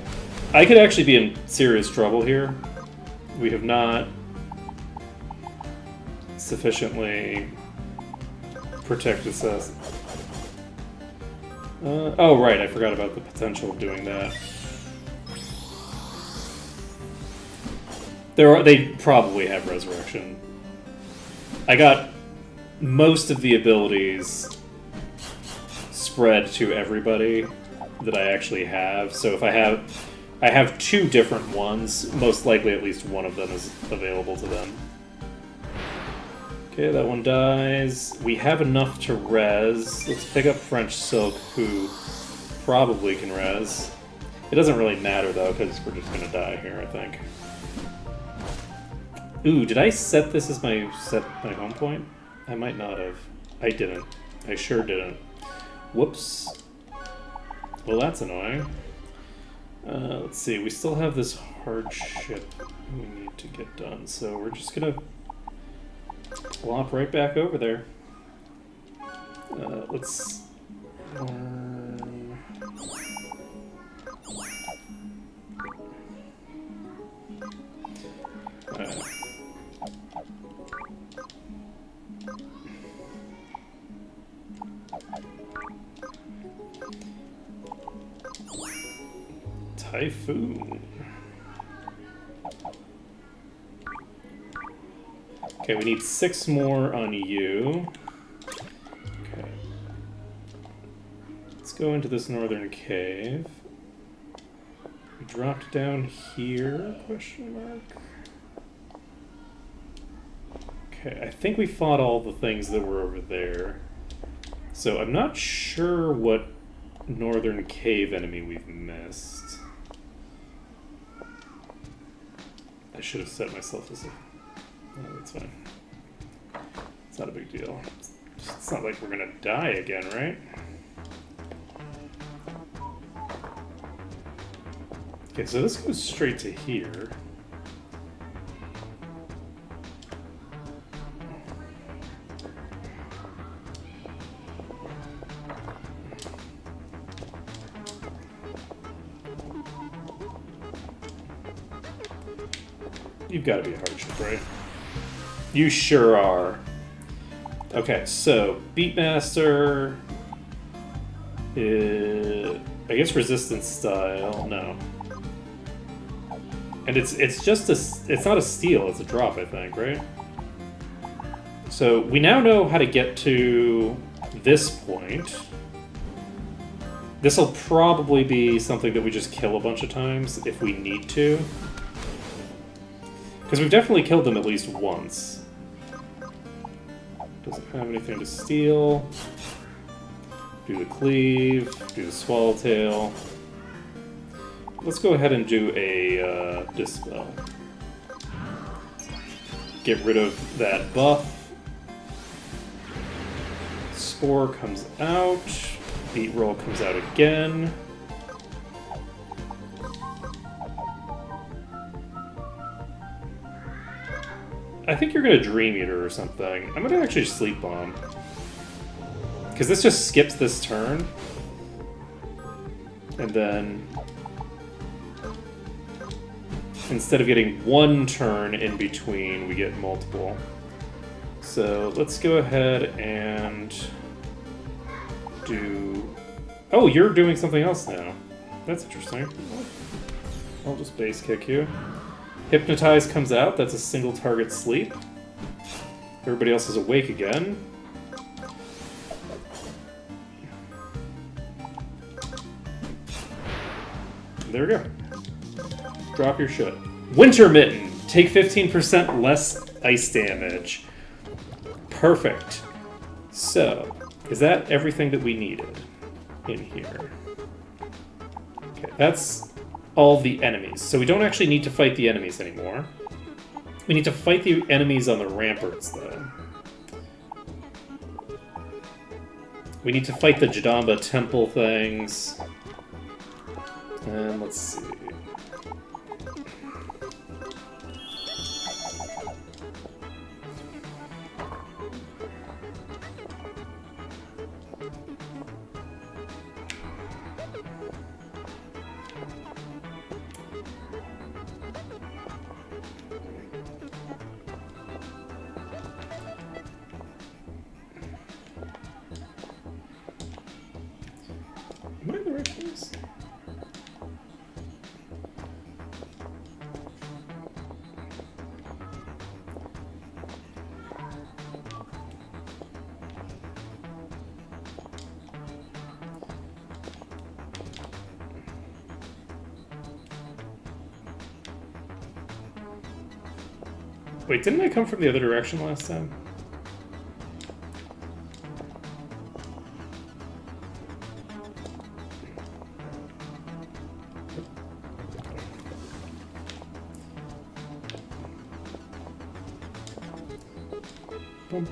I could actually be in serious trouble here. We have not sufficiently protected us. Oh, right. I forgot about the potential of doing that. They probably have Resurrection. I got most of the abilities spread to everybody that I actually have. So if I have two different ones, most likely at least one of them is available to them. Okay, that one dies. We have enough to res. Let's pick up French Silk, who probably can res. It doesn't really matter though, because we're just gonna die here, I think. Ooh, did I set this as my home point? I might not have. I didn't. I sure didn't. Whoops. Well, that's annoying. Let's see. We still have this hardship we need to get done, so we're just gonna plop right back over there. Let's. Typhoon. Okay, we need 6 more on you. Okay. Let's go into this northern cave. We dropped down here, question mark. Okay, I think we fought all the things that were over there. So I'm not sure what northern cave enemy we've missed. I should have set myself as a... No, that's fine. It's not a big deal. It's not like we're gonna die again, right? Okay, so this goes straight to here. You've got to be a hardship, right? You sure are. Okay, so Beatmaster is, I guess, resistance style. No, and it's just a, it's not a steal. It's a drop, I think, right? So we now know how to get to this point. This will probably be something that we just kill a bunch of times if we need to. Because we've definitely killed them at least once. Doesn't have anything to steal. Do the cleave, do the swallowtail. Let's go ahead and do a dispel. Get rid of that buff. Spore comes out. Beat roll comes out again. I think you're gonna Dream Eater or something. I'm gonna actually Sleep Bomb. Because this just skips this turn. And then... instead of getting one turn in between, we get multiple. So let's go ahead and do... Oh, you're doing something else now. That's interesting. I'll just base kick you. Hypnotize comes out, that's a single target sleep. Everybody else is awake again. There we go. Drop your shit. Winter Mitten! Take 15% less ice damage. Perfect. So, is that everything that we needed in here? Okay, that's all the enemies. So we don't actually need to fight the enemies anymore. We need to fight the enemies on the ramparts, though. We need to fight the Jadamba temple things. And let's see. Am I in the right place? Wait, didn't I come from the other direction last time? Okay,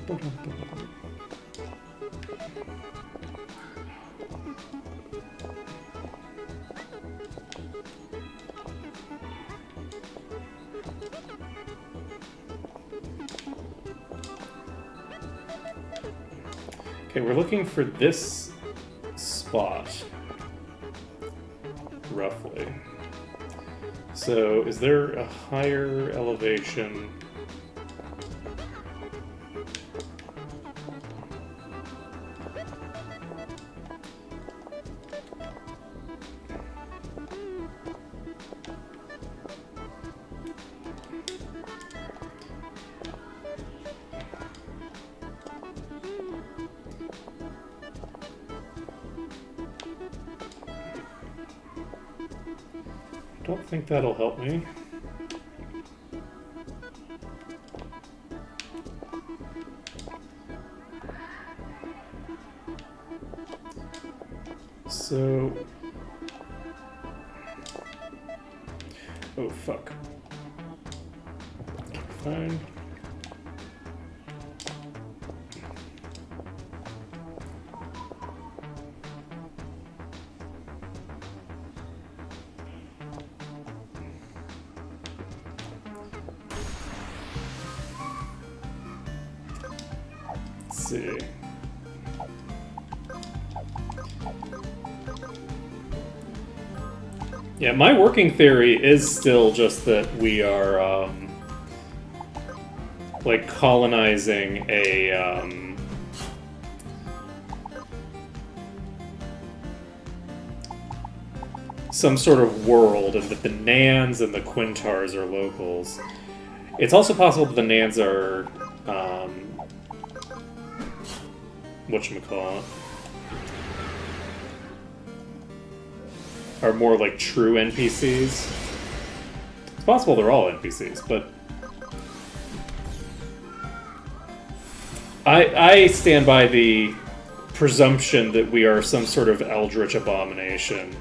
we're looking for this spot, roughly. So, is there a higher elevation? Don't think that'll help me. So... oh, fuck. Fine. Let's see. Yeah, my working theory is still just that we are, like, colonizing a, some sort of world, and that the Nans and the Quintars are locals. It's also possible that the Nans are, whatchamacallit, are more like true NPCs. It's possible they're all NPCs, but I stand by the presumption that we are some sort of eldritch abomination.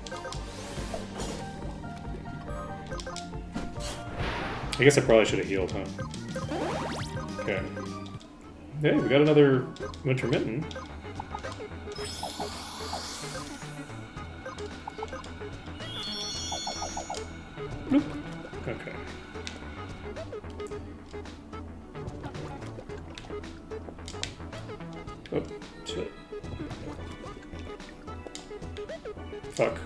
I guess I probably should have healed, huh? Okay. Hey, we got another Winter Mitten. Bloop. Okay. Oh, shit. Fuck.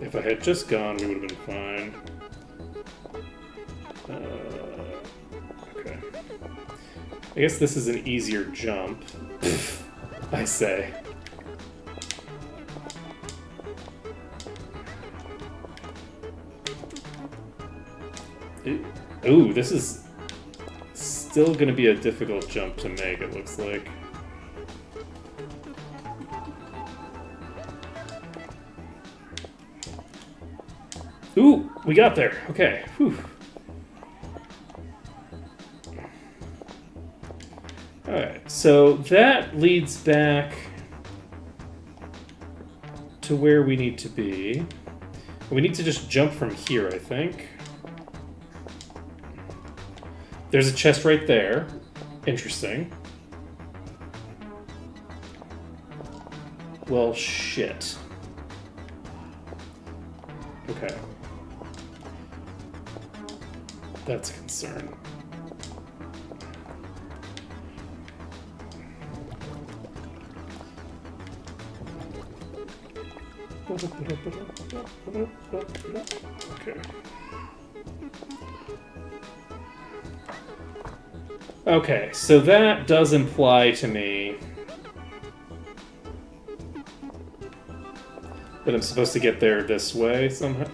If I had just gone, we would have been fine. Okay. I guess this is an easier jump, I say. Ooh, this is still gonna be a difficult jump to make, it looks like. Ooh, we got there. Okay. Whew. Alright, so that leads back to where we need to be. We need to just jump from here, I think. There's a chest right there. Interesting. Well, shit. Okay. That's a concern. Okay. Okay, so that does imply to me that I'm supposed to get there this way somehow.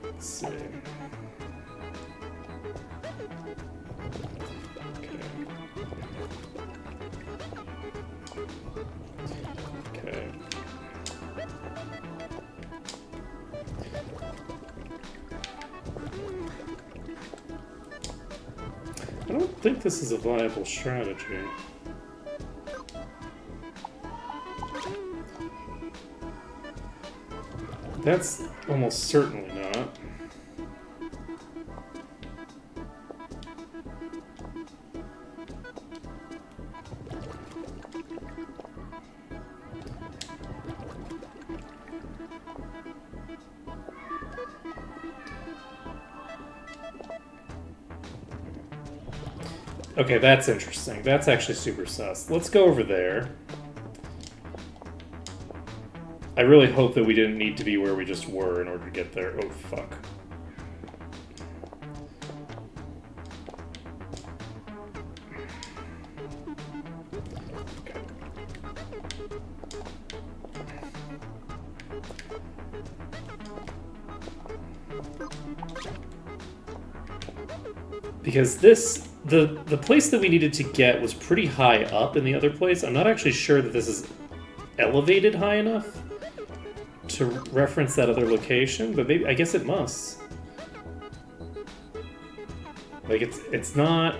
Let's see. Okay. I don't think this is a viable strategy. That's almost certainly not. Okay, that's interesting. That's actually super sus. Let's go over there. I really hope that we didn't need to be where we just were in order to get there. Oh, fuck. Because the place that we needed to get was pretty high up in the other place. I'm not actually sure that this is elevated high enough to reference that other location, but maybe, I guess it must. Like, it's not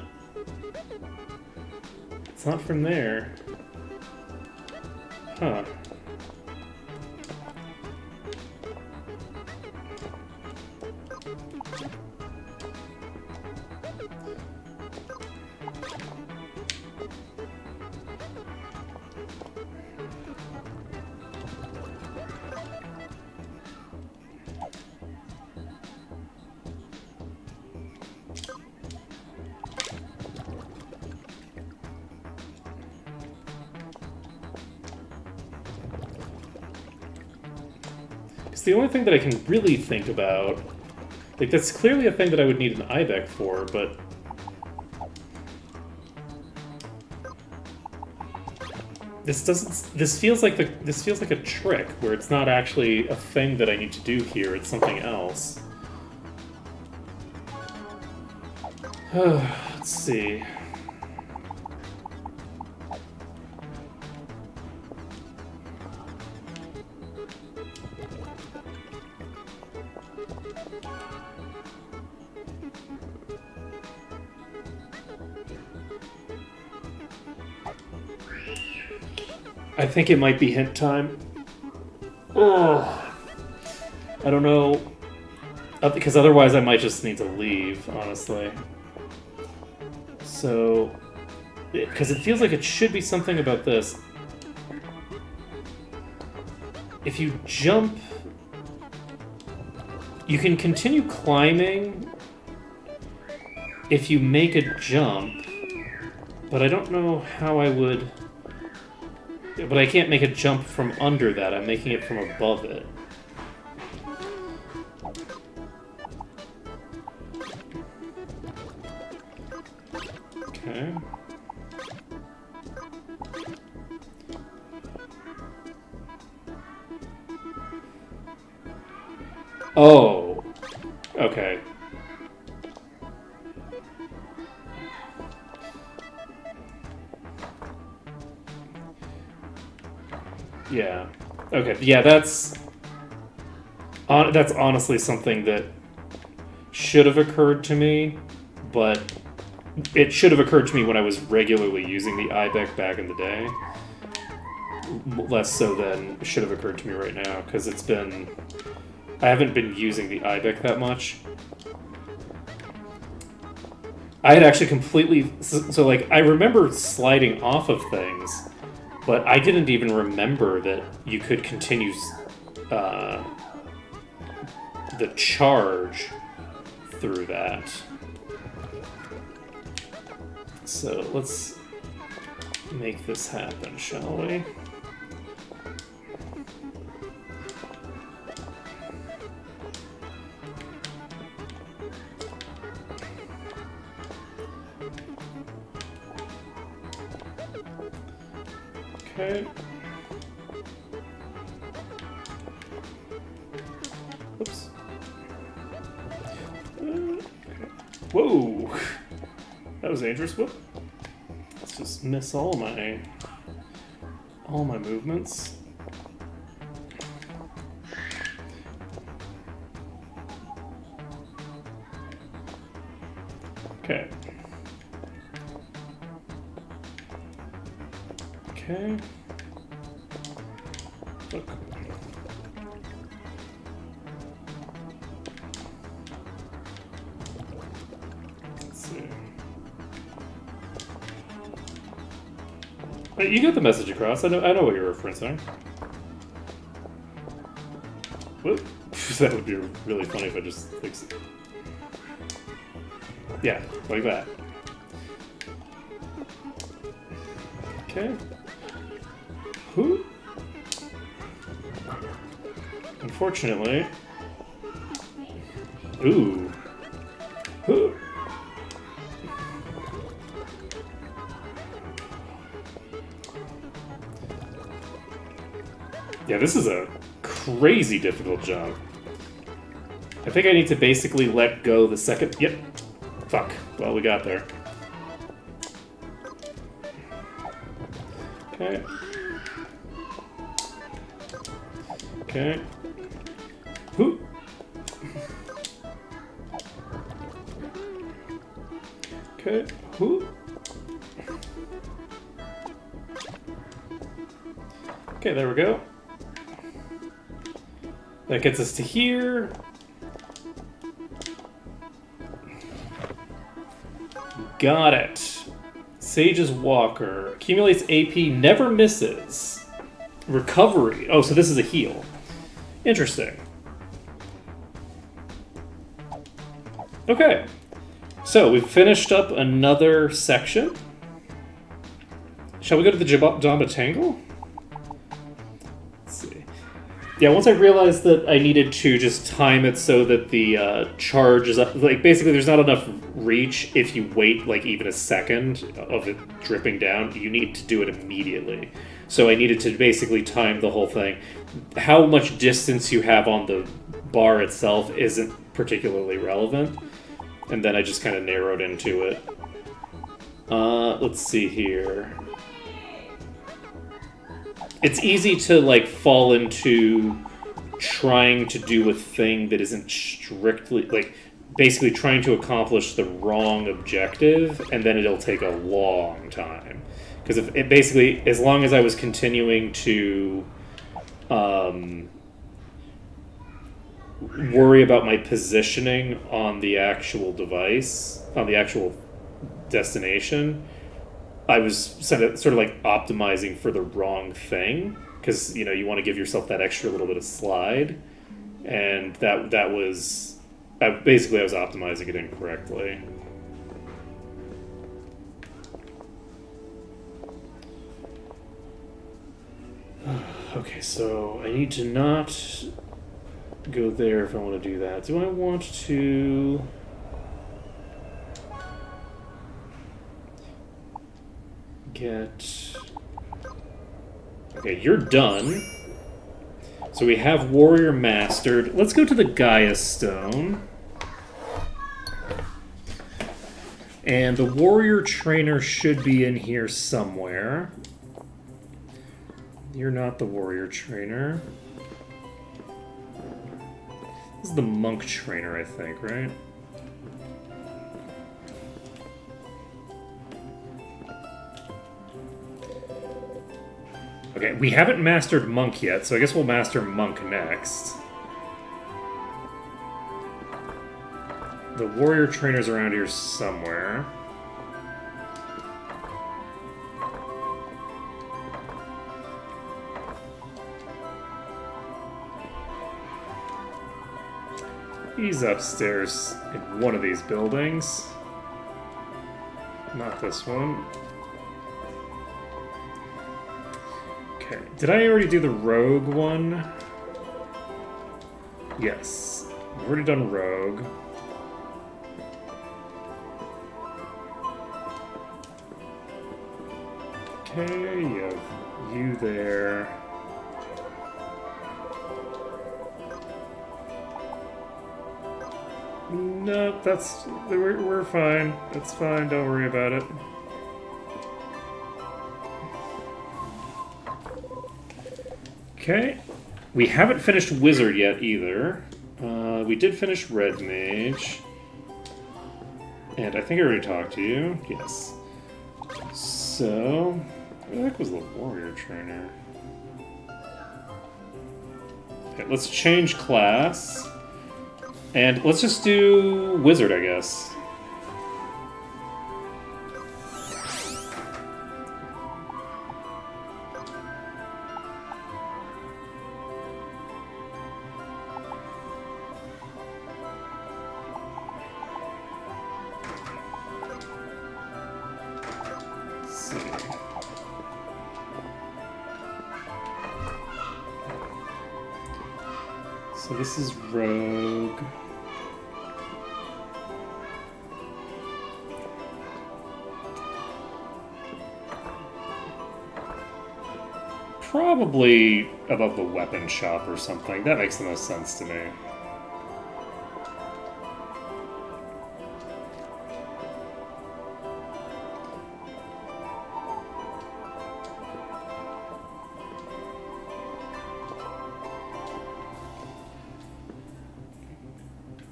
from there. Huh. The only thing that I can really think about, like, that's clearly a thing that I would need an IBEC for, but this feels like a trick where it's not actually a thing that I need to do here, it's something else. Let's see. I think it might be hint time. Oh, I don't know. Because otherwise I might just need to leave, honestly. So, because it feels like it should be something about this. If you jump, you can continue climbing if you make a jump, but I don't know how I would... But I can't make a jump from under that, I'm making it from above it. Okay. Oh. Okay. Yeah. Okay. Yeah, that's honestly something that should have occurred to me, but it should have occurred to me when I was regularly using the IBEC back in the day. Less so than it should have occurred to me right now, because I haven't been using the IBEC that much. I had actually completely... So, like, I remember sliding off of things, but I didn't even remember that you could continue the charge through that. So let's make this happen, shall we? Okay. Oops. Whoa! That was dangerous. Whoop. Let's just miss all my movements. Okay. Okay. Look. Let's see. Hey, you got the message across. I know what you're referencing. Whoop. That would be really funny if I just fixed it. Yeah, like that. Okay. Who? Unfortunately. Ooh. Who? Yeah, this is a crazy difficult jump. I think I need to basically let go the second... Yep. Fuck. Well, we got there. Okay. Okay. Who? Okay. Who? Okay, there we go. That gets us to here. Got it. Sage's Walker. Accumulates AP, never misses. Recovery. Oh, so this is a heal. Interesting. Okay. So, we've finished up another section. Shall we go to the Jamba Tangle? Let's see. Yeah, once I realized that I needed to just time it so that the charge is up, like, basically there's not enough reach if you wait, like, even a second of it dripping down. You need to do it immediately. So I needed to basically time the whole thing. How much distance you have on the bar itself isn't particularly relevant. And then I just kind of narrowed into it. Let's see here. It's easy to, like, fall into trying to do a thing that isn't strictly, like, basically trying to accomplish the wrong objective, and then it'll take a long time. Because if it basically, as long as I was continuing to worry about my positioning on the actual device, on the actual destination, I was sort of like optimizing for the wrong thing, because you know you want to give yourself that extra little bit of slide, and that was basically I was optimizing it incorrectly. Okay, so I need to not go there if I want to do that. Do I want to... get... Okay, you're done. So we have Warrior mastered. Let's go to the Gaia Stone. And the Warrior Trainer should be in here somewhere. You're not the Warrior Trainer. This is the Monk Trainer, I think, right? Okay, we haven't mastered Monk yet, so I guess we'll master Monk next. The Warrior Trainer's around here somewhere. He's upstairs in one of these buildings. Not this one. Okay, did I already do the Rogue one? Yes, I've already done Rogue. Okay, you have you there. Nope, we're fine. That's fine, don't worry about it. Okay, we haven't finished Wizard yet either. We did finish Red Mage. And I think I already talked to you. Yes. So, where the heck was the Warrior Trainer? Okay, let's change class. And let's just do Wizard, I guess. So this is Rogue. Probably above the weapon shop or something. That makes the most sense to me.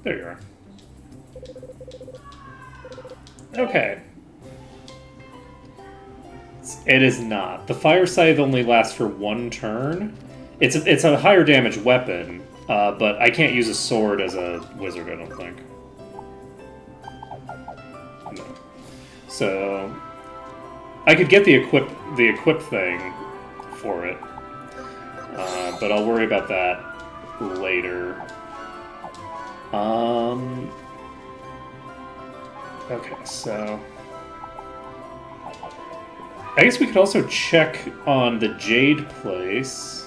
There you are. Okay. It is not. The fire scythe only lasts for 1 turn. It's a higher damage weapon, but I can't use a sword as a wizard, I don't think. No. So I could get the equip thing for it, but I'll worry about that later. Okay, so I guess we could also check on the Jade place.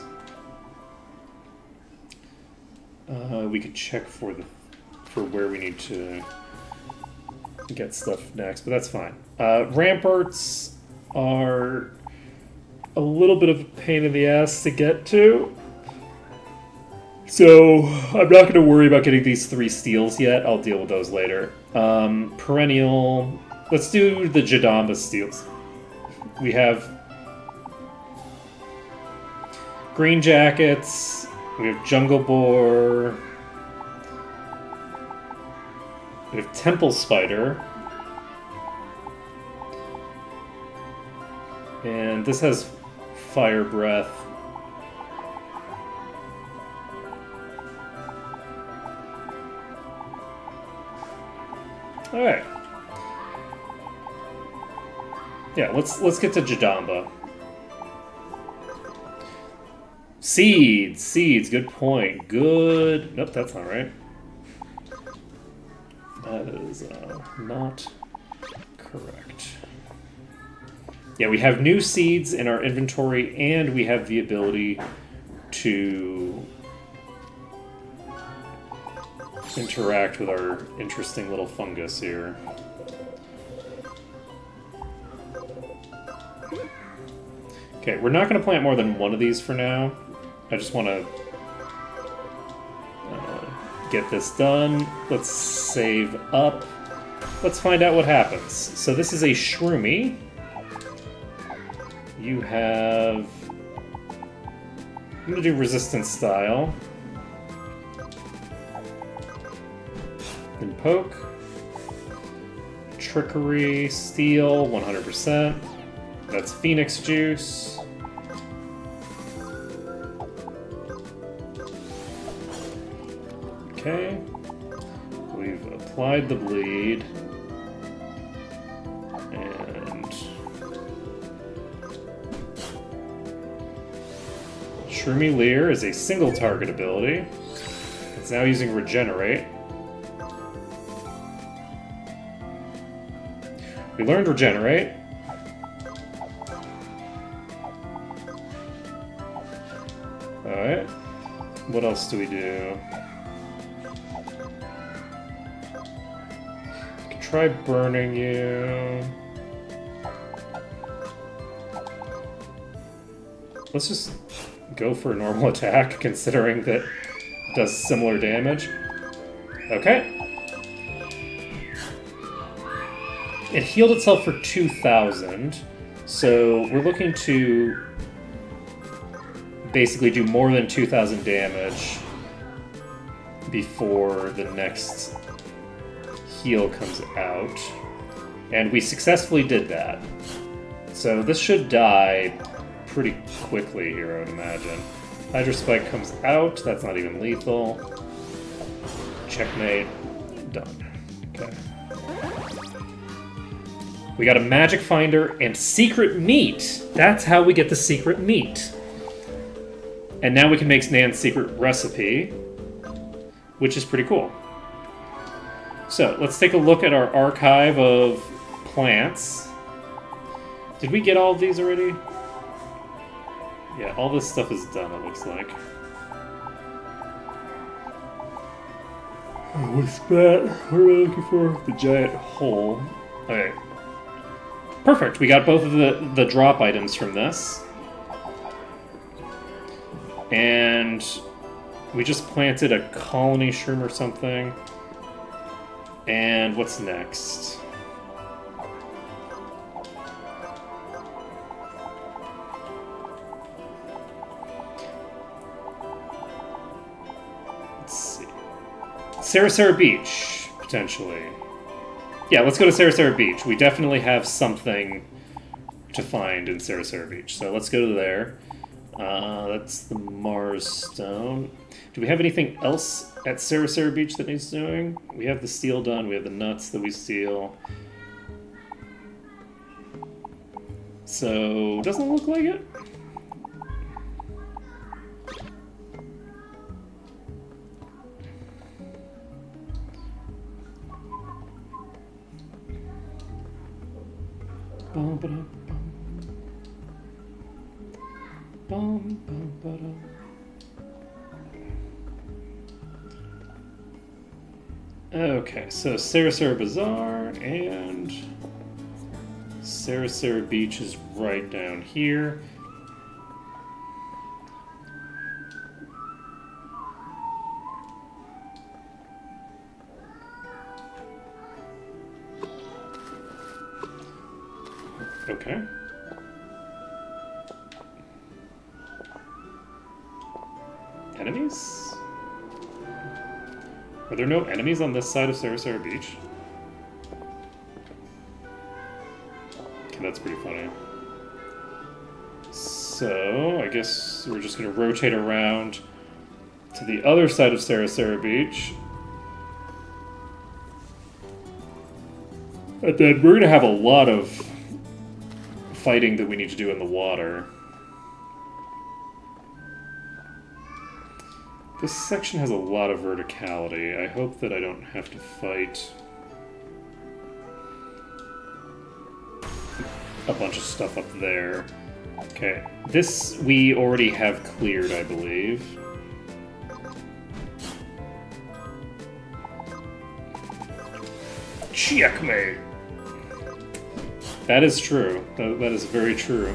We could check for where we need to get stuff next, but that's fine. Ramparts are a little bit of a pain in the ass to get to. So, I'm not going to worry about getting these 3 steals yet. I'll deal with those later. Perennial. Let's do the Jadamba steals. We have Green Jackets. We have Jungle Boar. We have Temple Spider. And this has Fire Breath. Alright. Yeah, let's get to Jadamba. Seeds, good point. Good. Nope, that's not right. That is not correct. Yeah, we have new seeds in our inventory, and we have the ability to interact with our interesting little fungus here. Okay, we're not going to plant more than 1 of these for now. I just want to get this done. Let's save up. Let's find out what happens. So this is a Shroomy. You have... I'm going to do resistance style. Then poke. Trickery, steal, 100%. That's Phoenix Juice. Okay. We've applied the bleed. And Shroomy Leer is a single target ability. It's now using Regenerate. We learned Regenerate. Alright. What else do we do? We can try burning you. Let's just go for a normal attack, considering that it does similar damage. Okay. It healed itself for 2,000, so we're looking to basically do more than 2,000 damage before the next heal comes out. And we successfully did that. So this should die pretty quickly here, I would imagine. Hydra Spike comes out, that's not even lethal. Checkmate. Done. Okay. We got a Magic Finder and Secret Meat. That's how we get the Secret Meat. And now we can make Nan's secret recipe, which is pretty cool. So, let's take a look at our archive of plants. Did we get all of these already? Yeah, all this stuff is done, it looks like. What's that? What are we looking for? The giant hole. Okay. Perfect. We got both of the drop items from this. And we just planted a colony shroom or something. And what's next? Let's see. Sarasara Beach, potentially. Yeah, let's go to Sarasara Beach. We definitely have something to find in Sarasara Beach. So let's go to there. That's the Mars Stone. Do we have anything else at Sarasara Beach that needs doing? We have the steel done. We have the nuts that we steal. So, doesn't look like it. Bum, ba-dum, bum. Bum, bum, ba-dum. Okay, so Sarasara Bazaar and Sarasara Beach is right down here. Okay. Enemies? Are there no enemies on this side of Sarasara Beach? Okay, that's pretty funny. So, I guess we're just going to rotate around to the other side of Sarasara Beach. And then we're going to have a lot of fighting that we need to do in the water. This section has a lot of verticality. I hope that I don't have to fight a bunch of stuff up there. Okay, this we already have cleared, I believe. Checkmate! That is true. That is very true.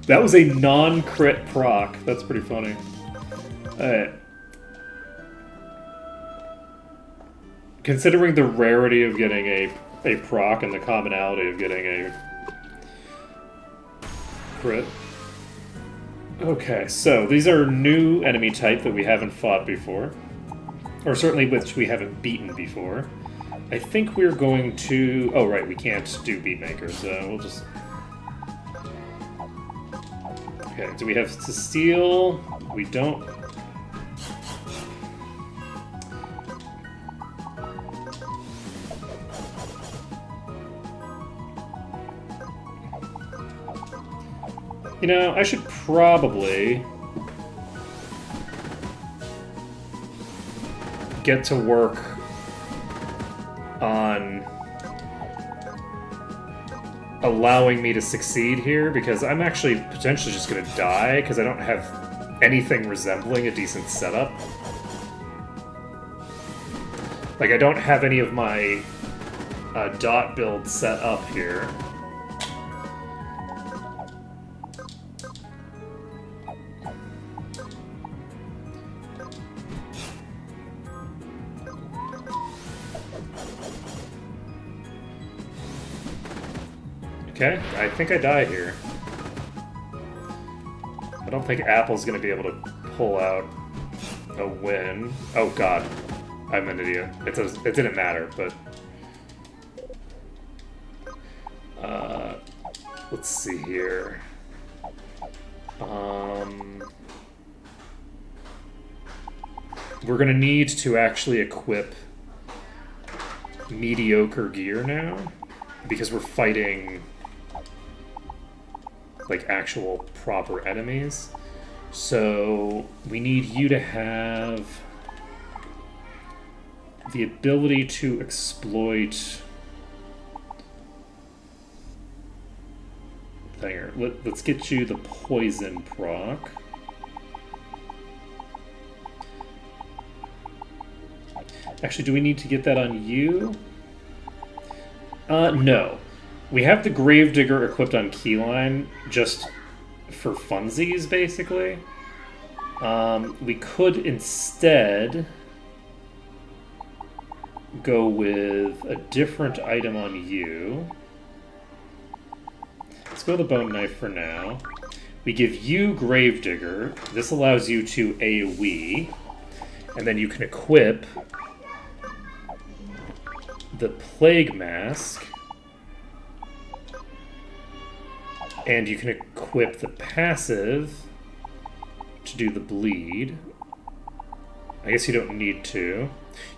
That was a non-crit proc. That's pretty funny. Considering the rarity of getting a proc and the commonality of getting a crit. Okay, so these are new enemy type that we haven't fought before. Or certainly which we haven't beaten before. I think we're going to... Oh, right, we can't do Beatmaker, so we'll just... Okay, do we have to steal? We don't. You know, I should probably get to work on allowing me to succeed here, because I'm actually potentially just going to die because I don't have anything resembling a decent setup. Like, I don't have any of my dot build set up here. Okay, I think I die here. I don't think Apple's gonna be able to pull out a win. Oh god, I'm an idiot. It didn't matter, but... let's see here. We're gonna need to actually equip mediocre gear now, because we're fighting like actual proper enemies. So we need you to have the ability to exploit There. Let's get you the poison proc. Actually, do we need to get that on you? No. We have the Gravedigger equipped on Keyline just for funsies, basically. We could instead go with a different item on you. Let's go with the Bone Knife for now. We give you Gravedigger. This allows you to AoE. And then you can equip the Plague Mask. And you can equip the passive to do the bleed. I guess you don't need to.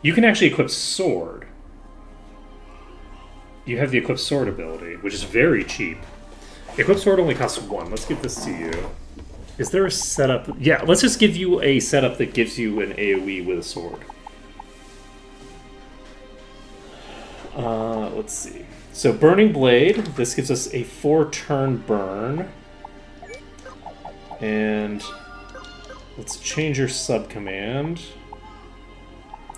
You can actually equip Sword. You have the Equip Sword ability, which is very cheap. Equip Sword only costs 1. Let's give this to you. Is there a setup? Yeah, let's just give you a setup that gives you an AoE with a sword. Let's see. So Burning Blade, this gives us a 4-turn burn. And let's change your subcommand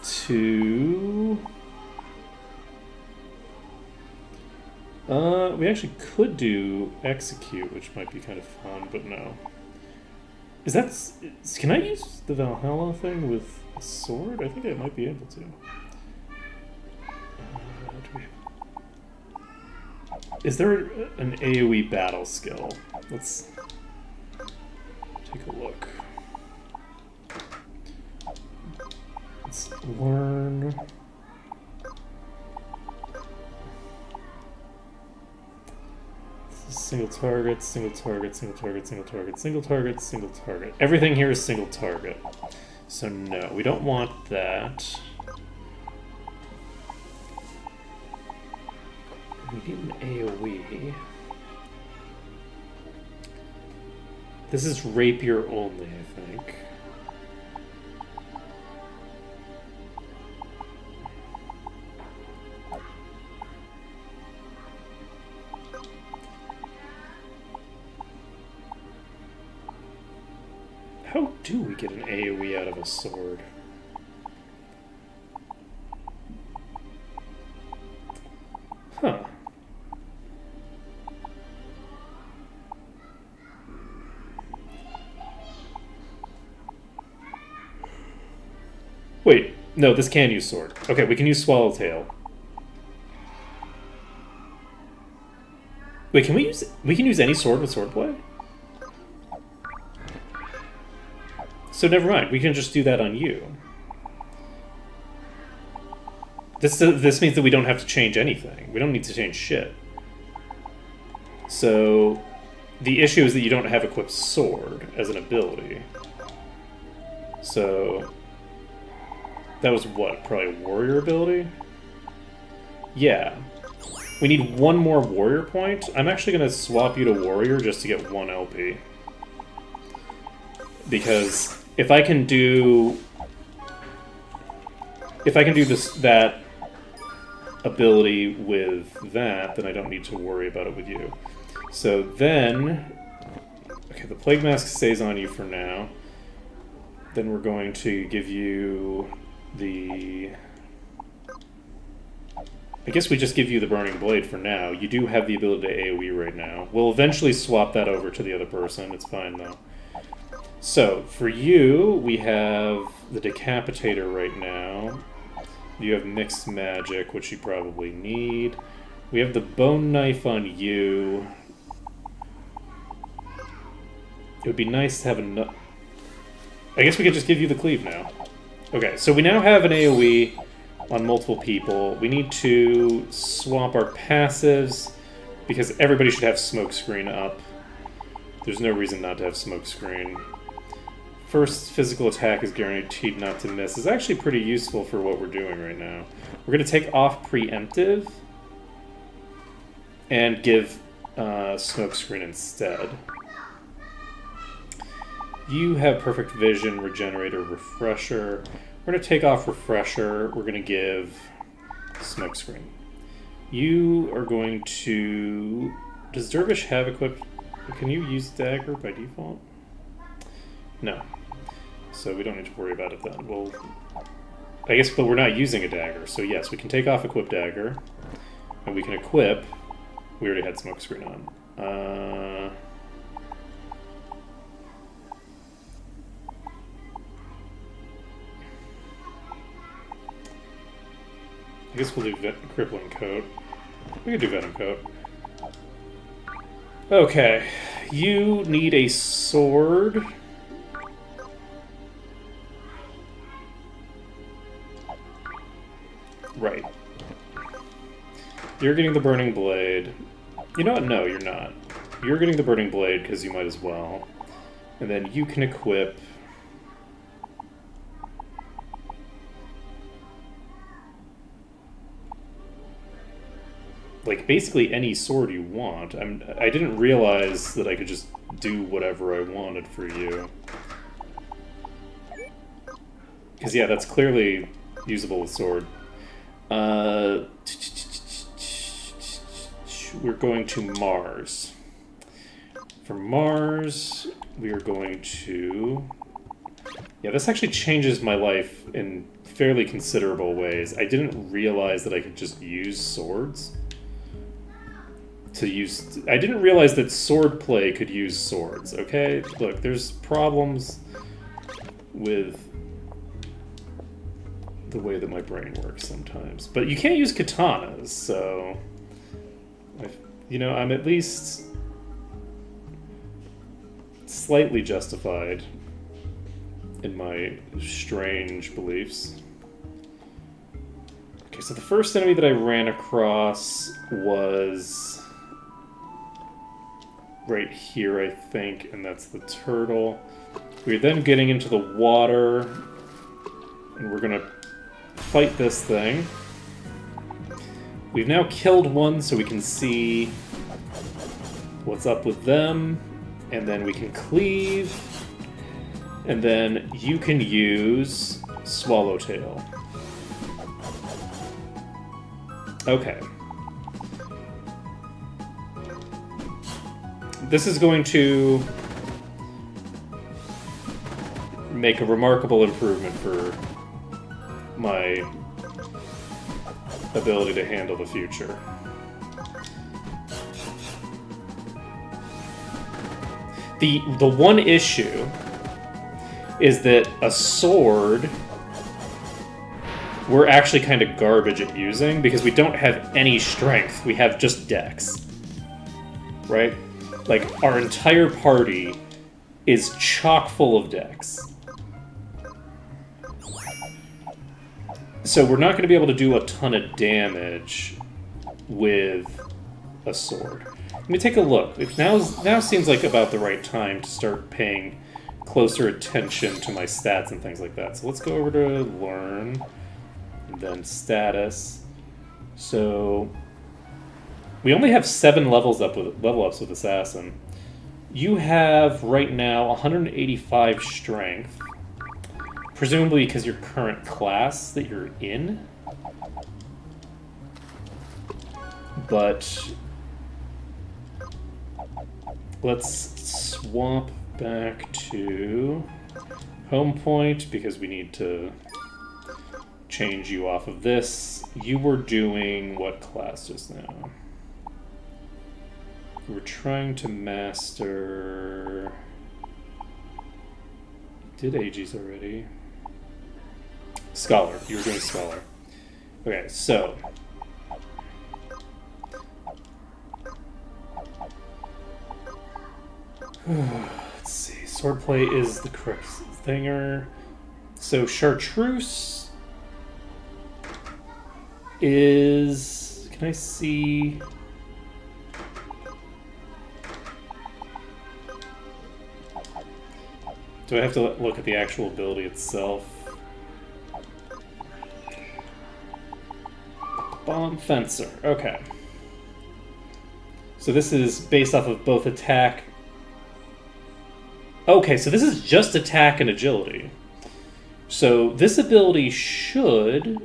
to... we actually could do Execute, which might be kind of fun, but no. Is that... Can I use the Valhalla thing with a sword? I think I might be able to. Is there an AoE battle skill? Let's take a look. Let's learn... Single target, single target, single target, single target, single target, single target. Everything here is single target. So no, we don't want that. We need an AoE. This is rapier only, I think. How do we get an AoE out of a sword? Huh. Wait, no, this can use sword. Okay, we can use Swallowtail. Wait, can we use any sword with swordplay? So never mind, we can just do that on you. This means that we don't have to change anything. We don't need to change shit. So the issue is that you don't have equipped sword as an ability. So that was what? Probably a warrior ability? Yeah. We need one more warrior point. I'm actually going to swap you to warrior just to get 1 LP. Because if I can do that ability with that, then I don't need to worry about it with you. So then, okay, the Plague Mask stays on you for now. Then we're going to give you the... I guess we just give you the Burning Blade for now. You do have the ability to AoE right now. We'll eventually swap that over to the other person. It's fine, though. So, for you, we have the Decapitator right now. You have Mixed Magic, which you probably need. We have the Bone Knife on you. It would be nice to have a... I guess we could just give you the Cleave now. Okay, so we now have an AoE on multiple people. We need to swap our passives, because everybody should have Smokescreen up. There's no reason not to have Smokescreen. First physical attack is guaranteed not to miss. Is actually pretty useful for what we're doing right now. We're going to take off Preemptive and give Smokescreen instead. You have Perfect Vision, Regenerator, Refresher. We're going to take off Refresher. We're going to give Smokescreen. You are going to... Does Dervish have equipped... Can you use dagger by default? No. So we don't need to worry about it then. Well, I guess, but we're not using a dagger. So yes, we can take off equip dagger. And we can equip... We already had smokescreen on. I guess we'll do crippling coat. We can do venom coat. Okay, you need a sword. Right. You're getting the burning blade. You know what? No, you're not. You're getting the burning blade because you might as well. And then you can equip... like, basically any sword you want. I didn't realize that I could just do whatever I wanted for you. Because, yeah, that's clearly usable with sword. We're going to Mars. For Mars, we are going to... Yeah, this actually changes my life in fairly considerable ways. I didn't realize that I could just use swords. I didn't realize that sword play could use swords, okay? Look, there's problems with the way that my brain works sometimes. But you can't use katanas, so... you know, I'm at least slightly justified in my strange beliefs. Okay, so the first enemy that I ran across was... right here, I think, and that's the turtle. We're then getting into the water, and we're gonna fight this thing. We've now killed one, so we can see what's up with them, and then we can cleave, and then you can use Swallowtail. Okay. This is going to make a remarkable improvement for my ability to handle the future. The one issue is that a sword we're actually kind of garbage at using because we don't have any strength. We have just dex. Right? Like, our entire party is chock full of dex. So we're not going to be able to do a ton of damage with a sword. Let me take a look. It now seems like about the right time to start paying closer attention to my stats and things like that. So let's go over to Learn, and then Status. So we only have 7 level ups with Assassin. You have right now 185 strength. Presumably because your current class that you're in. But let's swap back to home point because we need to change you off of this. You were doing what class just now? We're trying to master... Did AGs already? Scholar. You were doing Scholar. Okay, so... let's see. Swordplay is the correct thinger. So Chartreuse is... Can I see... Do I have to look at the actual ability itself? Bomb Fencer. Okay. So this is based off of both attack... Okay, so this is just attack and agility. So this ability should...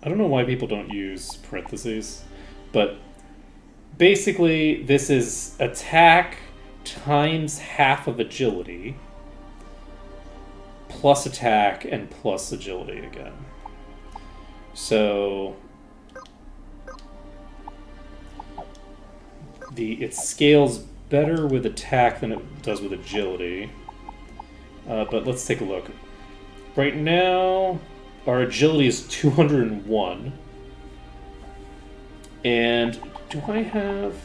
I don't know why people don't use parentheses, but basically this is attack times half of agility plus attack and plus agility again. So it scales better with attack than it does with agility. But let's take a look. Right now, our agility is 201. And do I have...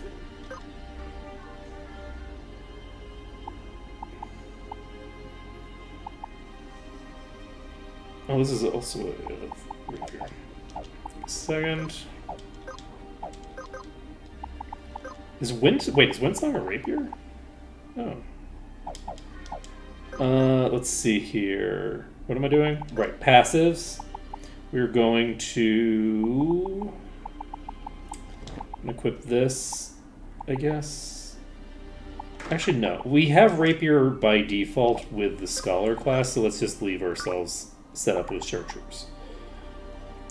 Oh, this is also a rapier. Second. Is Windsong a rapier? Oh. Let's see here. What am I doing? Right, passives. We're going to equip this, I guess. Actually, no. We have rapier by default with the scholar class, so let's just leave ourselves set up with chartreuse.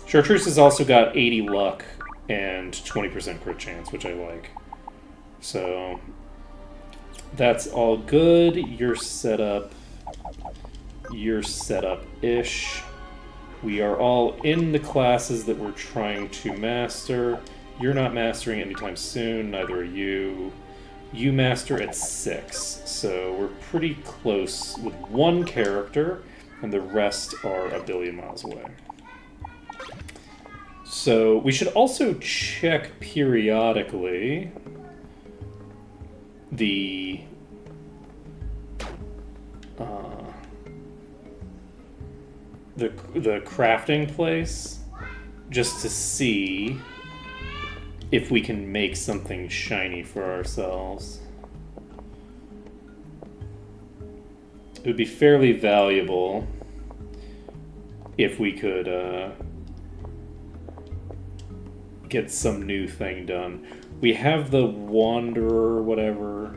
Chartreuse has also got 80 luck and 20% crit chance, which I like. So that's all good. You're set up. You're set up-ish. We are all in the classes that we're trying to master. You're not mastering anytime soon, neither are you. You master at 6, so we're pretty close with one character, and the rest are a billion miles away. So we should also check periodically the crafting place, just to see if we can make something shiny for ourselves. It would be fairly valuable if we could get some new thing done. We have the Wanderer, whatever,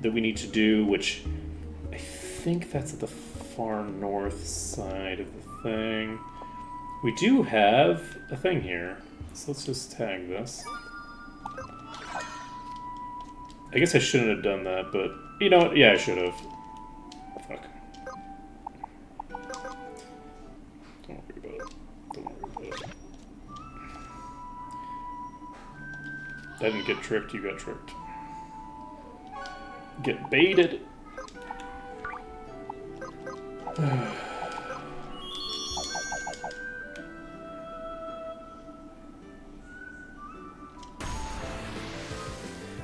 that we need to do, which I think that's at the far north side of the thing. We do have a thing here, so let's just tag this. I guess I shouldn't have done that, but you know what? Yeah, I should have. Fuck. Don't worry about it. Don't worry about it. I didn't get tricked, you got tricked. Get baited.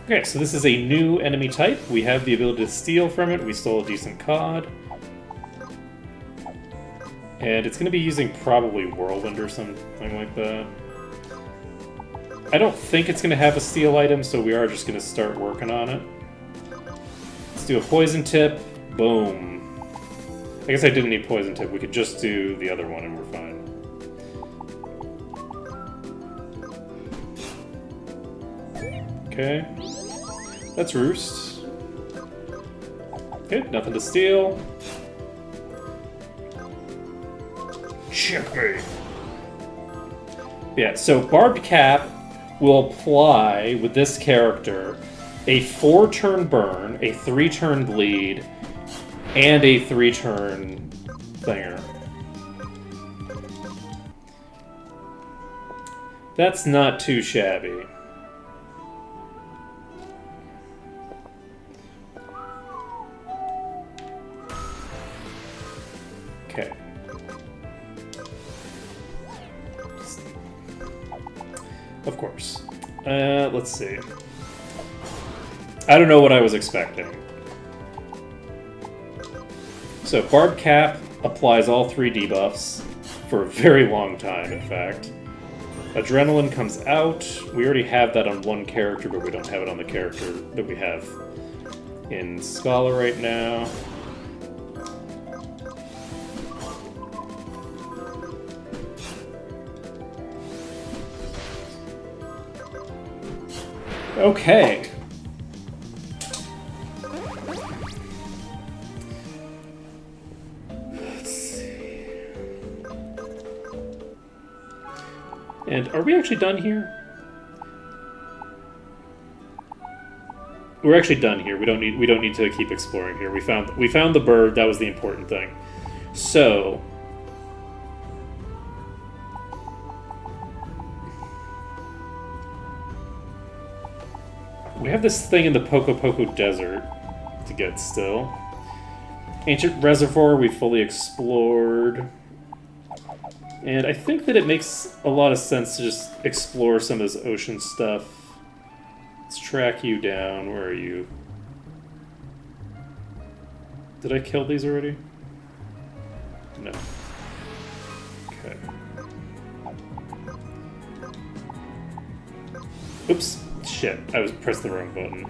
Okay, so this is a new enemy type. We have the ability to steal from it. We stole a decent COD. And it's going to be using probably Whirlwind or something like that. I don't think it's going to have a steal item, so we are just going to start working on it. Let's do a poison tip. Boom. I guess I didn't need poison tip. We could just do the other one and we're fine. Okay. That's Roost. Okay, nothing to steal. Checkmate. Yeah, so Barbed Cap will apply with this character a 4-turn burn, a 3-turn bleed, and a 3-turn thinger. That's not too shabby. Okay. Of course. Let's see. I don't know what I was expecting. So, Barbed Cap applies all 3 debuffs for a very long time, in fact. Adrenaline comes out. We already have that on one character, but we don't have it on the character that we have in Scholar right now. Okay. Let's see. And are we actually done here? We're actually done here. We don't need to keep exploring here. We found the bird. That was the important thing. So we have this thing in the Poco Poco Desert to get still. Ancient Reservoir we fully explored. And I think that it makes a lot of sense to just explore some of this ocean stuff. Let's track you down. Where are you? Did I kill these already? No. Okay. Oops. Shit. I pressed the wrong button.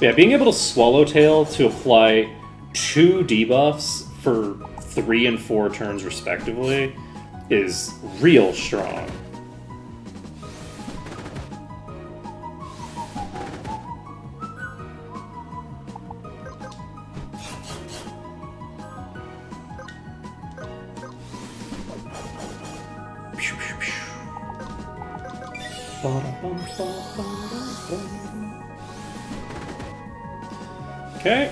Yeah, being able to Swallowtail to apply 2 debuffs for 3 and 4 turns respectively is real strong. Okay.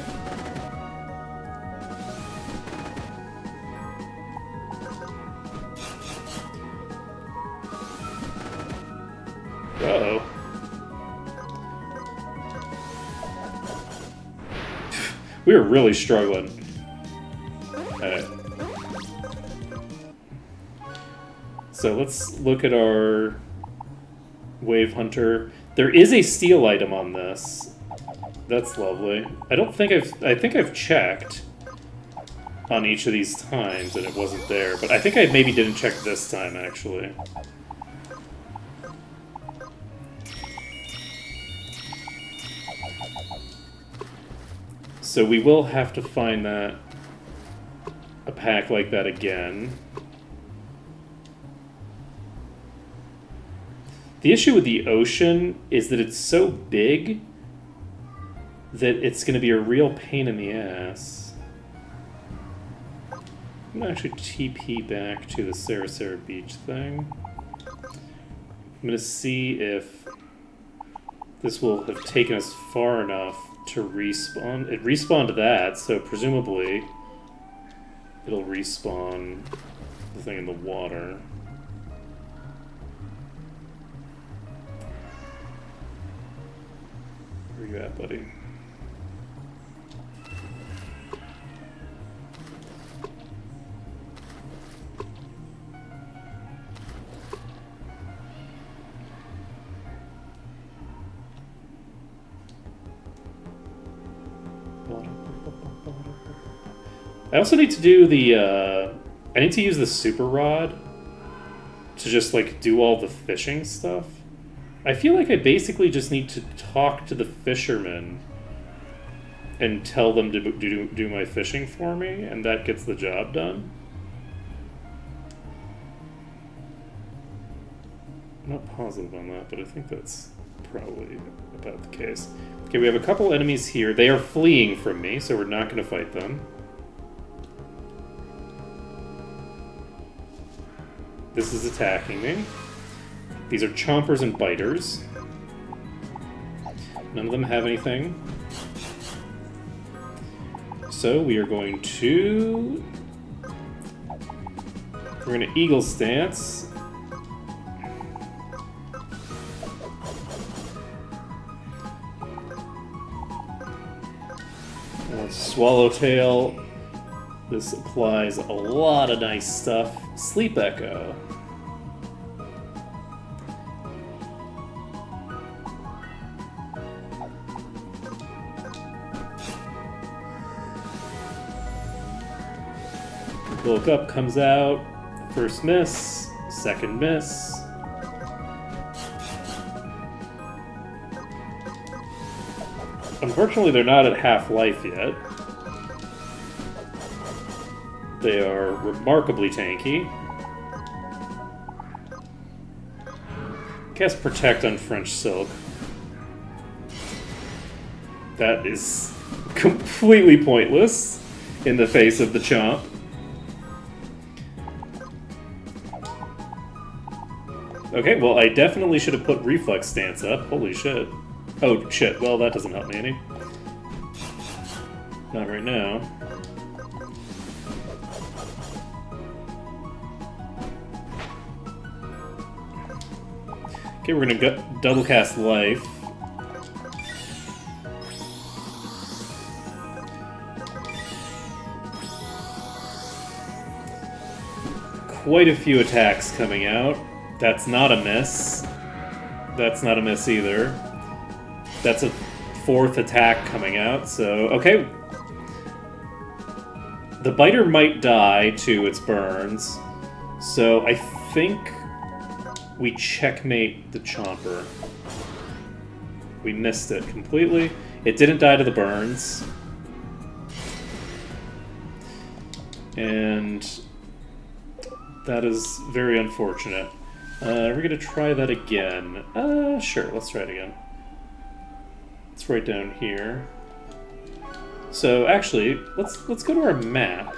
Uh-oh. We were really struggling. Alright. So let's look at our Wave Hunter. There is a steel item on this. That's lovely. I think I've checked on each of these times and it wasn't there, but I think I maybe didn't check this time actually. So we will have to find a pack like that again. The issue with the ocean is that it's so big that it's going to be a real pain in the ass. I'm going to actually TP back to the Sarasara Beach thing. I'm going to see if this will have taken us far enough to respawn. It respawned to that, so presumably it'll respawn the thing in the water. Where are you at, buddy? I also need to do the, I need to use the super rod to just, like, do all the fishing stuff. I feel like I basically just need to talk to the fishermen and tell them to do my fishing for me, and that gets the job done. I'm not positive on that, but I think that's probably about the case. Okay, we have a couple enemies here. They are fleeing from me, so we're not going to fight them. This is attacking me. These are chompers and biters. None of them have anything. So we are going to... We're going to Eagle Stance. Swallowtail. This applies a lot of nice stuff. Sleep Echo. Woke Up comes out. First miss. Second miss. Unfortunately, they're not at half-life yet. They are remarkably tanky. Cast Protect on French Silk. That is completely pointless. in the face of the chomp. Okay, well, I definitely should have put reflex stance up. Holy shit. Oh, shit. Well, that doesn't help me any. Not right now. Okay, we're gonna double cast life. Quite a few attacks coming out. That's not a miss. That's not a miss either. That's a 4th attack coming out, so... Okay. The biter might die to its burns, so I think we checkmate the chomper. We missed it completely. It didn't die to the burns. And that is very unfortunate. We're going to try that again. Sure, let's try it again. It's right down here. So actually, let's go to our map.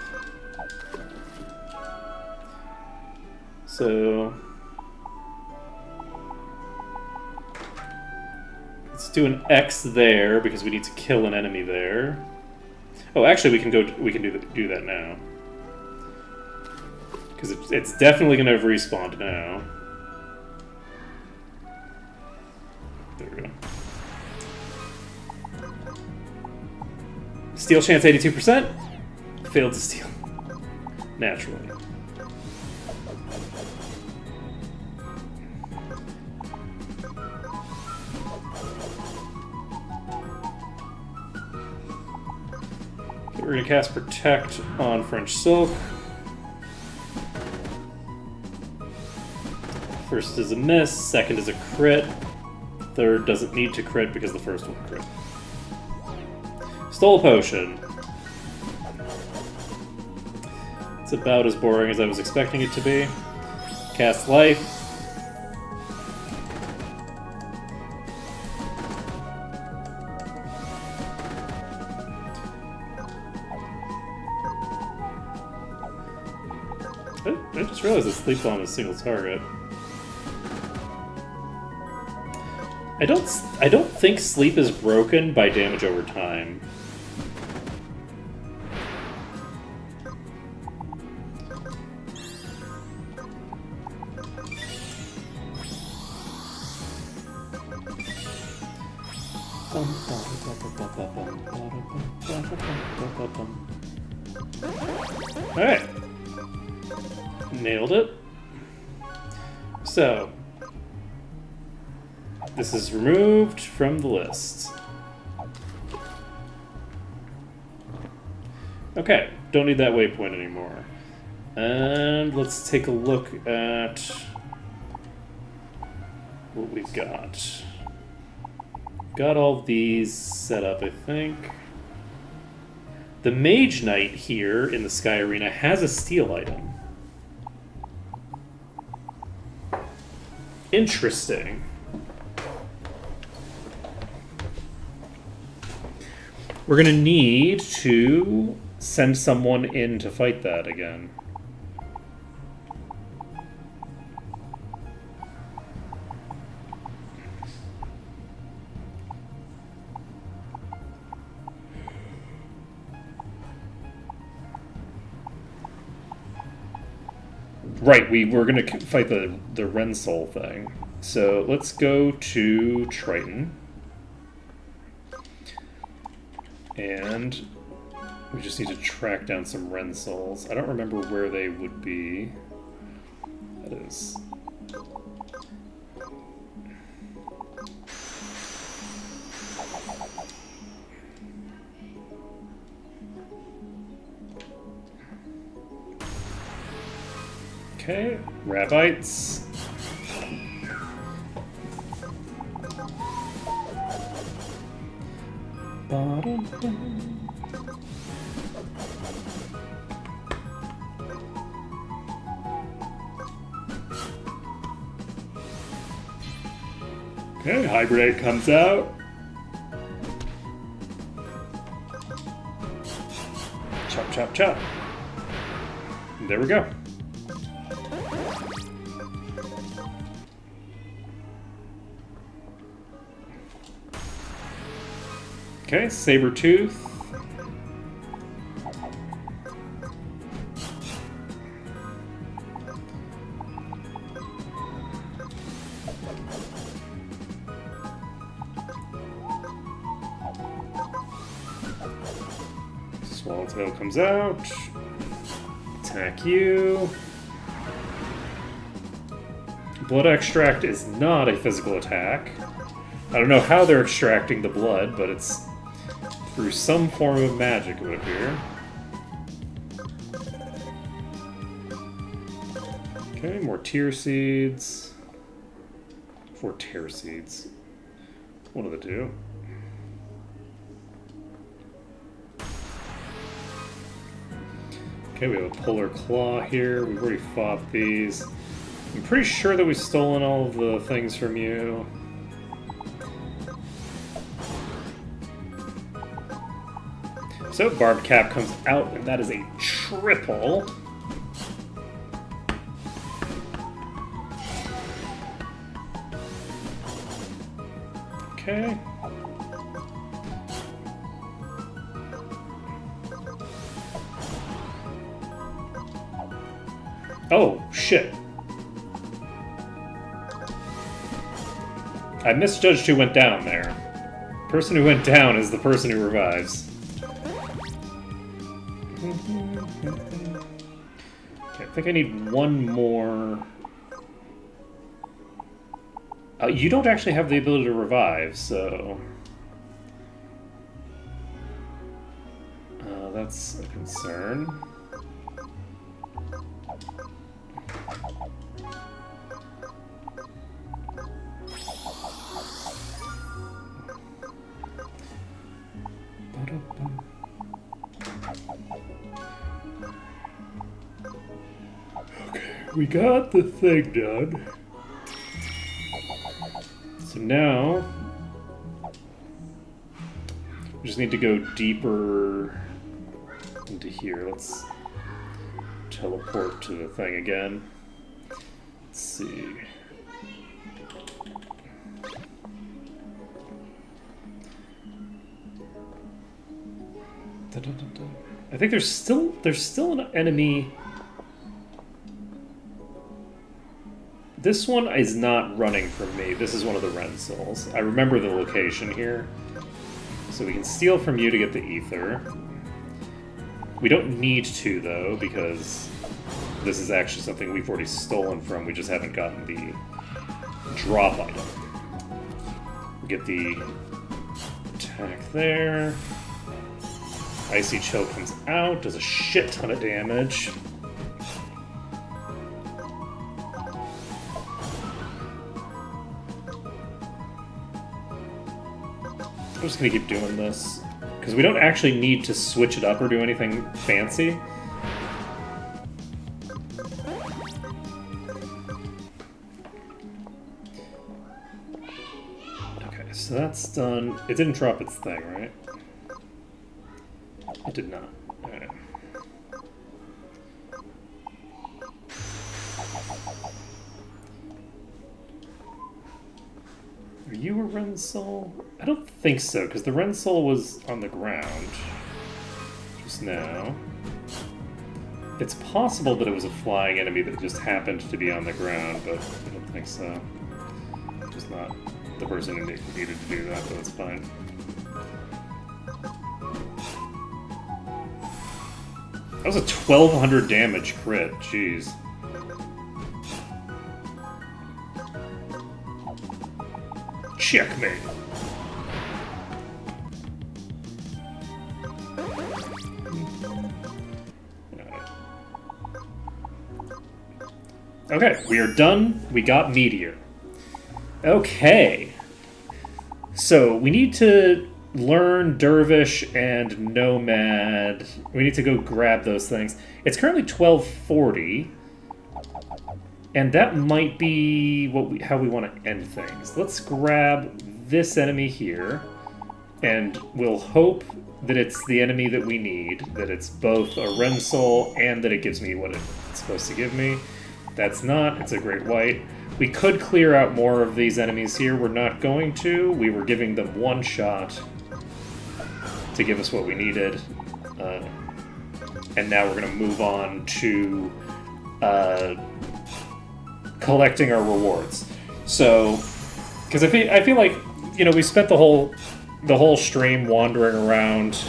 So let's do an X there because we need to kill an enemy there. Oh, actually, we can do that now because it's definitely going to have respawned now. There we go. Steal chance 82%. Failed to steal. Naturally. Okay, we're going to cast Protect on French Silk. First is a miss, second is a crit, third doesn't need to crit because the first one crit. Stole a potion. It's about as boring as I was expecting it to be. Cast life. I just realized that Sleep Bomb is a single target. I don't think sleep is broken by damage over time. Alright. Nailed it. So, this is removed from the list. Okay, don't need that waypoint anymore. And let's take a look at what we've got. Got all these set up, I think. The Mage Knight here in the Sky Arena has a steal item. Interesting. We're going to need to send someone in to fight that again. Right, we were going to fight the Rensoul thing. So let's go to Triton. And we just need to track down some Rensouls. I don't remember where they would be. That is... Okay, Rabbites. Okay, Hybrid comes out. Chop, chop, chop. There we go. Okay, Sabertooth. Swallowtail comes out. Attack you. Blood extract is not a physical attack. I don't know how they're extracting the blood, but it's through some form of magic, it would appear. Okay, more tear seeds. 4 tear seeds. One of the two. Okay, we have a polar claw here. We've already fought these. I'm pretty sure that we've stolen all of the things from you. So, Barbed Cap comes out, and that is a triple. Okay. Oh, shit. I misjudged who went down there. The person who went down is the person who revives. Okay, I think I need one more. You don't actually have the ability to revive, so... that's a concern. Okay, we got the thing done. So now, we just need to go deeper into here. Let's teleport to the thing again. Let's see. I think there's still an enemy. This one is not running from me. This is one of the Rensouls. I remember the location here. So we can steal from you to get the ether. We don't need to, though, because this is actually something we've already stolen from. We just haven't gotten the drop item. We get the attack there. Icy Chill comes out, does a shit ton of damage. I'm just gonna keep doing this, because we don't actually need to switch it up or do anything fancy. Okay, so that's done. It didn't drop its thing, right? It did not. Alright. Are you a Rensoul? I don't think so, because the Rensoul was on the ground just now. It's possible that it was a flying enemy that just happened to be on the ground, but I don't think so. Just not the person who needed to do that, but it's fine. That was a 1200 damage crit, jeez. Checkmate. Okay, we are done. We got Meteor. Okay. So, we need to learn Dervish and Nomad. We need to go grab those things. It's currently 1240. And that might be how we want to end things. Let's grab this enemy here. And we'll hope that it's the enemy that we need, that it's both a Rensoul and that it gives me what it's supposed to give me. That's not, it's a Great White. We could clear out more of these enemies here. We're not going to. We were giving them one shot to give us what we needed. And now we're going to move on to collecting our rewards. So, because I feel like, you know, we spent the whole stream wandering around,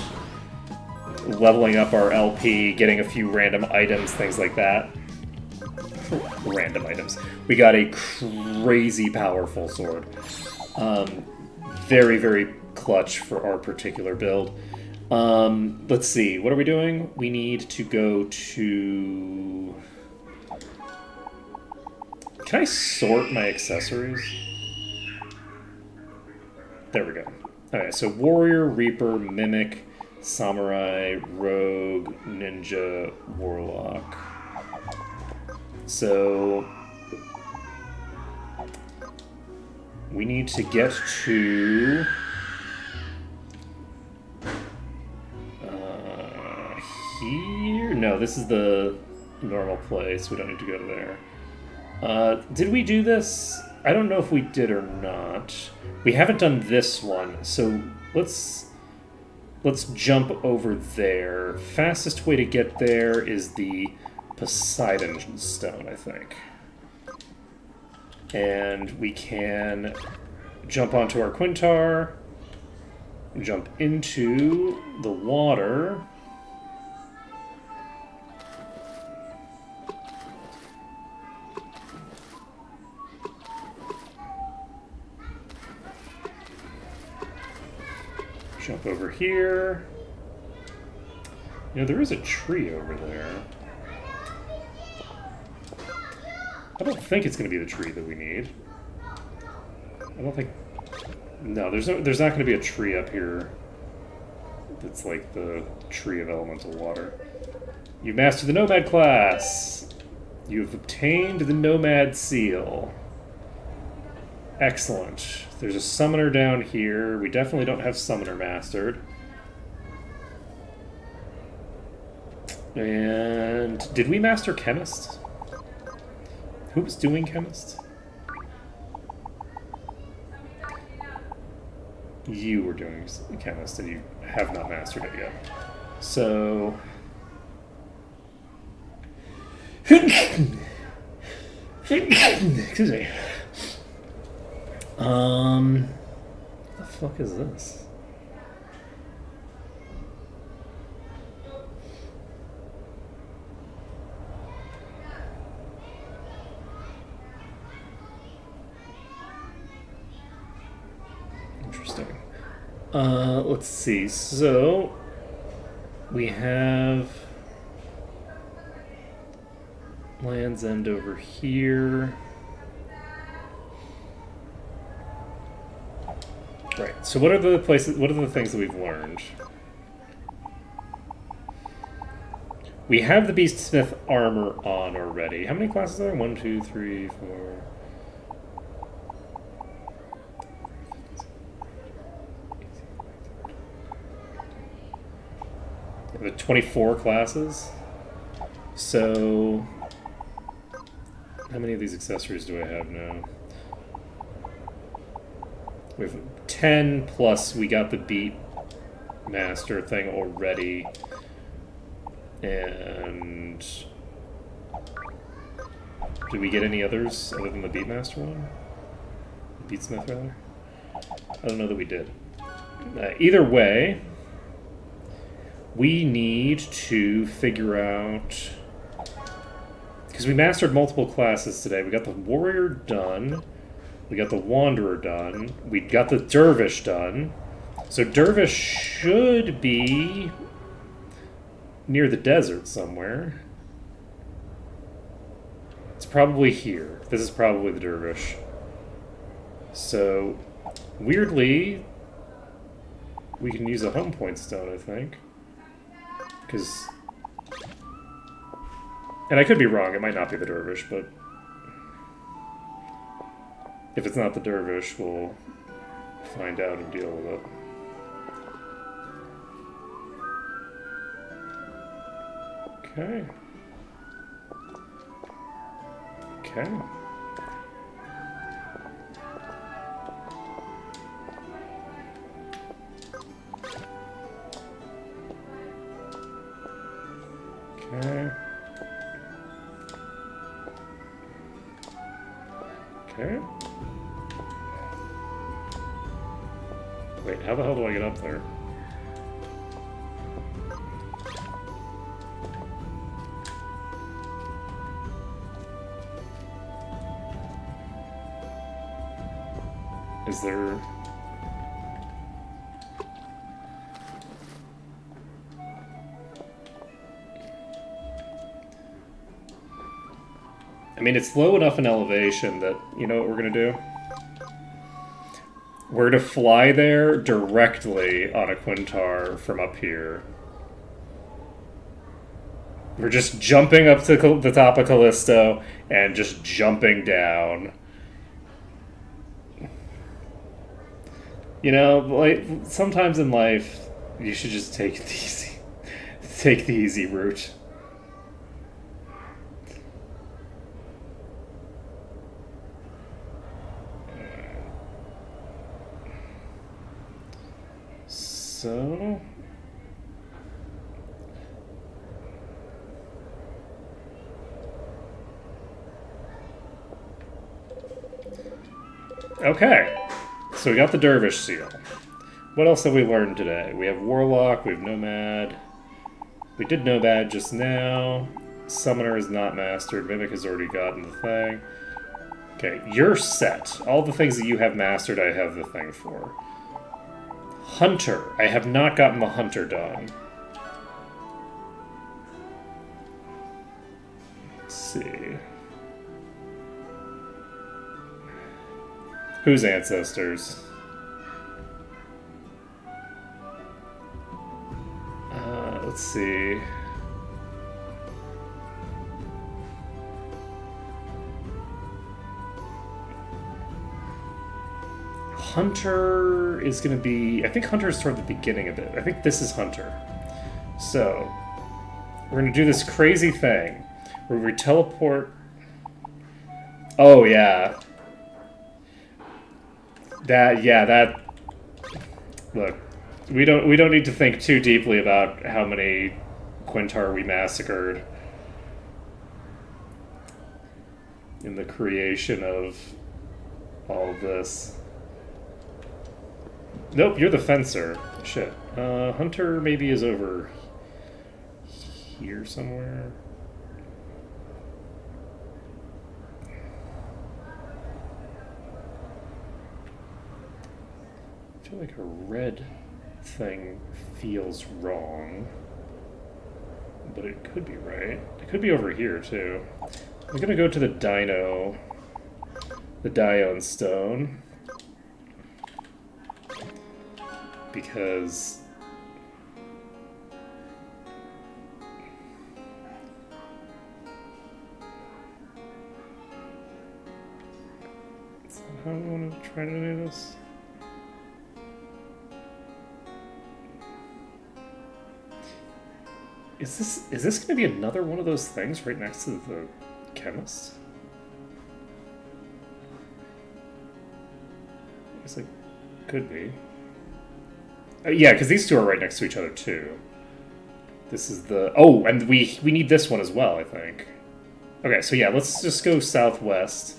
leveling up our LP, getting a few random items, things like that. Random items. We got a crazy powerful sword. Very, very clutch for our particular build. Let's see. What are we doing? We need to go to... Can I sort my accessories? There we go. Okay, so Warrior, Reaper, Mimic, Samurai, Rogue, Ninja, Warlock. So... we need to get to... here? No, this is the normal place. We don't need to go to there. Did we do this? I don't know if we did or not. We haven't done this one, so let's jump over there. Fastest way to get there is the Poseidon Stone, I think. And we can jump onto our Quintar, jump into the water. Jump over here. You know, there is a tree over there. I don't think it's going to be the tree that we need. I don't think... No, there's not going to be a tree up here that's like the tree of elemental water. You've mastered the Nomad class. You've obtained the Nomad seal. Excellent. There's a summoner down here. We definitely don't have summoner mastered. And did we master chemist? Who was doing chemist? You were doing chemist and you have not mastered it yet. So... excuse me. What the fuck is this? Interesting. Let's see. So we have Land's End over here. Right. So what are the places? What are the things that we've learned? We have the Beastsmith armor on already. How many classes are there? 1, 2, 3, 4. The 24 classes. So, how many of these accessories do I have now? We have 10 plus we got the Beat Master thing already. And did we get any others other than the Beatmaster one? Beatsmith, rather? I don't know that we did. Either way, we need to figure out... because we mastered multiple classes today. We got the Warrior done. We got the Wanderer done. We got the Dervish done. So Dervish should be near the desert somewhere. It's probably here. This is probably the Dervish. So, weirdly, we can use a home point stone, I think. Because... and I could be wrong, it might not be the Dervish, but... if it's not the Dervish, we'll find out and deal with it. Okay. Okay. Okay. Okay. Wait, how the hell do I get up there? Is there... I mean, it's low enough in elevation that, you know what we're gonna do? We're to fly there directly on a Quintar from up here. We're just jumping up to the top of Callisto and just jumping down. You know, like, sometimes in life, you should just take it easy. Take the easy route. So... Okay, so we got the Dervish Seal. What else have we learned today? We have Warlock, we have Nomad. We did Nomad just now. Summoner is not mastered. Mimic has already gotten the thing. Okay, you're set. All the things that you have mastered, I have the thing for. Hunter. I have not gotten the Hunter done. Let's see. Whose ancestors? Let's see. Hunter is going to be... I think Hunter is toward the beginning of it. I think this is Hunter. So, we're going to do this crazy thing where we teleport... Oh, yeah. That... Look, we don't need to think too deeply about how many Quintar we massacred in the creation of all of this. Nope, you're the fencer. Shit. Hunter maybe is over here somewhere. I feel like a red thing feels wrong, but it could be right. It could be over here too. I'm gonna go to the Dino, the Dione Stone, because is that how I want to try to do this? Is this going to be another one of those things right next to the chemist? I guess it could be. Yeah, because these two are right next to each other too. This is the... Oh, and we need this one as well, I think. Okay, so yeah, let's just go southwest.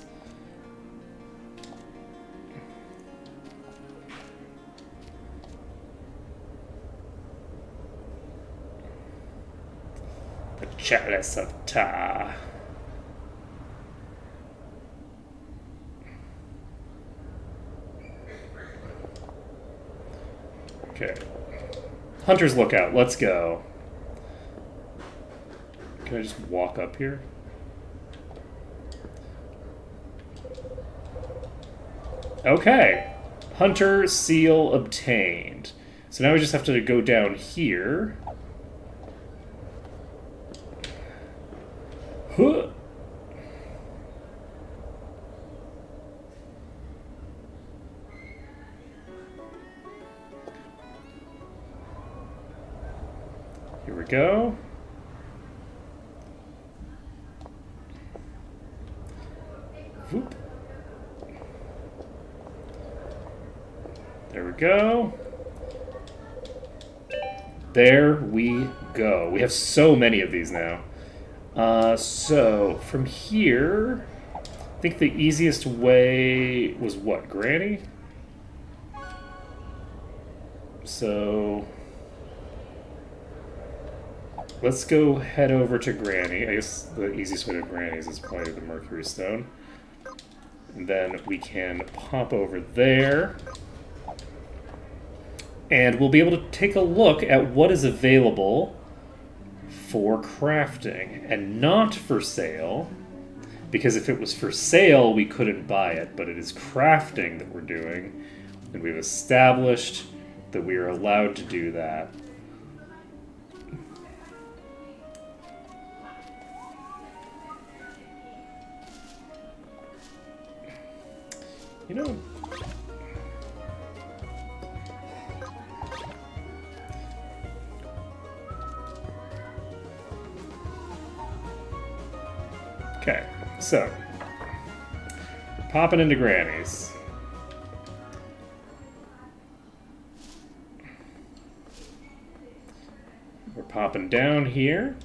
The Chalice of Ta. Okay. Hunter's Lookout, let's go. Can I just walk up here? Okay. Hunter Seal obtained. So now we just have to go down here. Huh. Here we go. go. There we go. We have so many of these now. So from here, I think the easiest way was what? Granny? So let's go head over to Granny. I guess the easiest way to Granny's is probably the Mercury Stone. And then we can pop over there. And we'll be able to take a look at what is available for crafting and not for sale. Because if it was for sale, we couldn't buy it. But it is crafting that we're doing. And we've established that we are allowed to do that. You know... Okay, so... popping into Granny's. We're popping down here.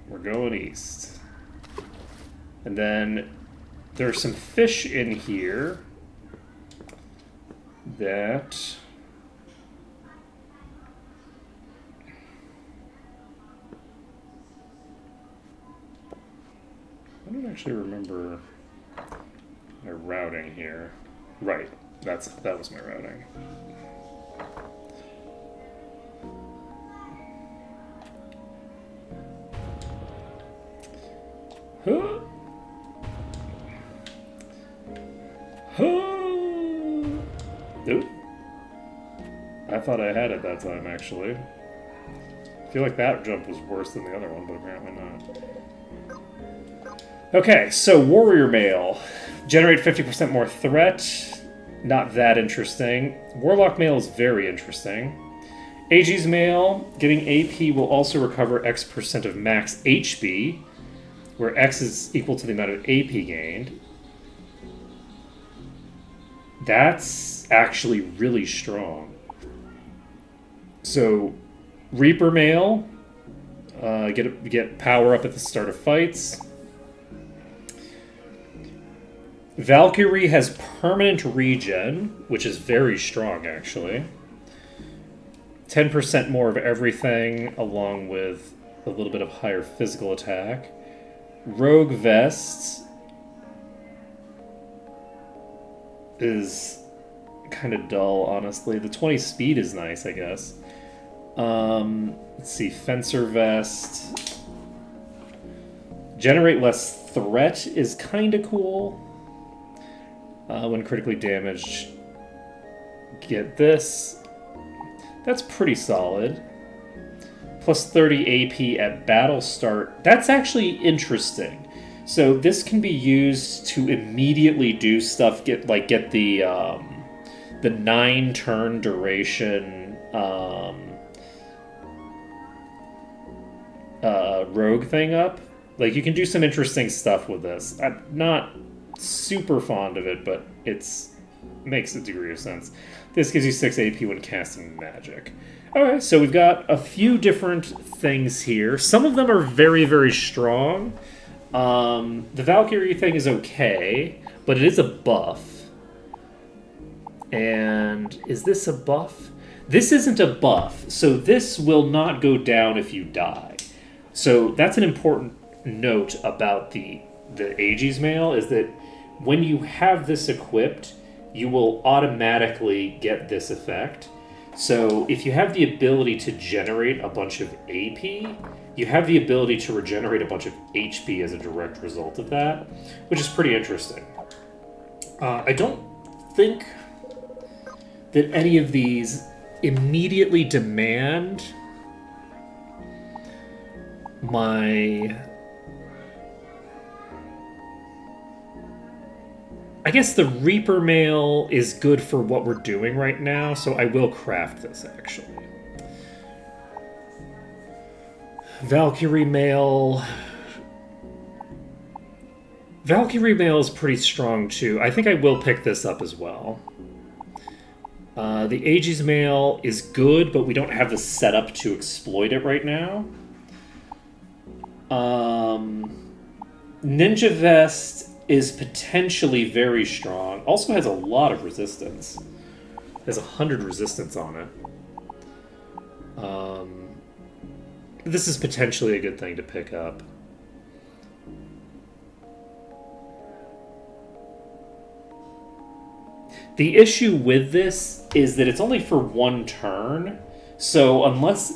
We're going east. And then there's some fish in here that I don't actually remember my routing here. Right, that was my routing. Huh. Nope. I thought I had it that time, actually. I feel like that jump was worse than the other one, but apparently not. Okay, so Warrior Mail. Generate 50% more threat. Not that interesting. Warlock Mail is very interesting. Aegis Mail. Getting AP will also recover X% of max HP, where X is equal to the amount of AP gained. That's actually really strong. So, Reaper Mail, get power up at the start of fights. Valkyrie has permanent regen, which is very strong, actually. 10% more of everything, along with a little bit of higher physical attack. Rogue Vest is kind of dull, honestly. The 20 speed is nice, I guess. Let's see, Fencer Vest. Generate less threat is kind of cool. When critically damaged, get this. That's pretty solid. Plus 30 AP at battle start. That's actually interesting. So this can be used to immediately do stuff. Get the 9-turn duration rogue thing up. Like, you can do some interesting stuff with this. I'm not super fond of it, but makes a degree of sense. This gives you 6 AP when casting magic. Okay, so we've got a few different things here. Some of them are very, very strong. The Valkyrie thing is okay, but it is a buff. And is this a buff? This isn't a buff, so this will not go down if you die. So that's an important note about the Aegis Mail, is that when you have this equipped, you will automatically get this effect. So if you have the ability to generate a bunch of AP, you have the ability to regenerate a bunch of HP as a direct result of that, which is pretty interesting. I don't think that any of these immediately demand my... I guess the Reaper Mail is good for what we're doing right now, so I will craft this, actually. Valkyrie Mail... Valkyrie Mail is pretty strong, too. I think I will pick this up as well. The Aegis Mail is good, but we don't have the setup to exploit it right now. Ninja Vest is potentially very strong. Also has a lot of resistance. Has 100 resistance on it. This is potentially a good thing to pick up. The issue with this is that it's only for one turn. So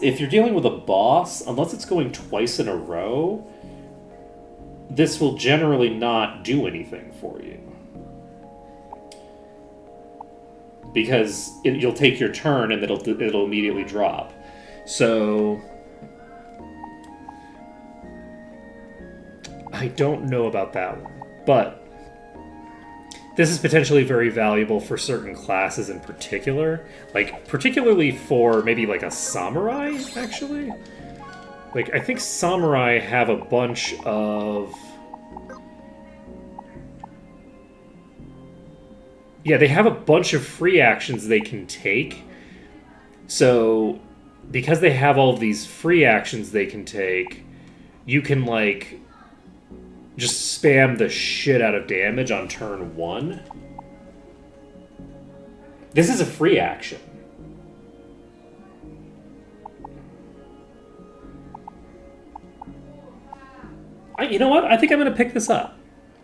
if you're dealing with a boss, unless it's going twice in a row, this will generally not do anything for you. Because you'll take your turn and it'll immediately drop. So I don't know about that one. But this is potentially very valuable for certain classes in particular. Like, particularly for maybe like a samurai, actually. Like, I think samurai have a bunch of... Yeah, they have a bunch of free actions they can take. So, because they have all of these free actions they can take, you can, like, just spam the shit out of damage on turn 1. This is a free action. You know what? I think I'm going to pick this up.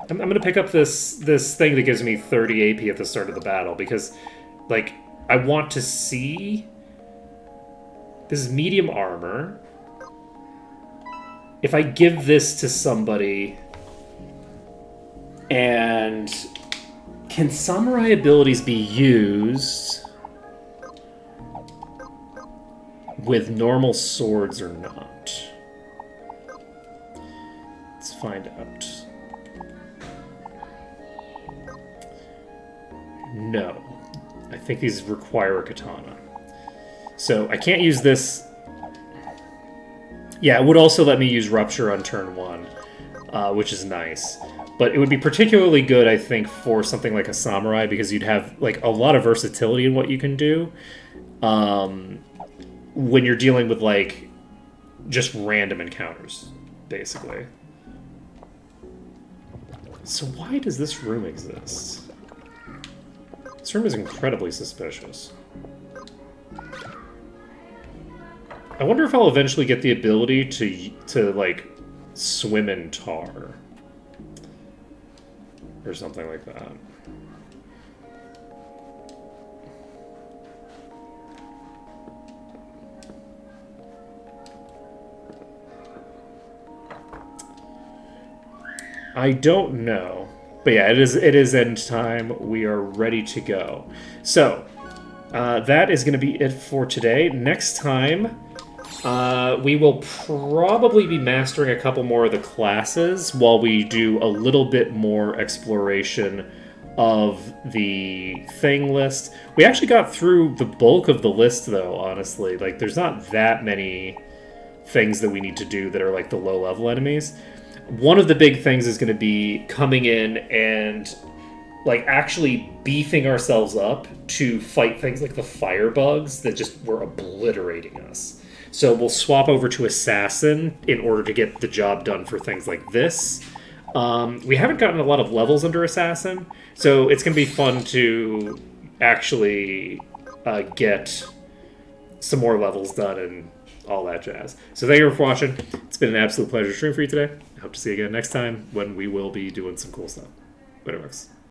I'm going to pick up this thing that gives me 30 AP at the start of the battle, because, like, I want to see... This is medium armor. If I give this to somebody... And can samurai abilities be used with normal swords or not? Let's find out. No. I think these require a katana. So I can't use this. Yeah, it would also let me use Rupture on turn 1, which is nice. But it would be particularly good, I think, for something like a samurai, because you'd have like a lot of versatility in what you can do when you're dealing with like just random encounters, basically. So why does this room exist? This room is incredibly suspicious. I wonder if I'll eventually get the ability to like swim in tar. Or something like that. I don't know. But yeah, it is end time. We are ready to go. So, that is going to be it for today. Next time, we will probably be mastering a couple more of the classes while we do a little bit more exploration of the thing list. We actually got through the bulk of the list, though, honestly. Like, there's not that many things that we need to do that are, like, the low-level enemies. One of the big things is going to be coming in and, like, actually beefing ourselves up to fight things like the firebugs that just were obliterating us. So we'll swap over to Assassin in order to get the job done for things like this. We haven't gotten a lot of levels under Assassin, so it's going to be fun to actually get some more levels done and all that jazz. So thank you for watching. It's been an absolute pleasure to stream for you today. I hope to see you again next time when we will be doing some cool stuff. Later, folks.